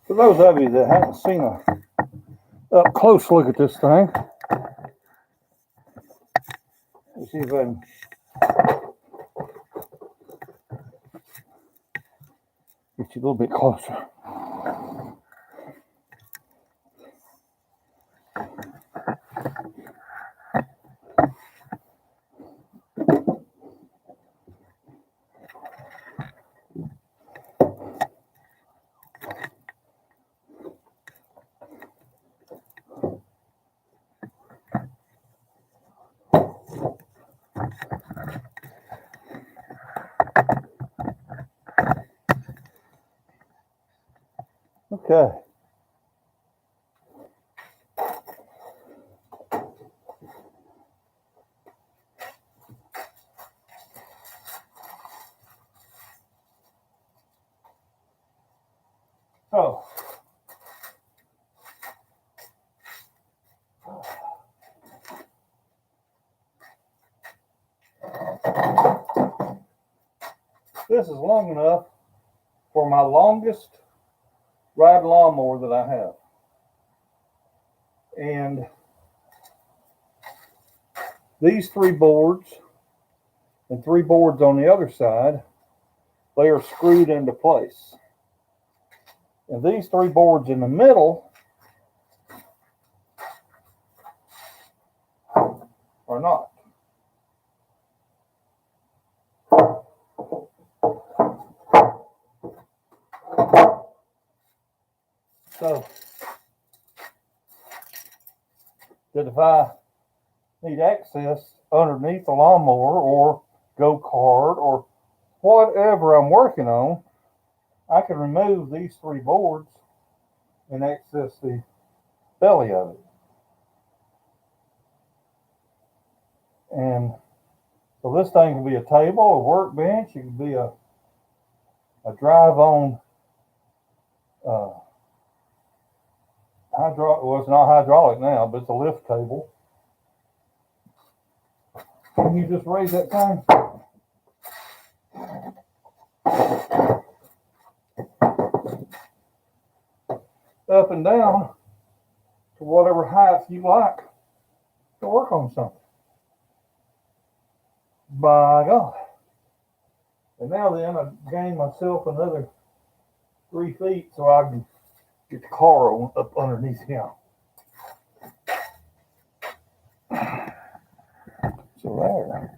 For those of you that haven't seen a up close look at this thing, let's see if I can get you a little bit closer. Okay. So, this is long enough for my longest ride lawnmower that I have. And these 3 boards and 3 boards on the other side, they are screwed into place. And these 3 boards in the middle are not. So that if I need access underneath the lawnmower or go-kart or whatever I'm working on, I can remove these 3 boards and access the belly of it. And so this thing can be a table, a workbench, it can be a drive-on well, it's not hydraulic now, but it's a lift table. Can you just raise that thing? Up and down to whatever height you like to work on something. By God. And now then, I gained myself another 3 feet so I can get the car up underneath him. So there.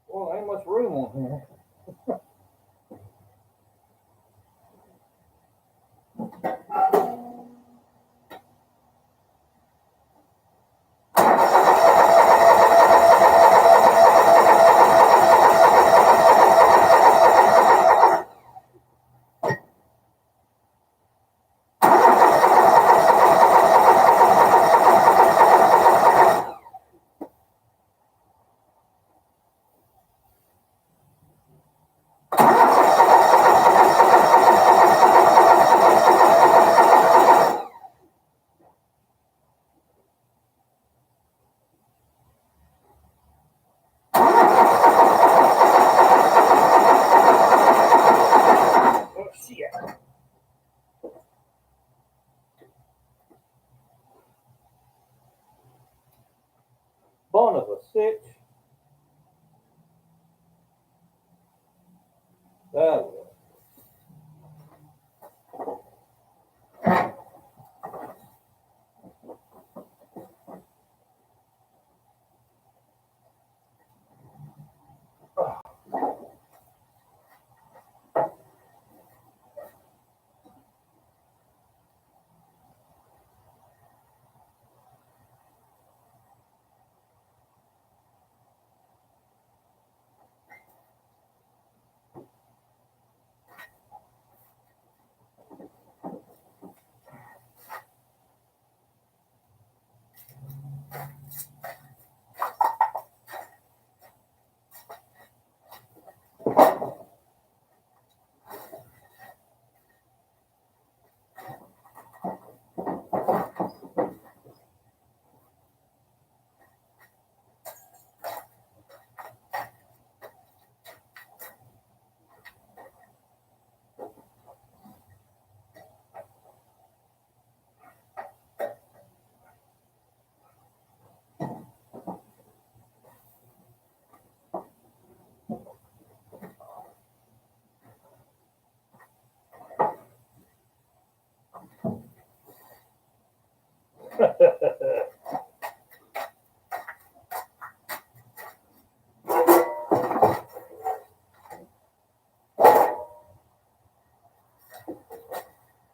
Well, ain't much room on here.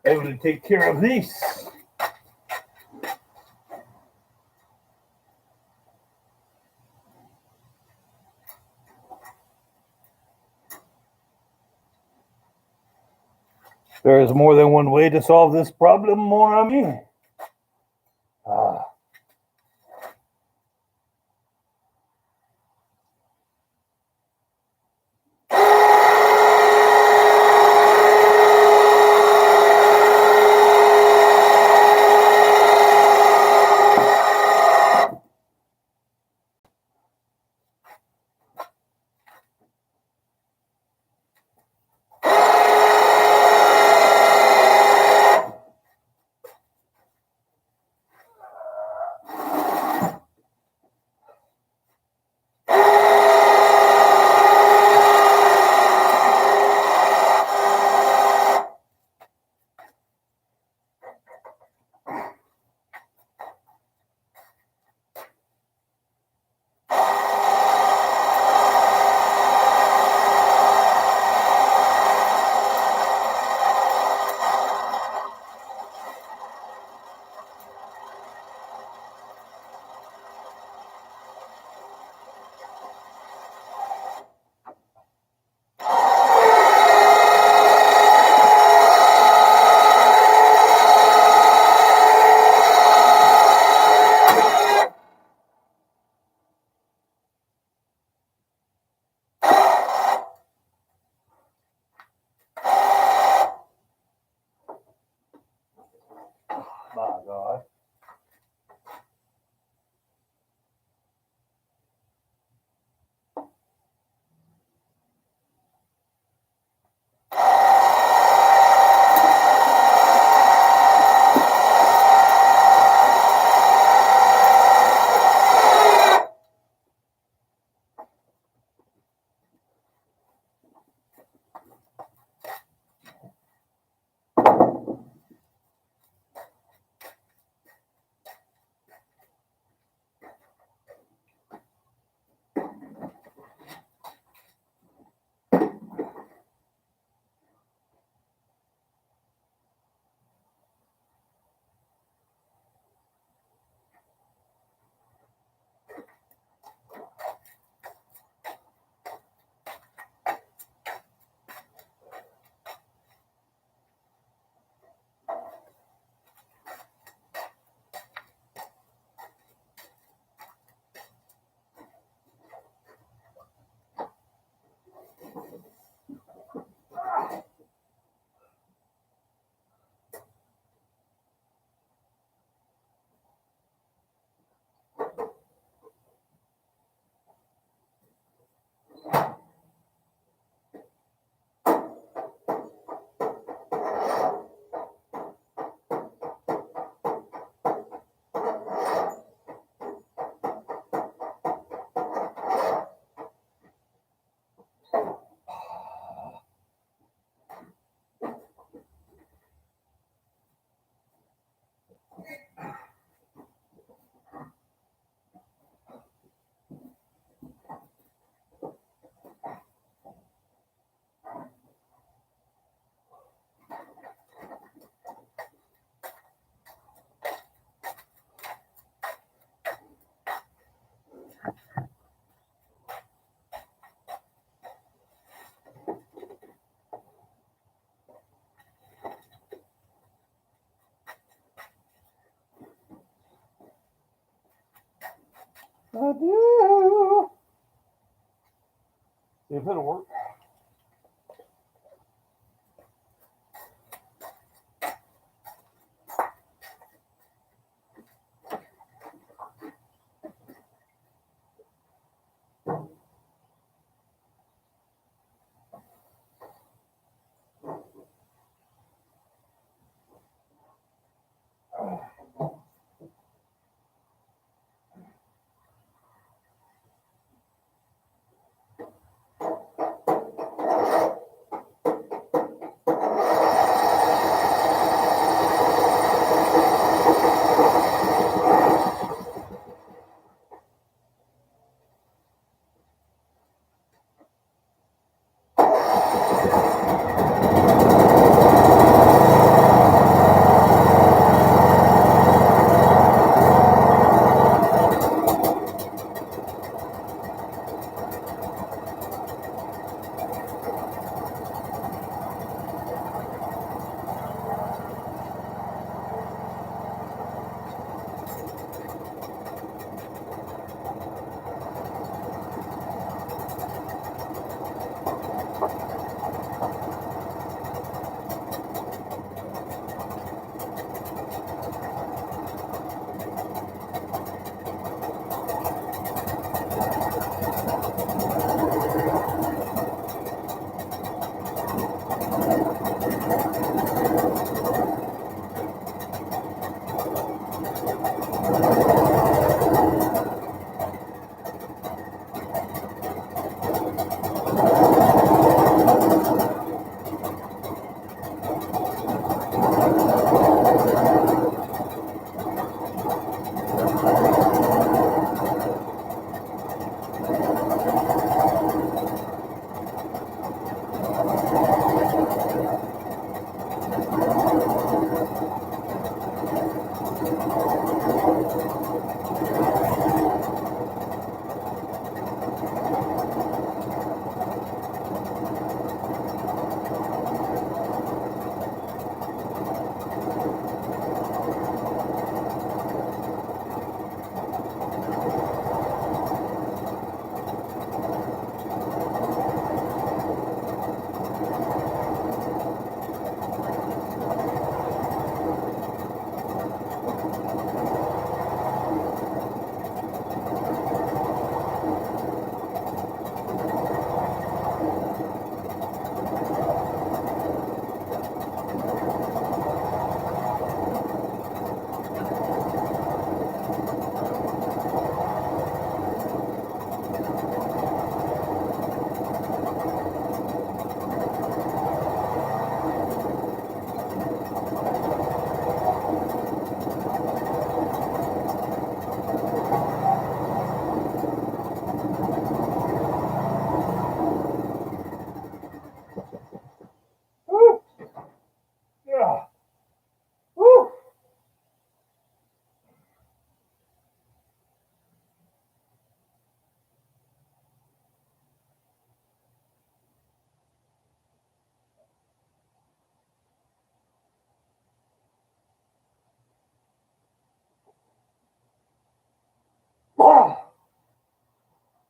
able to take care of this. There is more than one way to solve this problem, mon ami. Ah. My God. I do. See if it'll work.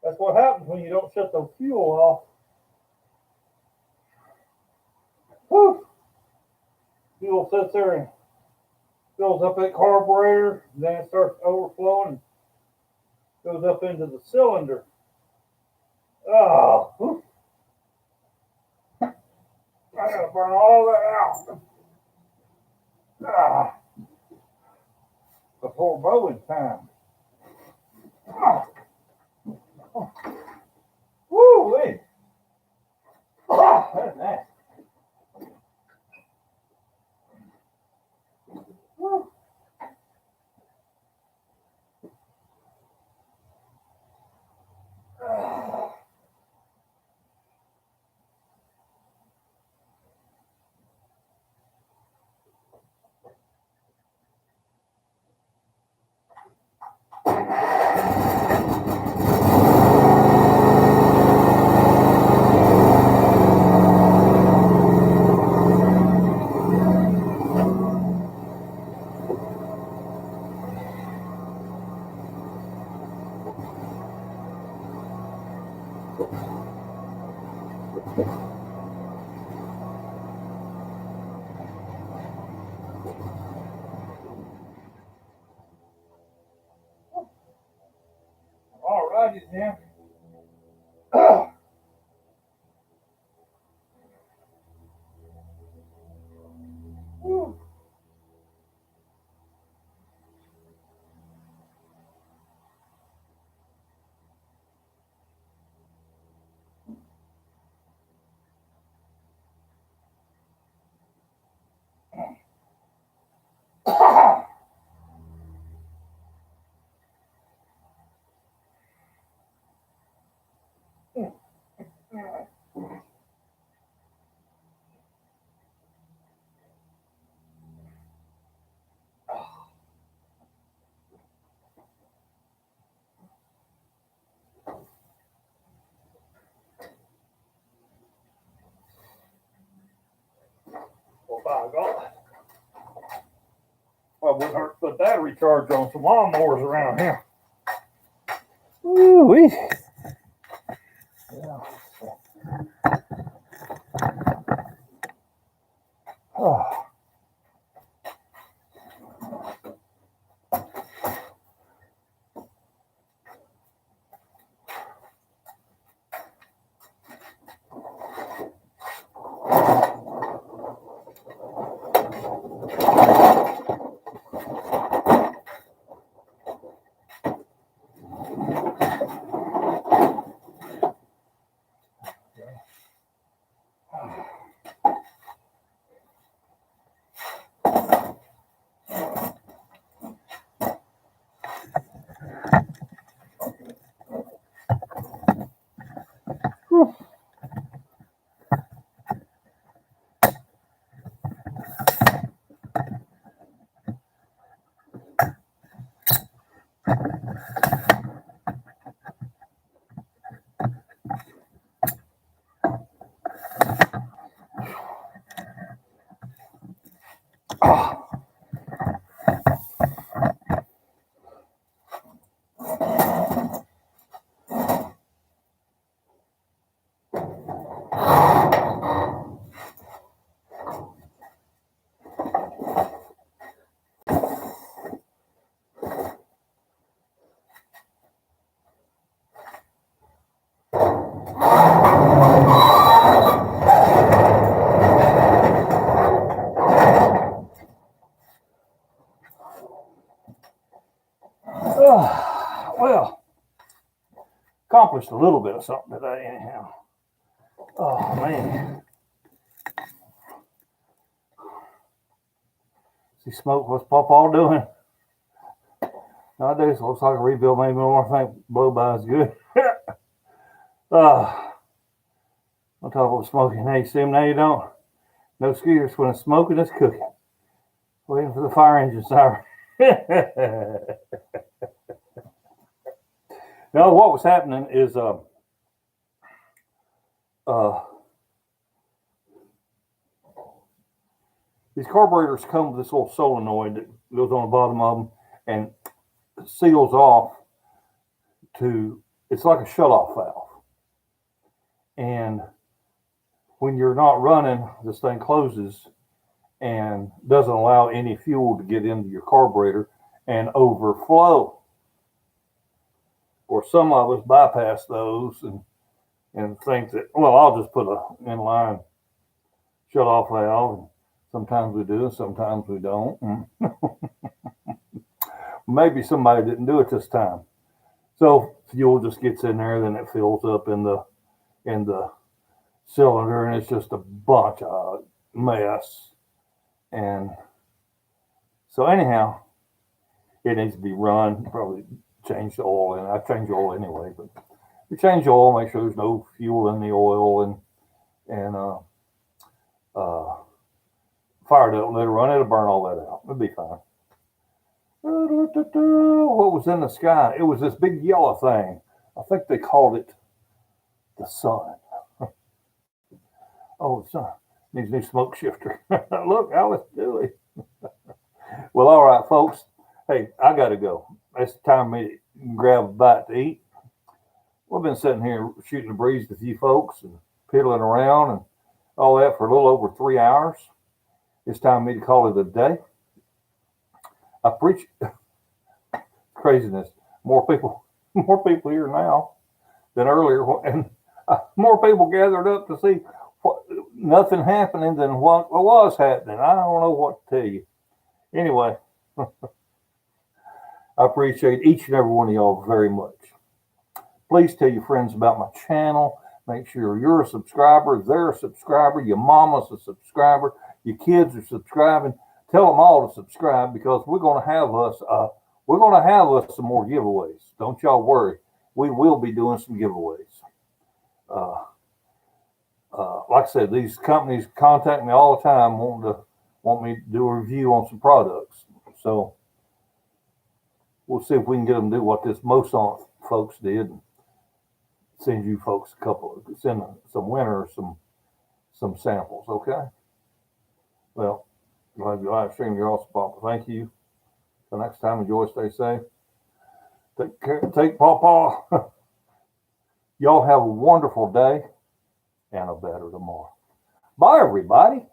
That's what happens when you don't shut the fuel off. Whew. Fuel sits there and fills up that carburetor, then it starts overflowing, goes up into the cylinder. Oh, whew. I gotta burn all that out. Before mowing time. Woo-wee. That's nasty. Woo. All righty then. Woo. Well, by God. Well, we hurt to put battery charge on some lawnmowers around here. Ooh-wee. Yeah. Oh. Whew. Well, accomplished a little bit of something today, anyhow. Oh, man. See, smoke, what's PawPaw doing? Nowadays, it looks like a rebuild maybe more. I think blow by is good. On top of smoking, hey, see them now you don't. No excuse when it's smoking, it's cooking. Waiting for the fire engine siren. No, what was happening is these carburetors come with this little solenoid that goes on the bottom of them and seals off it's like a shut-off valve. And when you're not running, this thing closes and doesn't allow any fuel to get into your carburetor and overflow. Or some of us bypass those and think that, well, I'll just put a inline shut-off valve. Sometimes we do, sometimes we don't. Maybe somebody didn't do it this time. So fuel just gets in there, then it fills up in the cylinder, and it's just a bunch of mess. And so anyhow, it needs to be run, probably change the oil, and I change the oil anyway, but you change the oil, make sure there's no fuel in the oil, and fire it up, let it run, it'll burn all that out. It'll be fine. What was in the sky? It was this big yellow thing. I think they called it the sun. Oh, the sun needs a new smoke shifter. Look, Alice Dewey. Well, all right, folks. Hey, I got to go. It's time for me to grab a bite to eat. We've been sitting here shooting the breeze with you folks and piddling around and all that for a little over 3 hours. It's time for me to call it a day. I preach craziness. More people here now than earlier, and more people gathered up to see nothing happening than what was happening. I don't know what to tell you. Anyway, I appreciate each and every one of y'all very much. Please tell your friends about my channel. Make sure you're a subscriber, they're a subscriber, your mama's a subscriber, your kids are subscribing. Tell them all to subscribe, because we're going to have us some more giveaways. Don't y'all worry. We will be doing some giveaways. Like I said, these companies contact me all the time want me to do a review on some products. So we'll see if we can get them to do what this Moson folks did and send you folks send some winners some samples. Okay. Well, glad you live stream. You're awesome, Papa. Thank you. Till next time, enjoy, stay safe. Take care. Take PawPaw. Y'all have a wonderful day and a better tomorrow. Bye, everybody.